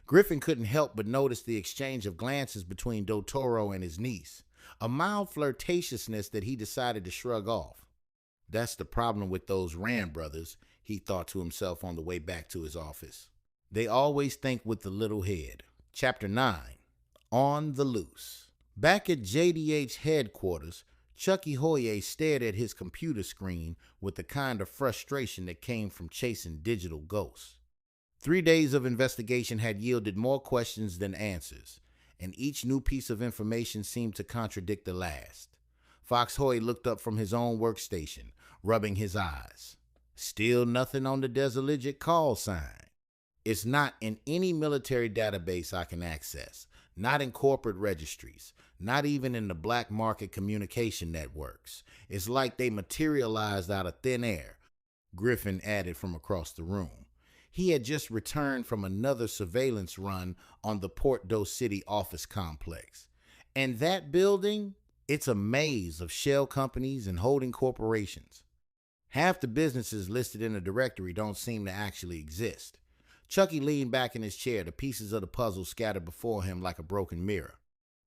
Griffin couldn't help but notice the exchange of glances between Dotoro and his niece, a mild flirtatiousness that he decided to shrug off. That's the problem with those Rand brothers, he thought to himself on the way back to his office. They always think with the little head. Chapter 9, On the Loose. Back at JDH headquarters, Chucky Hoye stared at his computer screen with the kind of frustration that came from chasing digital ghosts. 3 days of investigation had yielded more questions than answers, and each new piece of information seemed to contradict the last. Fox Hoy looked up from his own workstation, rubbing his eyes. Still nothing on the Desolegit call sign. It's not in any military database I can access, not in corporate registries, not even in the black market communication networks. It's like they materialized out of thin air, Griffin added from across the room. He had just returned from another surveillance run on the Port Doe City office complex. And that building, it's a maze of shell companies and holding corporations. Half the businesses listed in the directory don't seem to actually exist. Chucky leaned back in his chair, the pieces of the puzzle scattered before him like a broken mirror.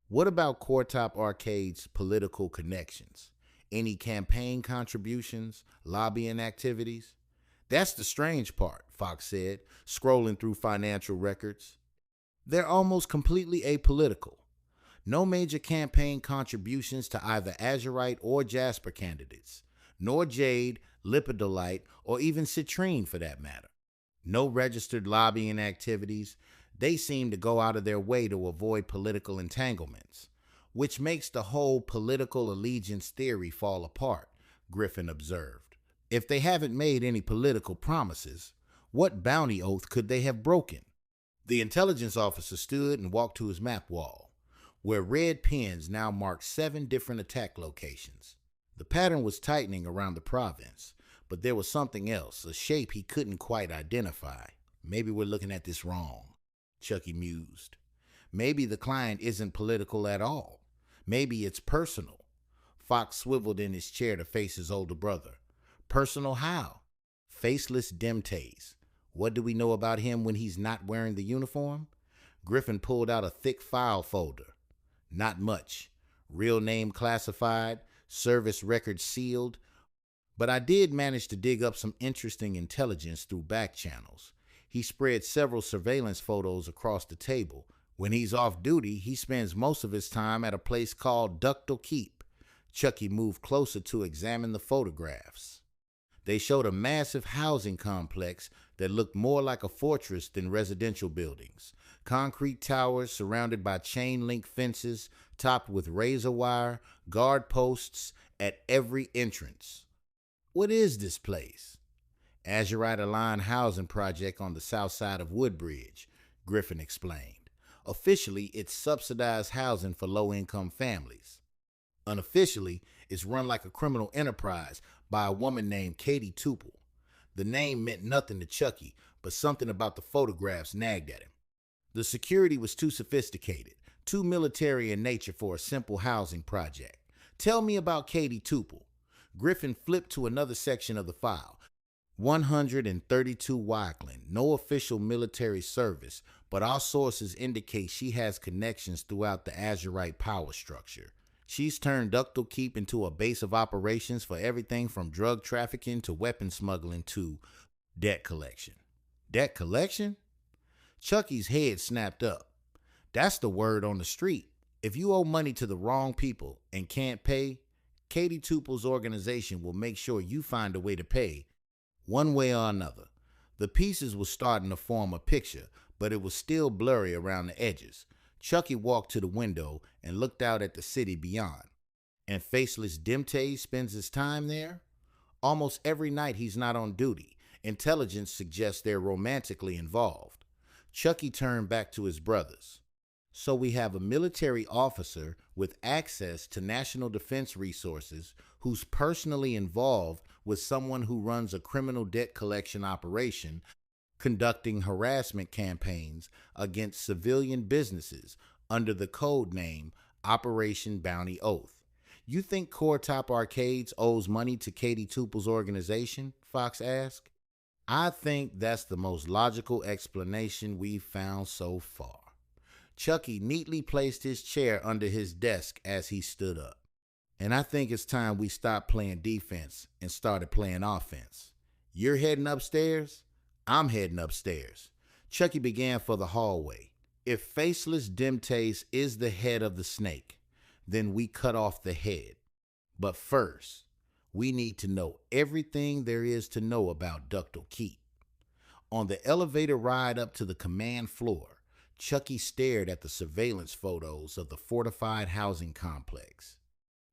What about Coretop Arcade's political connections? Any campaign contributions, lobbying activities? That's the strange part, Fox said, scrolling through financial records. They're almost completely apolitical. No major campaign contributions to either Azurite or Jasper candidates, nor Jade, Lipidolite, or even Citrine for that matter. No registered lobbying activities. They seem to go out of their way to avoid political entanglements, which makes the whole political allegiance theory fall apart, Griffin observed. If they haven't made any political promises, what bounty oath could they have broken? The intelligence officer stood and walked to his map wall, where red pins now marked 7 different attack locations. The pattern was tightening around the province, but there was something else, a shape he couldn't quite identify. Maybe we're looking at this wrong, Chucky mused. Maybe the client isn't political at all. Maybe it's personal. Fox swiveled in his chair to face his older brother. Personal how? Faceless Demtase. What do we know about him when he's not wearing the uniform? Griffin pulled out a thick file folder. Not much. Real name classified, service records sealed, but I did manage to dig up some interesting intelligence through back channels. He spread several surveillance photos across the table. When he's off duty, he spends most of his time at a place called Ductal Keep. Chucky moved closer to examine the photographs. They showed a massive housing complex that looked more like a fortress than residential buildings. Concrete towers surrounded by chain-link fences, topped with razor wire, guard posts at every entrance. What is this place? Azurite-aligned housing project on the south side of Woodbridge, Griffin explained. Officially, it's subsidized housing for low-income families. Unofficially, it's run like a criminal enterprise by a woman named Cadie Tupel. The name meant nothing to Chucky, but something about the photographs nagged at him. The security was too sophisticated, too military in nature for a simple housing project. Tell me about Cadie Tupel. Griffin flipped to another section of the file. 132 Wyclin, no official military service, but our sources indicate she has connections throughout the Azurite power structure. She's turned Ductal Keep into a base of operations for everything from drug trafficking to weapon smuggling to debt collection. Debt collection? Chucky's head snapped up. That's the word on the street. If you owe money to the wrong people and can't pay, Cadie Tupel's organization will make sure you find a way to pay, one way or another. The pieces were starting to form a picture, but it was still blurry around the edges. Chucky walked to the window and looked out at the city beyond. And Faceless Demtase spends his time there? Almost every night he's not on duty. Intelligence suggests they're romantically involved. Chucky turned back to his brothers. So we have a military officer with access to national defense resources who's personally involved with someone who runs a criminal debt collection operation, conducting harassment campaigns against civilian businesses under the code name Operation Bounty Oath. You think Core Top Arcades owes money to Cadie Tupel's organization? Fox asked. I think that's the most logical explanation we've found so far. Chucky neatly placed his chair under his desk as he stood up. And I think it's time we stopped playing defense and started playing offense. You're heading upstairs? I'm heading upstairs. Chucky began for the hallway. If Faceless Demtase is the head of the snake, then we cut off the head. But first, we need to know everything there is to know about Ductal Keep. On the elevator ride up to the command floor, Chucky stared at the surveillance photos of the fortified housing complex.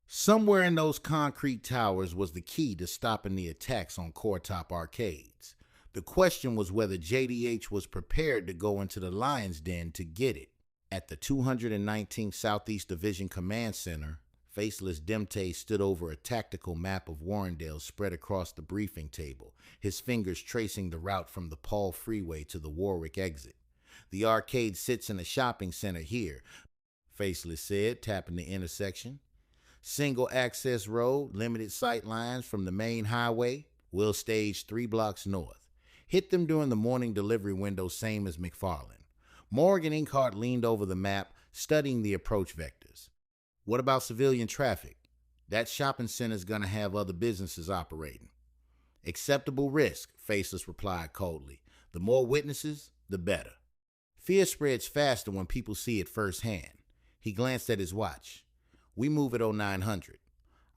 Somewhere in those concrete towers was the key to stopping the attacks on Core Top Arcades. The question was whether JDH was prepared to go into the Lion's Den to get it. At the 219th Southeast Division Command Center, Faceless Demtase stood over a tactical map of Warrendale spread across the briefing table, his fingers tracing the route from the Paul Freeway to the Warwick exit. The arcade sits in a shopping center here, Faceless said, tapping the intersection. Single access road, limited sight lines from the main highway. We'll stage 3 blocks north. Hit them during the morning delivery window, same as McFarland. Morgan Inkhart leaned over the map, studying the approach vectors. What about civilian traffic? That shopping center's gonna have other businesses operating. Acceptable risk, Faceless replied coldly. The more witnesses, the better. Fear spreads faster when people see it firsthand. He glanced at his watch. We move at 0900.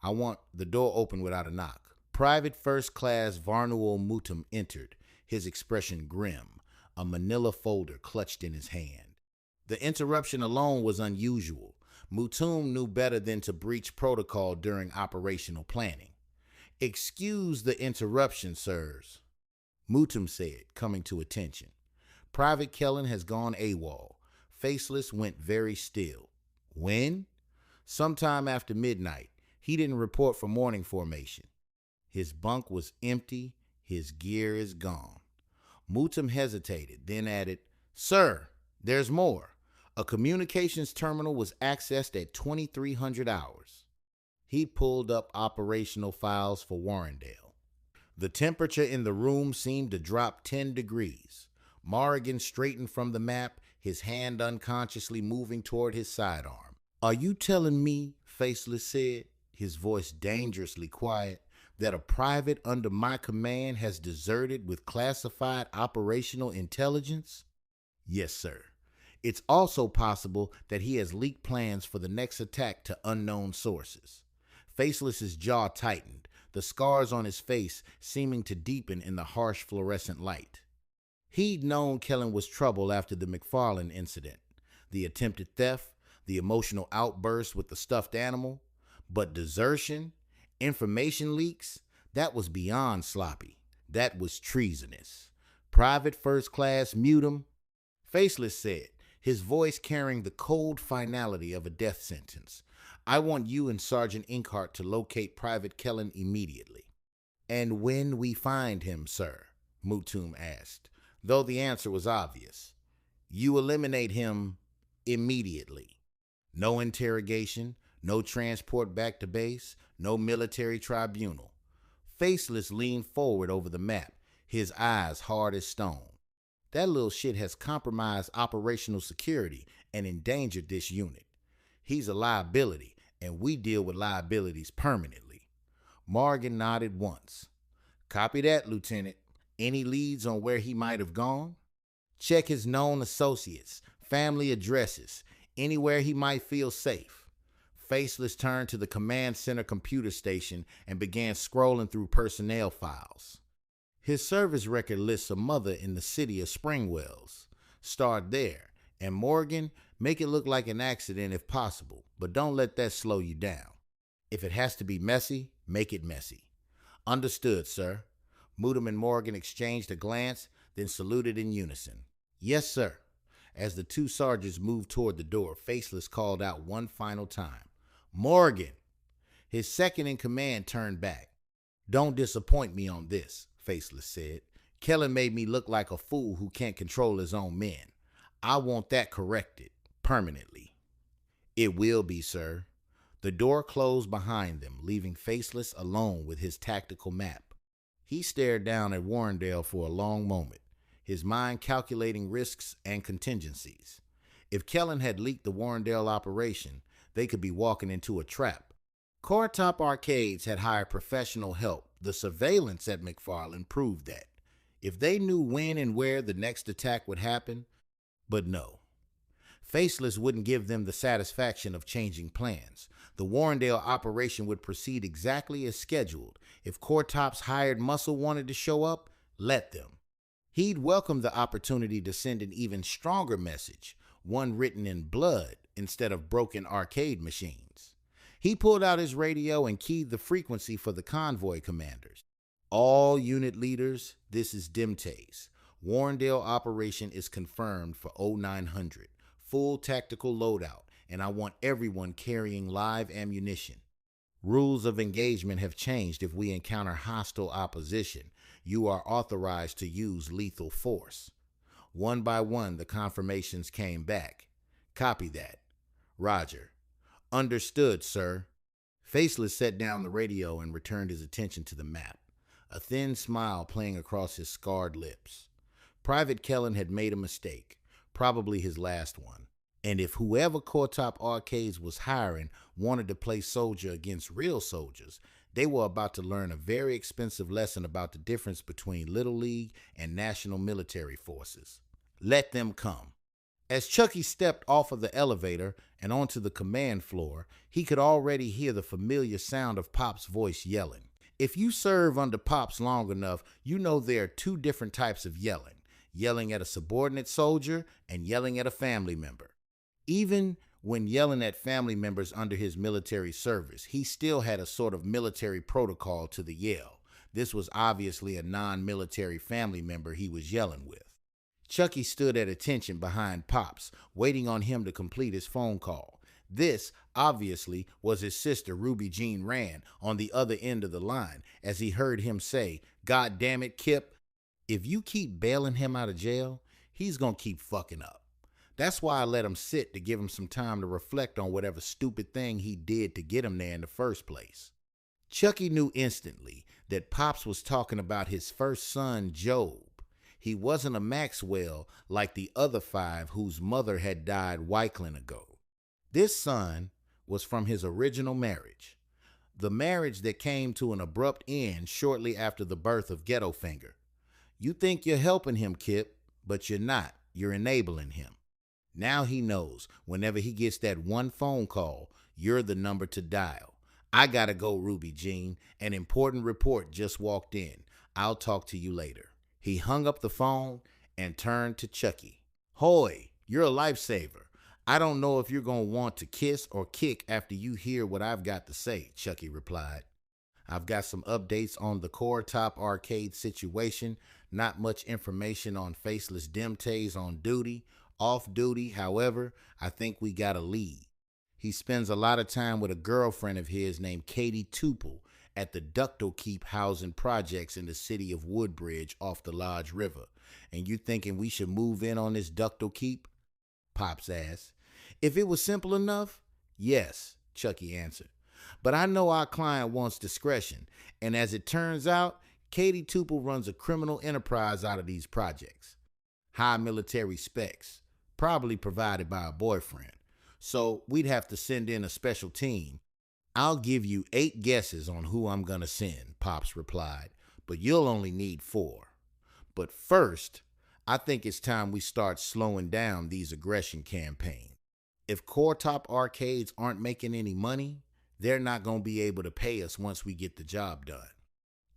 I want the door open without a knock. Private First Class Varnual Mutum entered, his expression grim, a manila folder clutched in his hand. The interruption alone was unusual. Mutum knew better than to breach protocol during operational planning. Excuse the interruption, sirs, Mutum said, coming to attention. Private Kellen has gone AWOL. Faceless went very still. When? Sometime after midnight. He didn't report for morning formation. His bunk was empty. His gear is gone. Mutum hesitated, then added, Sir, there's more. A communications terminal was accessed at 2300 hours. He pulled up operational files for Warrendale. The temperature in the room seemed to drop 10 degrees. Morgan straightened from the map, his hand unconsciously moving toward his sidearm. Are you telling me, Faceless said, his voice dangerously quiet, that a private under my command has deserted with classified operational intelligence? Yes, sir. It's also possible that he has leaked plans for the next attack to unknown sources. Faceless's jaw tightened, the scars on his face seeming to deepen in the harsh fluorescent light. He'd known Kellen was trouble after the McFarland incident, the attempted theft, the emotional outburst with the stuffed animal, but desertion, information leaks, that was beyond sloppy. That was treasonous. Private First Class Mutum, Faceless said, his voice carrying the cold finality of a death sentence. I want you and Sergeant Inkhart to locate Private Kellen immediately. And when we find him, sir? Mutum asked, though the answer was obvious. You eliminate him immediately. No interrogation, no transport back to base, no military tribunal. Faceless leaned forward over the map, his eyes hard as stone. That little shit has compromised operational security and endangered this unit. He's a liability, and we deal with liabilities permanently. Morgan nodded once. Copy that, Lieutenant. Any leads on where he might have gone? Check his known associates, family addresses, anywhere he might feel safe. Faceless turned to the command center computer station and began scrolling through personnel files. His service record lists a mother in the city of Springwells. Start there, and Morgan, make it look like an accident if possible, but don't let that slow you down. If it has to be messy, make it messy. Understood, sir. Mutum and Morgan exchanged a glance, then saluted in unison. Yes, sir. As the two sergeants moved toward the door, Faceless called out one final time. Morgan! His second in command turned back. Don't disappoint me on this, Faceless said. Kellen made me look like a fool who can't control his own men. I want that corrected, permanently. It will be, sir. The door closed behind them, leaving Faceless alone with his tactical map. He stared down at Warrendale for a long moment, his mind calculating risks and contingencies. If Kellen had leaked the Warrendale operation, they could be walking into a trap. Coretop Arcades had hired professional help. The surveillance at McFarland proved that. If they knew when and where the next attack would happen, but no. Faceless wouldn't give them the satisfaction of changing plans. The Warrendale operation would proceed exactly as scheduled. If Coretop's hired muscle wanted to show up, let them. He'd welcome the opportunity to send an even stronger message, one written in blood instead of broken arcade machines. He pulled out his radio and keyed the frequency for the convoy commanders. All unit leaders, this is Demtase. Warrendale operation is confirmed for 0900. Full tactical loadout, and I want everyone carrying live ammunition. Rules of engagement have changed if we encounter hostile opposition. You are authorized to use lethal force. One by one, the confirmations came back. Copy that. Roger. Understood, sir. Faceless set down the radio and returned his attention to the map, a thin smile playing across his scarred lips. Private Kellen had made a mistake, probably his last one. And if whoever Coretop Arcades was hiring wanted to play soldier against real soldiers, they were about to learn a very expensive lesson about the difference between Little League and national military forces. Let them come. As Chucky stepped off of the elevator and onto the command floor, he could already hear the familiar sound of Pop's voice yelling. If you serve under Pops long enough, you know there are two different types of yelling. Yelling at a subordinate soldier and yelling at a family member. Even when yelling at family members under his military service, he still had a sort of military protocol to the yell. This was obviously a non-military family member he was yelling with. Chucky stood at attention behind Pops, waiting on him to complete his phone call. This, obviously, was his sister Ruby Jean Rand on the other end of the line, as he heard him say, "God damn it, Kip, if you keep bailing him out of jail, he's gonna keep fucking up. That's why I let him sit to give him some time to reflect on whatever stupid thing he did to get him there in the first place." Chucky knew instantly that Pops was talking about his first son, Job. He wasn't a Maxwell like the other five whose mother had died Wyclin ago. This son was from his original marriage. The marriage that came to an abrupt end shortly after the birth of Ghettofinger. You think you're helping him, Kip, but you're not. You're enabling him. Now he knows whenever he gets that one phone call, you're the number to dial. I gotta go, Ruby Jean. An important report just walked in. I'll talk to you later. He hung up the phone and turned to Chucky. Hoy, you're a lifesaver. I don't know if you're gonna want to kiss or kick after you hear what I've got to say, Chucky replied. I've got some updates on the Core Top Arcade situation. Not much information on Faceless Demtase on duty. Off duty, however, I think we got a lead. He spends a lot of time with a girlfriend of his named Cadie Tupel at the Ductal Keep housing projects in the city of Woodbridge off the Lodge River. And you thinking we should move in on this Ductal Keep? Pops asked. If it was simple enough, yes, Chucky answered. But I know our client wants discretion, and as it turns out, Cadie Tupel runs a criminal enterprise out of these projects. High military specs, probably provided by a boyfriend. So we'd have to send in a special team. I'll give you 8 guesses on who I'm gonna send, Pops replied, but you'll only need 4. But first, I think it's time we start slowing down these aggression campaigns. If Core Top Arcades aren't making any money, they're not gonna be able to pay us once we get the job done.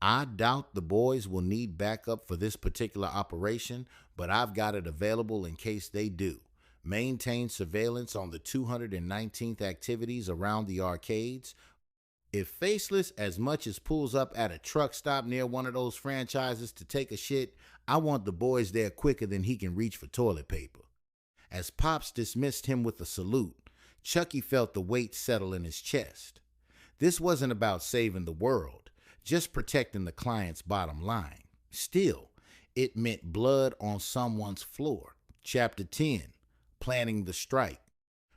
I doubt the boys will need backup for this particular operation, but I've got it available in case they do. Maintain surveillance on the 219th activities around the arcades. If Faceless as much as pulls up at a truck stop near one of those franchises to take a shit, I want the boys there quicker than he can reach for toilet paper. As Pops dismissed him with a salute, Chucky felt the weight settle in his chest. This wasn't about saving the world, just protecting the client's bottom line. Still, it meant blood on someone's floor. Chapter 10, Planning the Strike.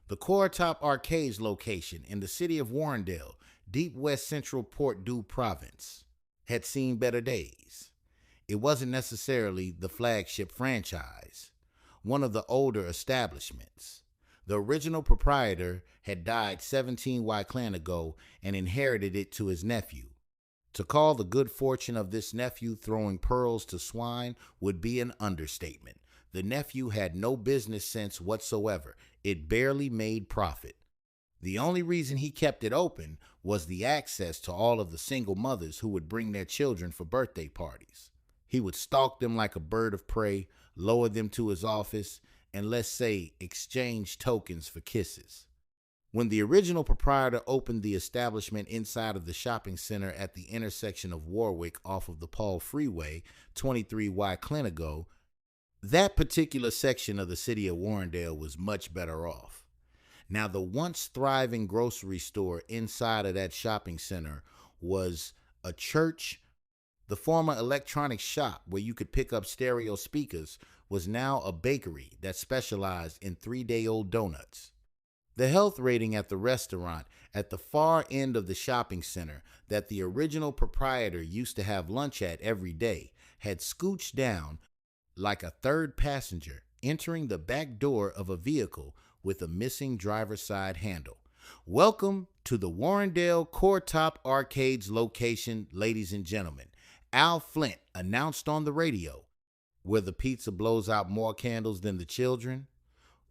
The Core Top Arcades location in the city of Warrendale, deep west central Port Dew province, had seen better days. It wasn't necessarily the flagship franchise, one of the older establishments. The original proprietor had died 17 Wyclan ago and inherited it to his nephew. To call the good fortune of this nephew throwing pearls to swine would be an understatement. The nephew had no business sense whatsoever. It barely made profit. The only reason he kept it open was the access to all of the single mothers who would bring their children for birthday parties. He would stalk them like a bird of prey, lower them to his office, and let's say exchange tokens for kisses. When the original proprietor opened the establishment inside of the shopping center at the intersection of Warwick off of the Paul Freeway 23 Wyclan ago, that particular section of the city of Warrendale was much better off. Now, the once thriving grocery store inside of that shopping center was a church. The former electronics shop where you could pick up stereo speakers was now a bakery that specialized in 3-day-old donuts. The health rating at the restaurant at the far end of the shopping center that the original proprietor used to have lunch at every day had scooched down like a third passenger entering the back door of a vehicle with a missing driver's side handle. Welcome to the Warrendale Core Top Arcades location, ladies and gentlemen. Al Flint announced on the radio, where the pizza blows out more candles than the children.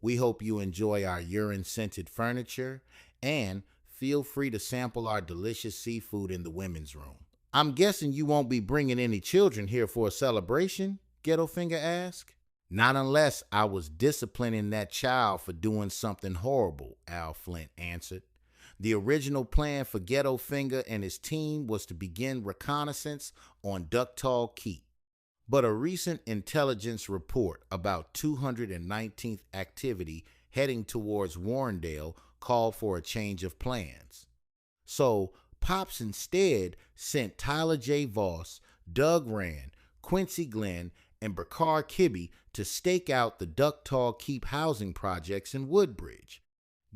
We hope you enjoy our urine-scented furniture, and feel free to sample our delicious seafood in the women's room. I'm guessing you won't be bringing any children here for a celebration? Ghettofinger asked. Not unless I was disciplining that child for doing something horrible, Al Flint answered. The original plan for Ghettofinger and his team was to begin reconnaissance on Ductal Keep. But a recent intelligence report about 219th activity heading towards Warrendale called for a change of plans. So Pops instead sent Tyler J. Voss, Doug Rand, Quincy Glenn, and Bakar Kibbe to stake out the Ductal Keep housing projects in Woodbridge.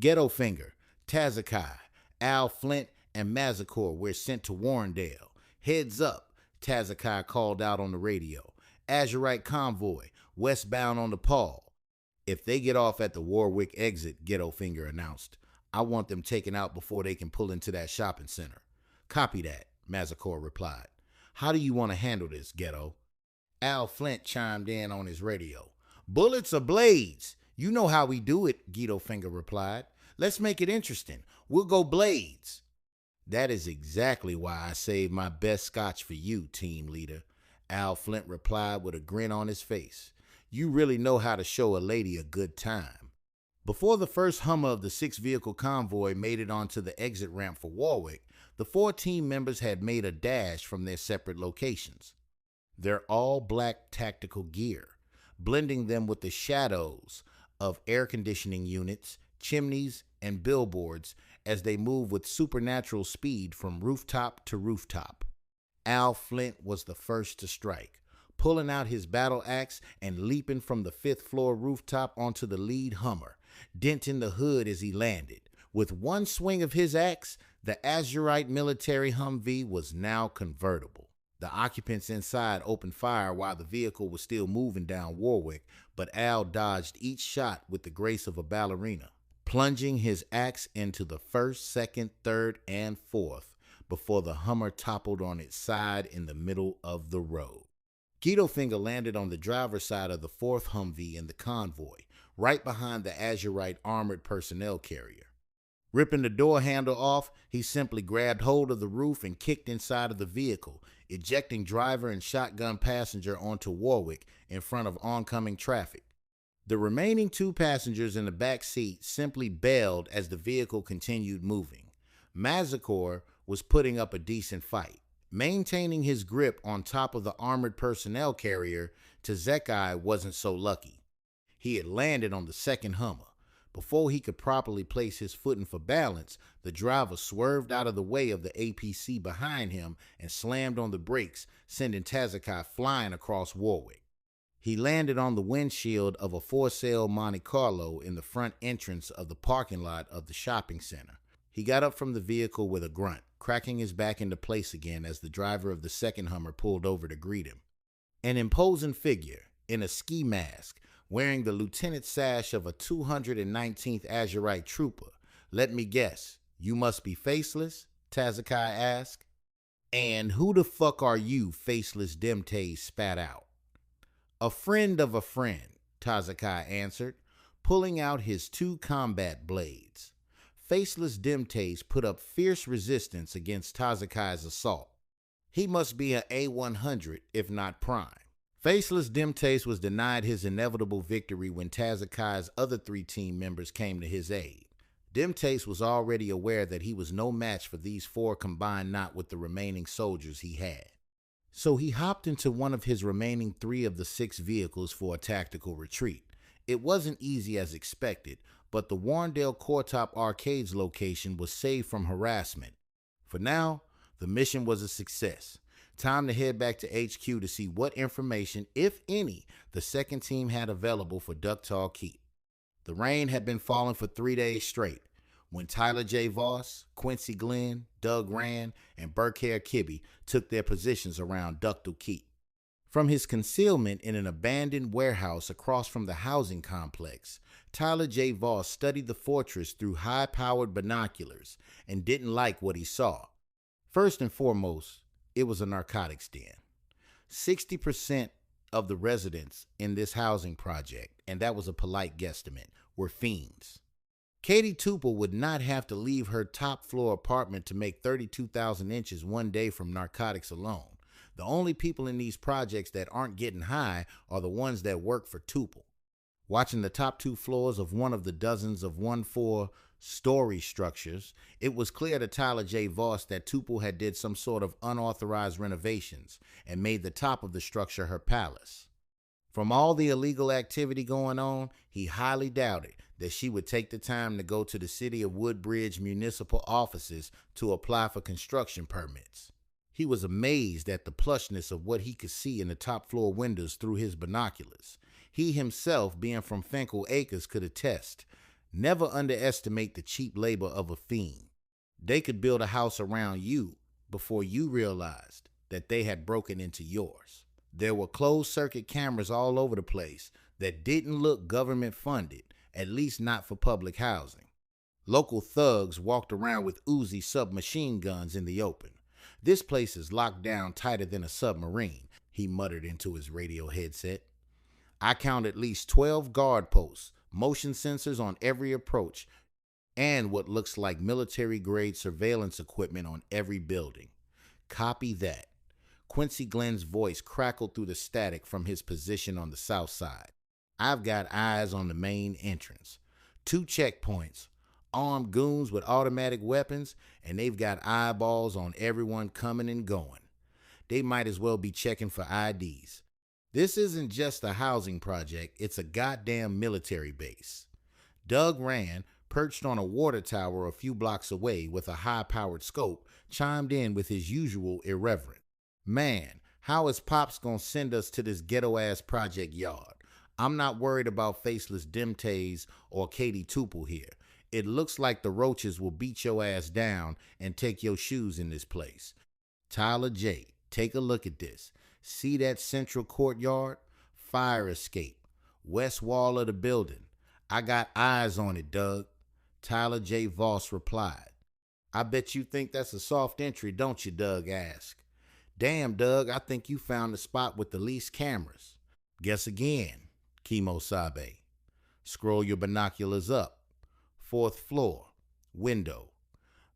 Ghettofinger, Tazakai, Al Flint, and Mazakor were sent to Warrendale. Heads up, Tazakai called out on the radio. Azurite convoy, westbound on the Paul. If they get off at the Warwick exit, Ghettofinger announced, I want them taken out before they can pull into that shopping center. Copy that, Mazzacor replied. How do you want to handle this, Ghetto? Al Flint chimed in on his radio. Bullets or blades? You know how we do it, Guido Finger replied. Let's make it interesting. We'll go blades. That is exactly why I saved my best scotch for you, team leader, Al Flint replied with a grin on his face. You really know how to show a lady a good time. Before the first Hummer of the 6-vehicle convoy made it onto the exit ramp for Warwick, the 4 team members had made a dash from their separate locations. Their all-black tactical gear, blending them with the shadows of air conditioning units, chimneys, and billboards as they moved with supernatural speed from rooftop to rooftop. Al Flint was the first to strike, pulling out his battle axe and leaping from the 5th floor rooftop onto the lead Hummer, denting the hood as he landed. With one swing of his axe, the Azurite military Humvee was now convertible. The occupants inside opened fire while the vehicle was still moving down Warwick, but Al dodged each shot with the grace of a ballerina, plunging his axe into the 1st, 2nd, 3rd, and 4th before the Hummer toppled on its side in the middle of the road. Guido Finger landed on the driver's side of the 4th Humvee in the convoy, right behind the Azurite armored personnel carrier. Ripping the door handle off, he simply grabbed hold of the roof and kicked inside of the vehicle, ejecting driver and shotgun passenger onto Warwick in front of oncoming traffic. The remaining 2 passengers in the back seat simply bailed as the vehicle continued moving. Mazzacor was putting up a decent fight, maintaining his grip on top of the armored personnel carrier. Tazekai wasn't so lucky. He had landed on the 2nd Hummer. Before he could properly place his footing for balance, the driver swerved out of the way of the APC behind him and slammed on the brakes, sending Tazekai flying across Warwick. He landed on the windshield of a for-sale Monte Carlo in the front entrance of the parking lot of the shopping center. He got up from the vehicle with a grunt, cracking his back into place again as the driver of the 2nd Hummer pulled over to greet him. An imposing figure, in a ski mask, wearing the lieutenant sash of a 219th Azurite trooper. Let me guess, you must be Faceless? Tazekai asked. And who the fuck are you? Faceless Demtase spat out. A friend of a friend, Tazekai answered, pulling out his 2 combat blades. Faceless Demtase put up fierce resistance against Tazekai's assault. He must be an A100, if not prime. Faceless Demtase was denied his inevitable victory when Tazekai's other 3 team members came to his aid. Demtase was already aware that he was no match for these 4 combined not with the remaining soldiers he had. So he hopped into one of his remaining 3 of the 6 vehicles for a tactical retreat. It wasn't easy as expected, but the Warrendale Coretop Arcades location was saved from harassment. For now, the mission was a success. Time to head back to HQ to see what information, if any, the 2nd team had available for Ductal Keep. The rain had been falling for 3 days straight when Tyler J. Voss, Quincy Glenn, Doug Rand, and Burkhair Kibbe took their positions around Ductal Keep. From his concealment in an abandoned warehouse across from the housing complex, Tyler J. Voss studied the fortress through high-powered binoculars and didn't like what he saw. First and foremost, it was a narcotics den. 60% of the residents in this housing project, and that was a polite guesstimate, were fiends. Cadie Tupel would not have to leave her top-floor apartment to make 32,000 inches one day from narcotics alone. The only people in these projects that aren't getting high are the ones that work for Tupel. Watching the top 2 floors of one of the dozens of 1-4-story structures, it was clear to Tyler J. Voss that Tupel had did some sort of unauthorized renovations and made the top of the structure her palace. From all the illegal activity going on, he highly doubted that she would take the time to go to the City of Woodbridge municipal offices to apply for construction permits. He was amazed at the plushness of what he could see in the top floor windows through his binoculars. He himself, being from Finkel Acres, could attest. Never underestimate the cheap labor of a fiend. They could build a house around you before you realized that they had broken into yours. There were closed-circuit cameras all over the place that didn't look government-funded, at least not for public housing. Local thugs walked around with Uzi submachine guns in the open, This place is locked down tighter than a submarine, he muttered into his radio headset. I count at least 12 guard posts, motion sensors on every approach, and what looks like military-grade surveillance equipment on every building. Copy that. Quincy Glenn's voice crackled through the static from his position on the south side. I've got eyes on the main entrance. 2 checkpoints, armed goons with automatic weapons, and they've got eyeballs on everyone coming and going. They might as well be checking for IDs. This isn't just a housing project, it's a goddamn military base. Doug Rand, perched on a water tower a few blocks away with a high-powered scope, chimed in with his usual irreverence. Man, how is Pops gonna send us to this ghetto-ass project yard? I'm not worried about Faceless Demtase or Cadie Tupel here. It looks like the roaches will beat your ass down and take your shoes in this place. Tyler J., take a look at this. See that central courtyard? Fire escape. West wall of the building. I got eyes on it, Doug. Tyler J. Voss replied. I bet you think that's a soft entry, don't you, Doug asked. Damn, Doug, I think you found the spot with the least cameras. Guess again, Kimo Sabe. Scroll your binoculars up. 4th floor. Window.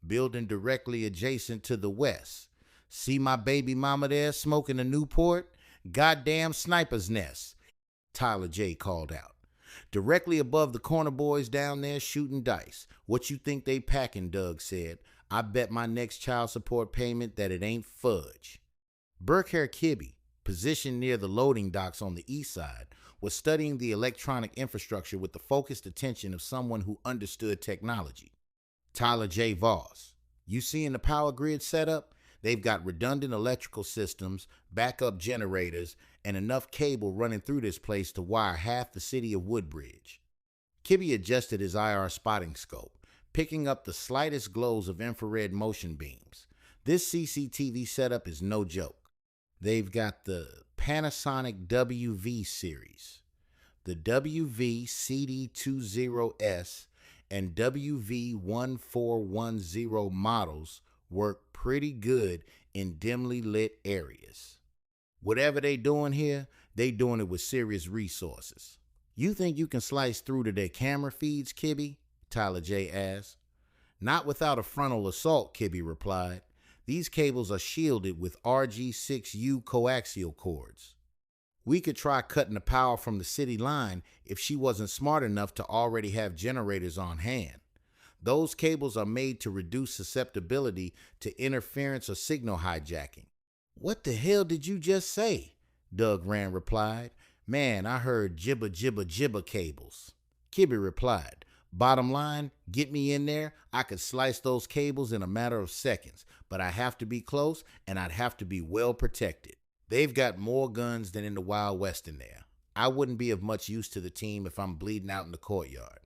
Building directly adjacent to the west. See my baby mama there smoking a Newport? Goddamn sniper's nest, Tyler J. called out. Directly above the corner boys down there shooting dice. What you think they packing, Doug said. I bet my next child support payment that it ain't fudge. Burkhair Kibbe, positioned near the loading docks on the east side, was studying the electronic infrastructure with the focused attention of someone who understood technology. Tyler J. Voss, you seeing the power grid setup? They've got redundant electrical systems, backup generators, and enough cable running through this place to wire half the city of Woodbridge. Kibbe adjusted his IR spotting scope, picking up the slightest glows of infrared motion beams. This CCTV setup is no joke. They've got the Panasonic WV series, the WV-CD20S and WV-1410 models work pretty good in dimly lit areas. Whatever they doing here, they doing it with serious resources. You think you can slice through to their camera feeds, Kibbe? Tyler J. asked. Not without a frontal assault, Kibbe replied. These cables are shielded with RG6U coaxial cords. We could try cutting the power from the city line if she wasn't smart enough to already have generators on hand. Those cables are made to reduce susceptibility to interference or signal hijacking. What the hell did you just say? Doug Rand replied. Man, I heard jibba jibba jibba cables. Kibbe replied. Bottom line, get me in there, I could slice those cables in a matter of seconds, but I have to be close and I'd have to be well protected. They've got more guns than in the Wild West in there. I wouldn't be of much use to the team if I'm bleeding out in the courtyard.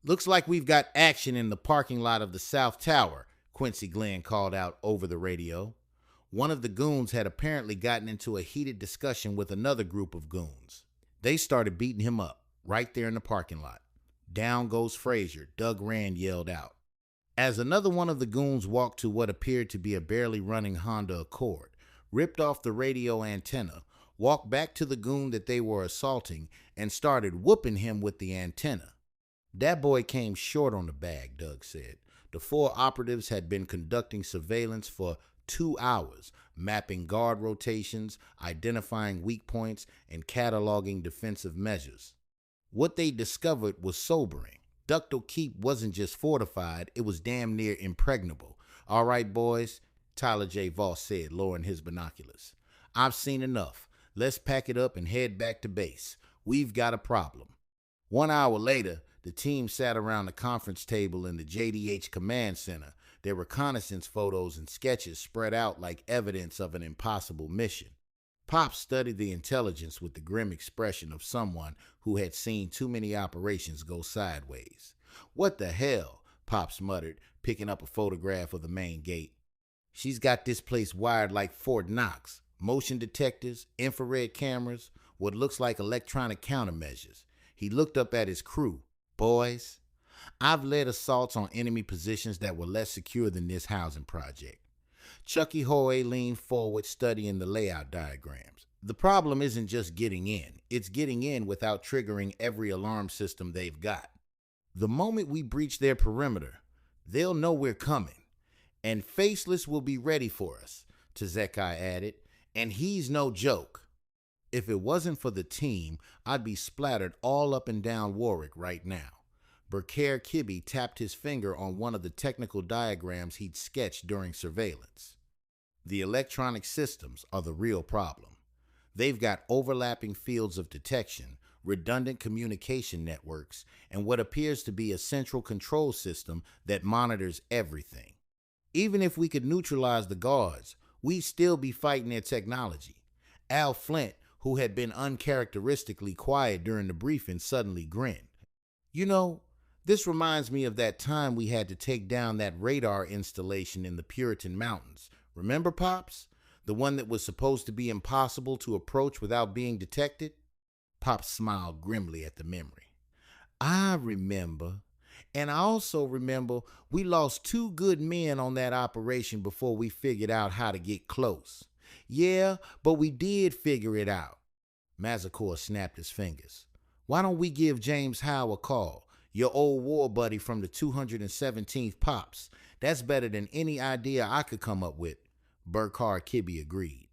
Looks like we've got action in the parking lot of the South Tower, Quincy Glenn called out over the radio. One of the goons had apparently gotten into a heated discussion with another group of goons. They started beating him up right there in the parking lot. Down goes Frazier, Doug Rand yelled out. As another one of the goons walked to what appeared to be a barely running Honda Accord, ripped off the radio antenna, walked back to the goon that they were assaulting, and started whooping him with the antenna. That boy came short on the bag, Doug said. The 4 operatives had been conducting surveillance for 2 hours, mapping guard rotations, identifying weak points, and cataloging defensive measures. What they discovered was sobering. Ductal Keep wasn't just fortified, it was damn near impregnable. All right, boys, Tyler J. Voss said, lowering his binoculars. I've seen enough. Let's pack it up and head back to base. We've got a problem. 1 hour later, the team sat around the conference table in the JDH Command Center, their reconnaissance photos and sketches spread out like evidence of an impossible mission. Pop studied the intelligence with the grim expression of someone who had seen too many operations go sideways. What the hell? Pops muttered, picking up a photograph of the main gate. She's got this place wired like Fort Knox. Motion detectors, infrared cameras, what looks like electronic countermeasures. He looked up at his crew. Boys, I've led assaults on enemy positions that were less secure than this housing project. Chucky Hoy leaned forward, studying the layout diagrams. The problem isn't just getting in, it's getting in without triggering every alarm system they've got. The moment we breach their perimeter, they'll know we're coming, and Faceless will be ready for us, Tazekai added, and he's no joke. If it wasn't for the team, I'd be splattered all up and down Warwick right now. Berkare Kibbe tapped his finger on one of the technical diagrams he'd sketched during surveillance. The electronic systems are the real problem. They've got overlapping fields of detection, redundant communication networks, and what appears to be a central control system that monitors everything. Even if we could neutralize the guards, we'd still be fighting their technology. Al Flint, who had been uncharacteristically quiet during the briefing, suddenly grinned. You know, this reminds me of that time we had to take down that radar installation in the Puritan Mountains. Remember, Pops? The one that was supposed to be impossible to approach without being detected? Pops smiled grimly at the memory. I remember. And I also remember we lost 2 good men on that operation before we figured out how to get close. Yeah, but we did figure it out. Mazzacor snapped his fingers. Why don't we give James Howe a call? Your old war buddy from the 217th Pops. That's better than any idea I could come up with, Berkare Kibbe agreed.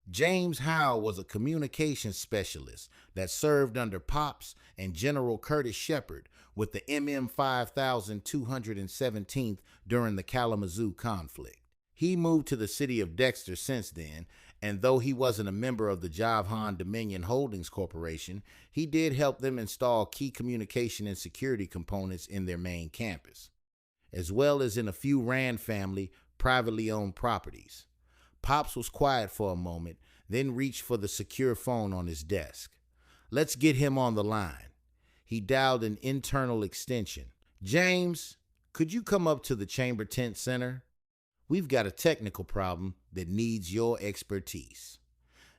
James Howe was a communications specialist that served under Pops and General Curtis Shepard with the MM 5217th during the Kalamazoo conflict. He moved to the city of Dexter since then, and though he wasn't a member of the Javhan Dominion Holdings Corporation, he did help them install key communication and security components in their main campus, as well as in a few Rand family privately owned properties. Pops was quiet for a moment, then reached for the secure phone on his desk. Let's get him on the line. He dialed an internal extension. James, could you come up to the Chamber Tent Center? We've got a technical problem that needs your expertise.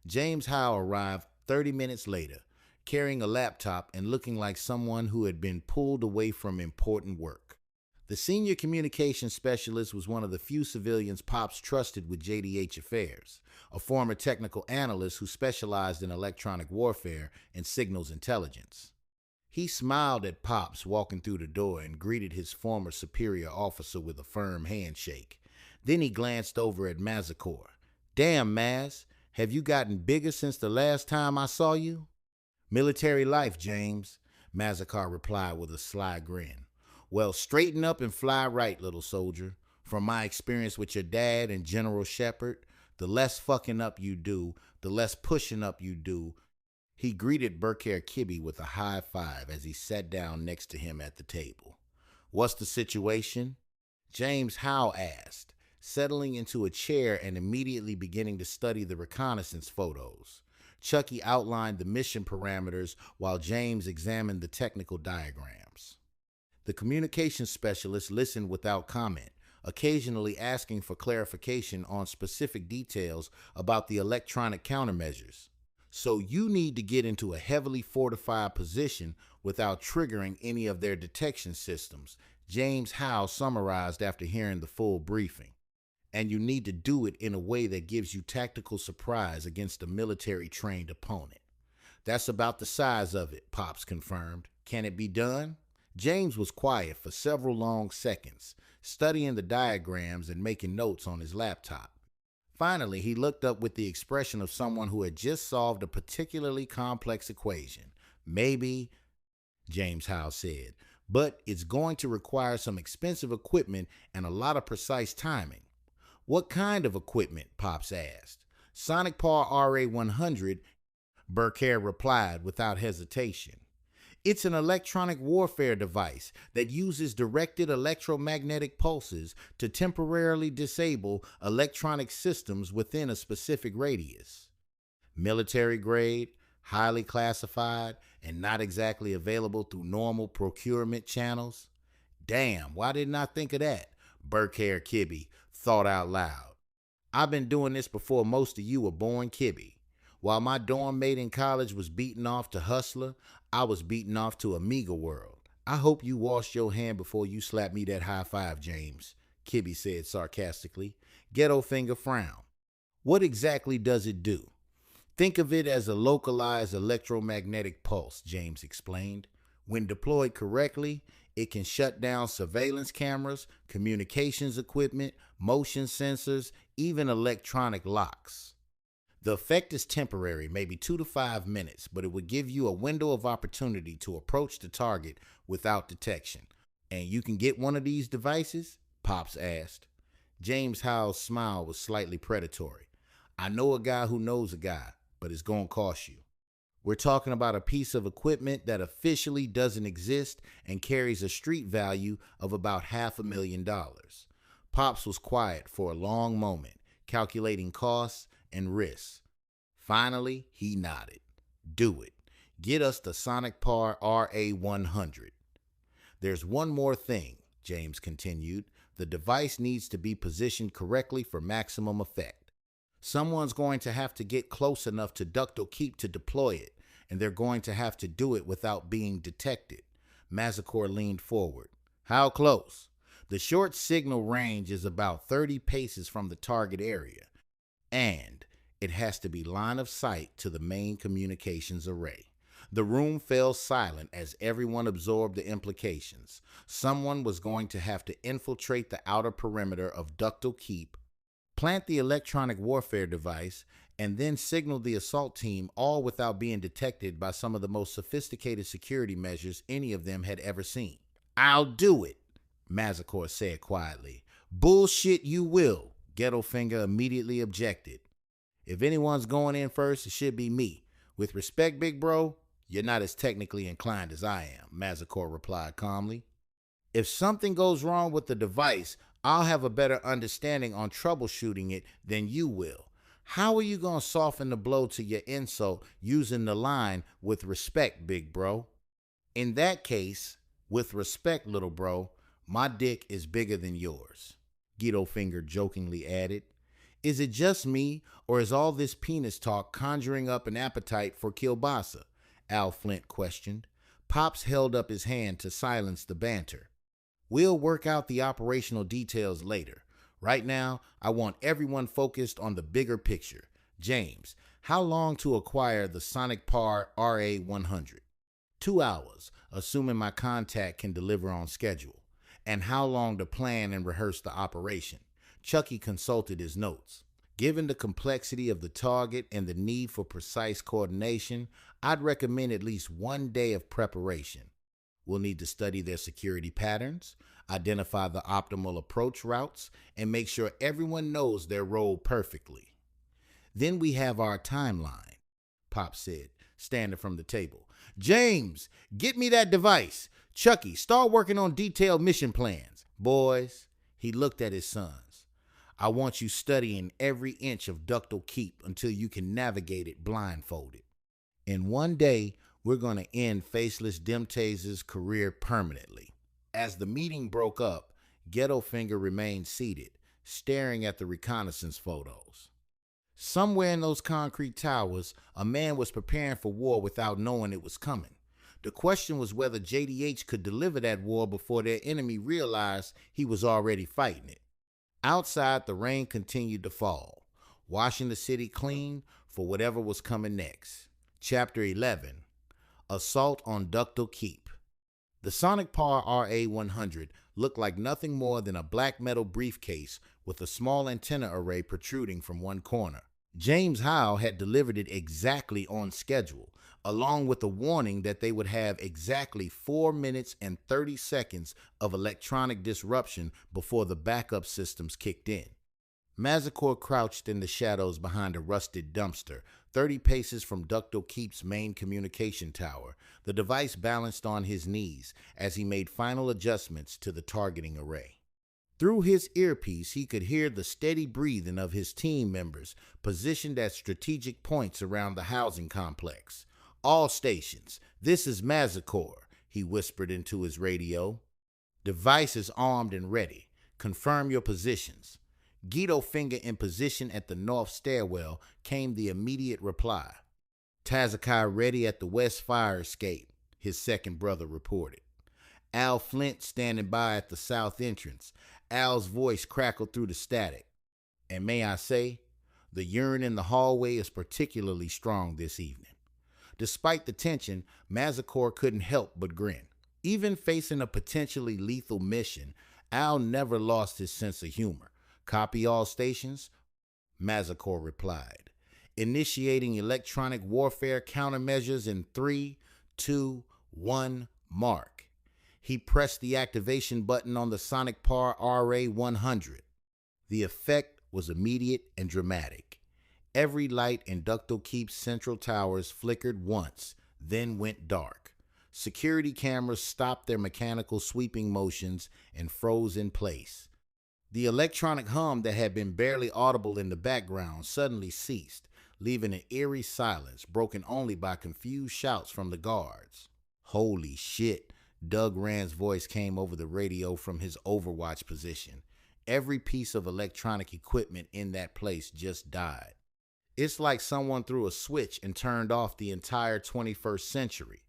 James Howe arrived 30 minutes later, carrying a laptop and looking like someone who had been pulled away from important work. The senior communications specialist was one of the few civilians Pops trusted with JDH affairs, a former technical analyst who specialized in electronic warfare and signals intelligence. He smiled at Pops walking through the door and greeted his former superior officer with a firm handshake. Then he glanced over at Mazzacor. Damn, Maz, have you gotten bigger since the last time I saw you? Military life, James, Mazzacor replied with a sly grin. Well, straighten up and fly right, little soldier. From my experience with your dad and General Shepard, the less fucking up you do, the less pushing up you do. He greeted Berkare Kibbe with a high five as he sat down next to him at the table. What's the situation? James Howe asked, settling into a chair and immediately beginning to study the reconnaissance photos. Chucky outlined the mission parameters while James examined the technical diagrams. The communications specialist listened without comment, occasionally asking for clarification on specific details about the electronic countermeasures. So you need to get into a heavily fortified position without triggering any of their detection systems, James Howe summarized after hearing the full briefing. And you need to do it in a way that gives you tactical surprise against a military-trained opponent. That's about the size of it, Pops confirmed. Can it be done? James was quiet for several long seconds, studying the diagrams and making notes on his laptop. Finally, he looked up with the expression of someone who had just solved a particularly complex equation. Maybe, James Howe said, but it's going to require some expensive equipment and a lot of precise timing. What kind of equipment? Pops asked. Sonic Paw RA-100, Berkare replied without hesitation. It's an electronic warfare device that uses directed electromagnetic pulses to temporarily disable electronic systems within a specific radius. Military grade, highly classified, and not exactly available through normal procurement channels. Damn, why didn't I think of that? Berkare Kibbe thought out loud. I've been doing this before most of you were born, Kibbe. While my dorm mate in college was beating off to Hustler, I was beating off to Amiga World. I hope you washed your hand before you slapped me that high five, James, Kibbe said sarcastically. Ghetto Finger frowned. What exactly does it do? Think of it as a localized electromagnetic pulse, James explained. When deployed correctly, it can shut down surveillance cameras, communications equipment, motion sensors, even electronic locks. The effect is temporary, maybe 2 to 5 minutes, but it would give you a window of opportunity to approach the target without detection. And you can get one of these devices? Pops asked. James Howell's smile was slightly predatory. I know a guy who knows a guy, but it's going to cost you. We're talking about a piece of equipment that officially doesn't exist and carries a street value of about $500,000. Pops was quiet for a long moment, calculating costs and risks. Finally, he nodded. Do it. Get us the Sonic Par RA100. There's one more thing, James continued. The device needs to be positioned correctly for maximum effect. Someone's going to have to get close enough to Ductal Keep to deploy it, and they're going to have to do it without being detected. Mazikor leaned forward. How close? The short signal range is about 30 paces from the target area, and it has to be line of sight to the main communications array. The room fell silent as everyone absorbed the implications. Someone was going to have to infiltrate the outer perimeter of Ductal Keep, plant the electronic warfare device, and then signal the assault team, all without being detected by some of the most sophisticated security measures any of them had ever seen. I'll do it, Mazikor said quietly. Bullshit you will, Ghettofinger immediately objected. If anyone's going in first, it should be me. With respect, big bro, you're not as technically inclined as I am, Mazikor replied calmly. If something goes wrong with the device, I'll have a better understanding on troubleshooting it than you will. How are you going to soften the blow to your insult using the line, with respect, big bro? In that case, with respect, little bro, my dick is bigger than yours, Ghettofinger jokingly added. Is it just me, or is all this penis talk conjuring up an appetite for kielbasa? Al Flint questioned. Pops held up his hand to silence the banter. We'll work out the operational details later. Right now, I want everyone focused on the bigger picture. James, how long to acquire the Sonic Par RA100? 2 hours, assuming my contact can deliver on schedule. And how long to plan and rehearse the operation? Chucky consulted his notes. Given the complexity of the target and the need for precise coordination, I'd recommend at least 1 day of preparation. We'll need to study their security patterns, identify the optimal approach routes, and make sure everyone knows their role perfectly. Then we have our timeline, Pop said, standing from the table. James, get me that device. Chucky, start working on detailed mission plans. Boys, he looked at his sons. I want you studying every inch of Ductal Keep until you can navigate it blindfolded. In 1 day, we're going to end Faceless Demtase's career permanently. As the meeting broke up, Ghettofinger remained seated, staring at the reconnaissance photos. Somewhere in those concrete towers, a man was preparing for war without knowing it was coming. The question was whether JDH could deliver that war before their enemy realized he was already fighting it. Outside, the rain continued to fall, washing the city clean for whatever was coming next. Chapter 11. Assault on Ductal Keep. The Sonic Par RA100 looked like nothing more than a black metal briefcase with a small antenna array protruding from one corner. James Howe had delivered it exactly on schedule, along with a warning that they would have exactly 4 minutes and 30 seconds of electronic disruption before the backup systems kicked in. Mazikor crouched in the shadows behind a rusted dumpster, 30 paces from Ductal Keep's main communication tower, the device balanced on his knees as he made final adjustments to the targeting array. Through his earpiece, he could hear the steady breathing of his team members positioned at strategic points around the housing complex. All stations, this is Mazikor, he whispered into his radio. Device is armed and ready. Confirm your positions. Ghettofinger in position at the north stairwell came the immediate reply. Tazakai ready at the west fire escape, his second brother reported. Al Flint standing by at the south entrance. Al's voice crackled through the static. And may I say, the urine in the hallway is particularly strong this evening. Despite the tension, Mazikor couldn't help but grin. Even facing a potentially lethal mission, Al never lost his sense of humor. Copy all stations? Mazikor replied. Initiating electronic warfare countermeasures in 3, 2, 1, mark. He pressed the activation button on the Sonic Par RA-100. The effect was immediate and dramatic. Every light in Ductal Keep's central towers flickered once, then went dark. Security cameras stopped their mechanical sweeping motions and froze in place. The electronic hum that had been barely audible in the background suddenly ceased, leaving an eerie silence broken only by confused shouts from the guards. Holy shit, Doug Rand's voice came over the radio from his overwatch position. Every piece of electronic equipment in that place just died. It's like someone threw a switch and turned off the entire 21st century.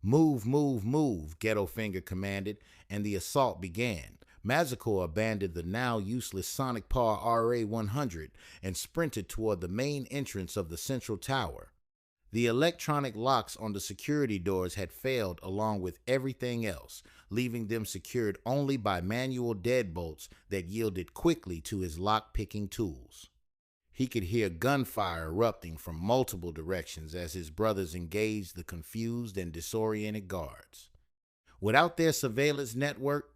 Move, move, move, Ghetto Finger commanded, and the assault began. Mazikor abandoned the now useless Sonic Par RA-100 and sprinted toward the main entrance of the central tower. The electronic locks on the security doors had failed along with everything else, leaving them secured only by manual deadbolts that yielded quickly to his lock-picking tools. He could hear gunfire erupting from multiple directions as his brothers engaged the confused and disoriented guards. Without their surveillance network,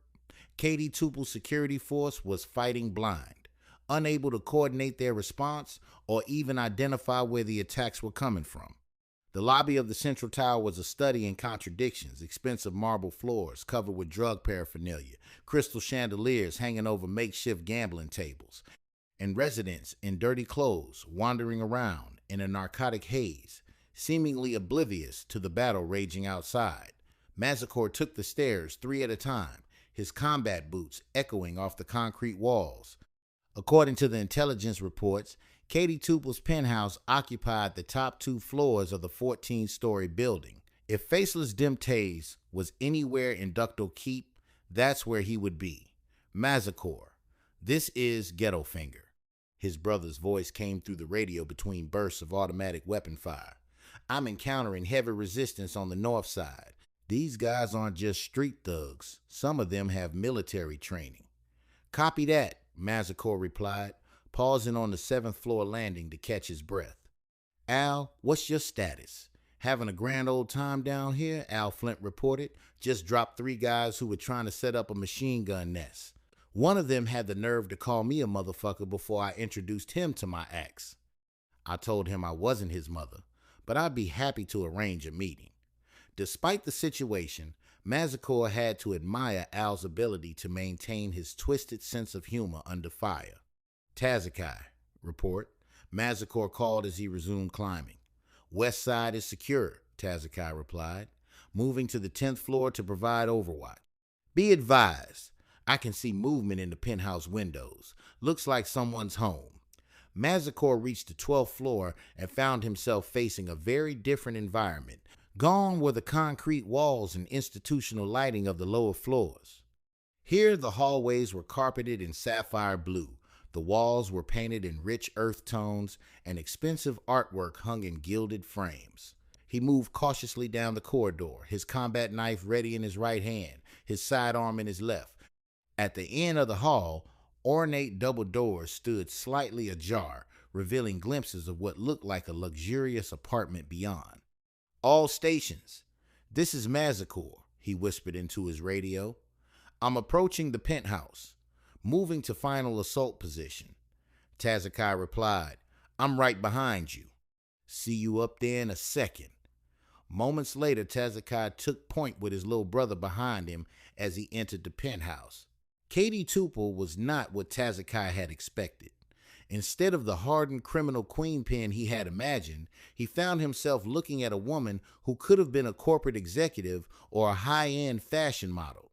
Cadie Tupel's security force was fighting blind, unable to coordinate their response or even identify where the attacks were coming from. The lobby of the central tower was a study in contradictions: expensive marble floors covered with drug paraphernalia, crystal chandeliers hanging over makeshift gambling tables, and residents in dirty clothes wandering around in a narcotic haze, seemingly oblivious to the battle raging outside. Mazikor took the stairs 3 at a time, his combat boots echoing off the concrete walls. According to the intelligence reports, Cadie Tupel's penthouse occupied the top 2 floors of the 14-story building. If Faceless Demtase was anywhere in Ductal Keep, that's where he would be. Mazikor, this is Ghetto Finger. His brother's voice came through the radio between bursts of automatic weapon fire. I'm encountering heavy resistance on the north side. These guys aren't just street thugs. Some of them have military training. Copy that, Mazikor replied, pausing on the 7th floor landing to catch his breath. Al, what's your status? Having a grand old time down here, Al Flint reported. Just dropped 3 guys who were trying to set up a machine gun nest. One of them had the nerve to call me a motherfucker before I introduced him to my ex. I told him I wasn't his mother, but I'd be happy to arrange a meeting. Despite the situation, Mazikor had to admire Al's ability to maintain his twisted sense of humor under fire. Tazekai, report, Mazikor called as he resumed climbing. West side is secure, Tazekai replied, moving to the 10th floor to provide overwatch. Be advised, I can see movement in the penthouse windows. Looks like someone's home. Mazikor reached the 12th floor and found himself facing a very different environment. Gone were the concrete walls and institutional lighting of the lower floors. Here the hallways were carpeted in sapphire blue. The walls were painted in rich earth tones, and expensive artwork hung in gilded frames. He moved cautiously down the corridor, his combat knife ready in his right hand, his sidearm in his left. At the end of the hall, ornate double doors stood slightly ajar, revealing glimpses of what looked like a luxurious apartment beyond. All stations, this is Mazikor, he whispered into his radio. I'm approaching the penthouse, moving to final assault position. Tazekai replied, I'm right behind you. See you up there in a second. Moments later, Tazekai took point with his little brother behind him as he entered the penthouse. Cadie Tupel was not what Tazekai had expected. Instead of the hardened criminal queenpin he had imagined, he found himself looking at a woman who could have been a corporate executive or a high-end fashion model.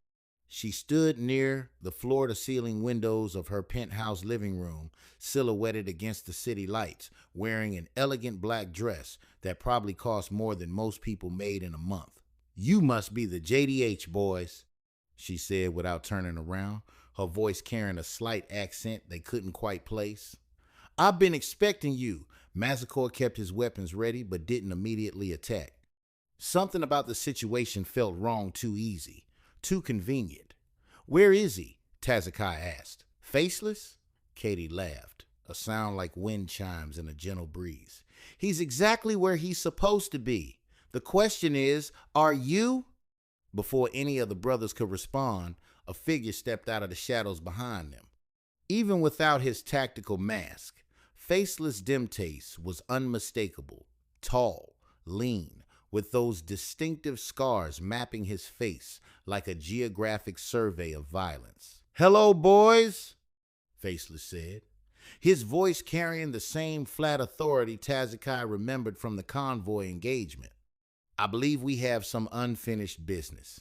She stood near the floor-to-ceiling windows of her penthouse living room, silhouetted against the city lights, wearing an elegant black dress that probably cost more than most people made in a month. You must be the JDH boys, she said without turning around, her voice carrying a slight accent they couldn't quite place. I've been expecting you. Mazikor kept his weapons ready but didn't immediately attack. Something about the situation felt wrong, too easy, too convenient. Where is he? Tazakai asked. Faceless? Cadie laughed, a sound like wind chimes in a gentle breeze. He's exactly where he's supposed to be. The question is, are you? Before any of the brothers could respond, a figure stepped out of the shadows behind them. Even without his tactical mask, Faceless Demtase was unmistakable, tall, lean, with those distinctive scars mapping his face like a geographic survey of violence. Hello, boys, Faceless said, his voice carrying the same flat authority Tazakai remembered from the convoy engagement. I believe we have some unfinished business.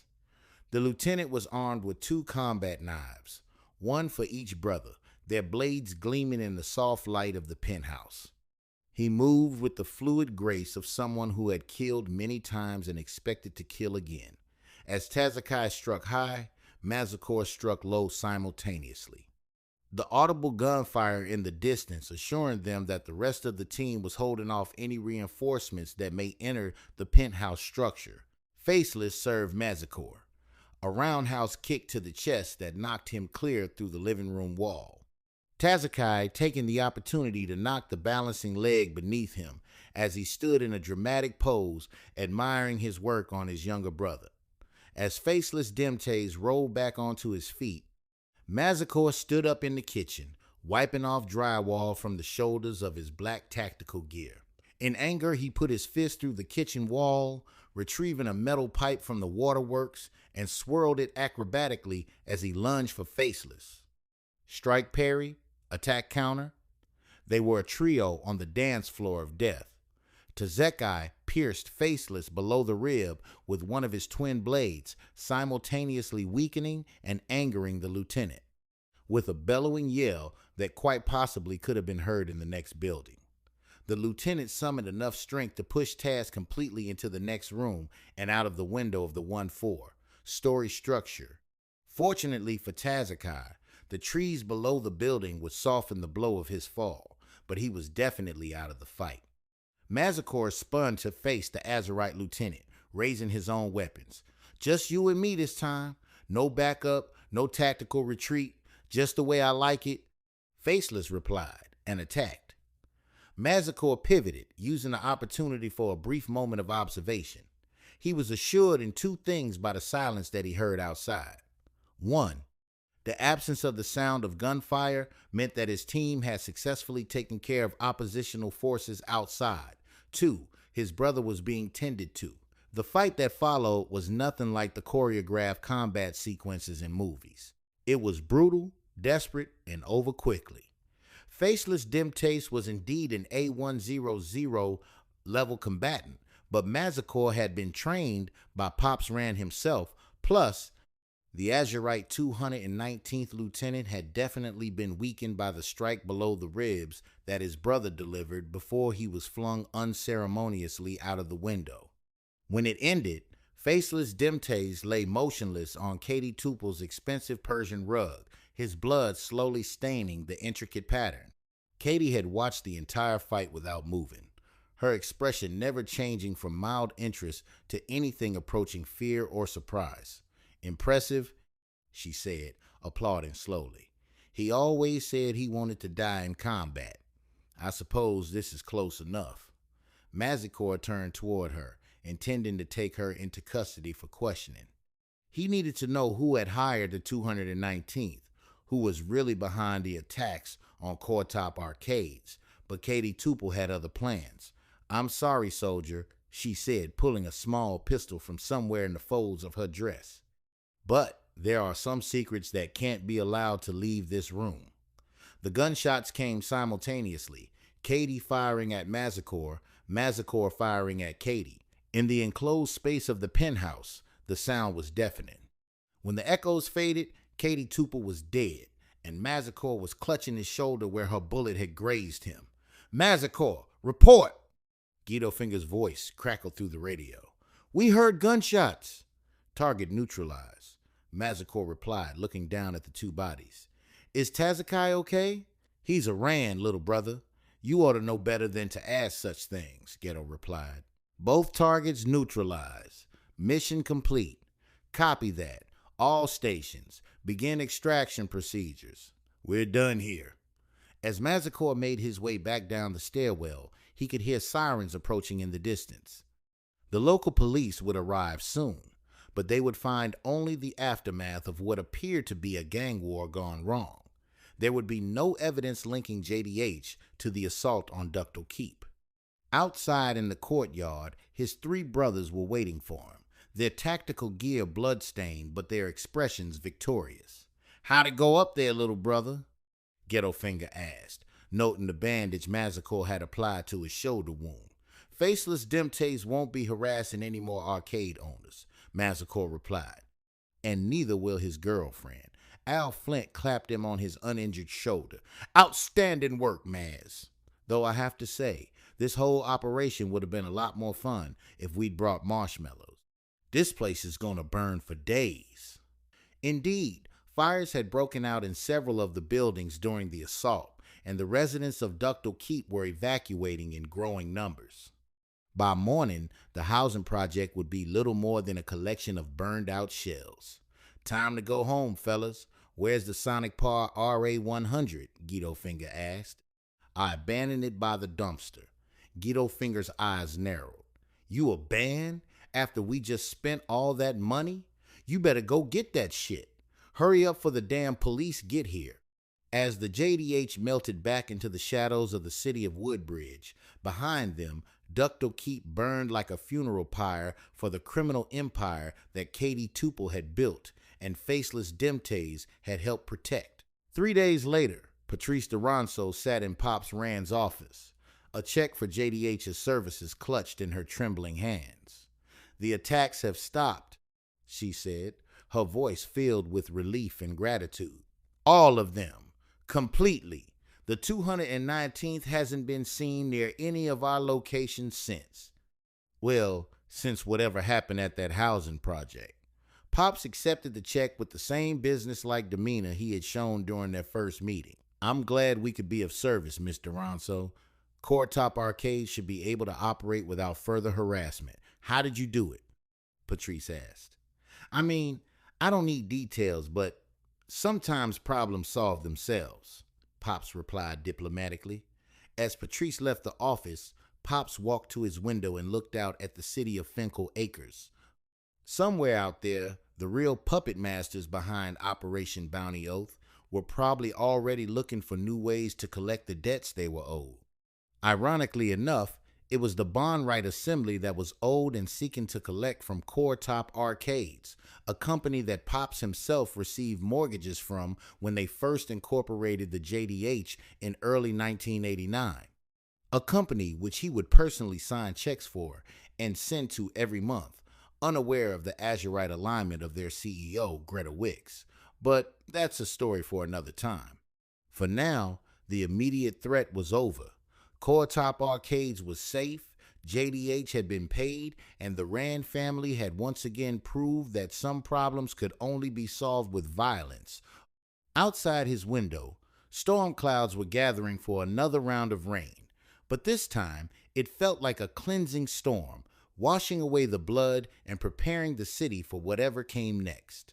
The lieutenant was armed with 2 combat knives, one for each brother, their blades gleaming in the soft light of the penthouse. He moved with the fluid grace of someone who had killed many times and expected to kill again. As Tazakai struck high, Mazikor struck low simultaneously. The audible gunfire in the distance assuring them that the rest of the team was holding off any reinforcements that may enter the penthouse structure. Faceless served Mazikor a roundhouse kick to the chest that knocked him clear through the living room wall. Tazakai taking the opportunity to knock the balancing leg beneath him as he stood in a dramatic pose, admiring his work on his younger brother. As Faceless Demtase rolled back onto his feet, Mazikor stood up in the kitchen, wiping off drywall from the shoulders of his black tactical gear. In anger, he put his fist through the kitchen wall, retrieving a metal pipe from the waterworks, and swirled it acrobatically as he lunged for Faceless. Strike parry, attack counter. They were a trio on the dance floor of death. Tazakai pierced Faceless below the rib with one of his twin blades, simultaneously weakening and angering the lieutenant, with a bellowing yell that quite possibly could have been heard in the next building. The lieutenant summoned enough strength to push Taz completely into the next room and out of the window of the 1-4-story structure. Fortunately for Tazakai, the trees below the building would soften the blow of his fall, but he was definitely out of the fight. Mazikor spun to face the Azerite lieutenant, raising his own weapons. Just you and me this time. No backup, no tactical retreat, just the way I like it. Faceless replied and attacked. Mazikor pivoted, using the opportunity for a brief moment of observation. He was assured in 2 things by the silence that he heard outside. 1. The absence of the sound of gunfire meant that his team had successfully taken care of oppositional forces outside. 2. His brother was being tended to. The fight that followed was nothing like the choreographed combat sequences in movies. It was brutal, desperate, and over quickly. Faceless Demtase was indeed an A100 level combatant, but Mazikor had been trained by Pops Rand himself, plus the Azerite 219th Lieutenant had definitely been weakened by the strike below the ribs that his brother delivered before he was flung unceremoniously out of the window. When it ended, Faceless Demtase lay motionless on Cadie Tupel's expensive Persian rug, his blood slowly staining the intricate pattern. Cadie had watched the entire fight without moving, her expression never changing from mild interest to anything approaching fear or surprise. Impressive, she said, applauding slowly. He always said he wanted to die in combat. I suppose this is close enough. Mazikor turned toward her, intending to take her into custody for questioning. He needed to know who had hired the 219th, who was really behind the attacks on Coretop Arcades, but Cadie Tupel had other plans. I'm sorry, soldier, she said, pulling a small pistol from somewhere in the folds of her dress. But there are some secrets that can't be allowed to leave this room. The gunshots came simultaneously, Cadie firing at Mazikor, Mazikor firing at Cadie. In the enclosed space of the penthouse, the sound was deafening. When the echoes faded, Cadie Tupel was dead, and Mazikor was clutching his shoulder where her bullet had grazed him. Mazikor, report! Guido Finger's voice crackled through the radio. We heard gunshots. Target neutralized, Mazikor replied, looking down at the 2 bodies. Is Tazakai okay? He's a Rand, little brother. You ought to know better than to ask such things, Ghetto replied. Both targets neutralized. Mission complete. Copy that. All stations. Begin extraction procedures. We're done here. As Mazikor made his way back down the stairwell, he could hear sirens approaching in the distance. The local police would arrive soon, but they would find only the aftermath of what appeared to be a gang war gone wrong. There would be no evidence linking JDH to the assault on Ductal Keep. Outside in the courtyard, his three brothers were waiting for him, their tactical gear bloodstained but their expressions victorious. "How'd it go up there, little brother?" Ghetto Finger asked, noting the bandage Mazikor had applied to his shoulder wound. "Faceless Demtase won't be harassing any more arcade owners," Mazikor replied. "And neither will his girlfriend." Al Flint clapped him on his uninjured shoulder. "Outstanding work, Maz. Though I have to say, this whole operation would have been a lot more fun if we'd brought marshmallows. This place is going to burn for days." Indeed, fires had broken out in several of the buildings during the assault, and the residents of Ductal Keep were evacuating in growing numbers. By morning, the housing project would be little more than a collection of burned-out shells. "Time to go home, fellas. Where's the Sonic Par RA100? Ghetto Finger asked. "I abandoned it by the dumpster." Ghetto Finger's eyes narrowed. "You abandoned? After we just spent all that money? You better go get that shit. Hurry up for the damn police get here." As the JDH melted back into the shadows of the city of Woodbridge, behind them, Ductal Keep burned like a funeral pyre for the criminal empire that Cadie Tupel had built and Faceless Demtase had helped protect. 3 days later, Patrice Duranso sat in Pops Rand's office, a check for JDH's services clutched in her trembling hands. "The attacks have stopped," she said, her voice filled with relief and gratitude. "All of them. Completely. The 219th hasn't been seen near any of our locations since. Well, since whatever happened at that housing project." Pops accepted the check with the same businesslike demeanor he had shown during their first meeting. "I'm glad we could be of service, Mr. Ronso. Core Top Arcade should be able to operate without further harassment. How did you do it?" Patrice asked. "I mean, I don't need details, but sometimes problems solve themselves," Pops replied diplomatically. As Patrice left the office, Pops walked to his window and looked out at the city of Finkel Acres. Somewhere out there, the real puppet masters behind Operation Bounty Oath were probably already looking for new ways to collect the debts they were owed. Ironically enough, it was the Bond Right Assembly that was owed and seeking to collect from Core Top Arcades, a company that Pops himself received mortgages from when they first incorporated the JDH in early 1989. A company which he would personally sign checks for and send to every month, unaware of the Azurite alignment of their CEO, Greta Wicks. But that's a story for another time. For now, the immediate threat was over. Core Top Arcades was safe, JDH had been paid, and the Rand family had once again proved that some problems could only be solved with violence. Outside his window, storm clouds were gathering for another round of rain, but this time it felt like a cleansing storm, washing away the blood and preparing the city for whatever came next.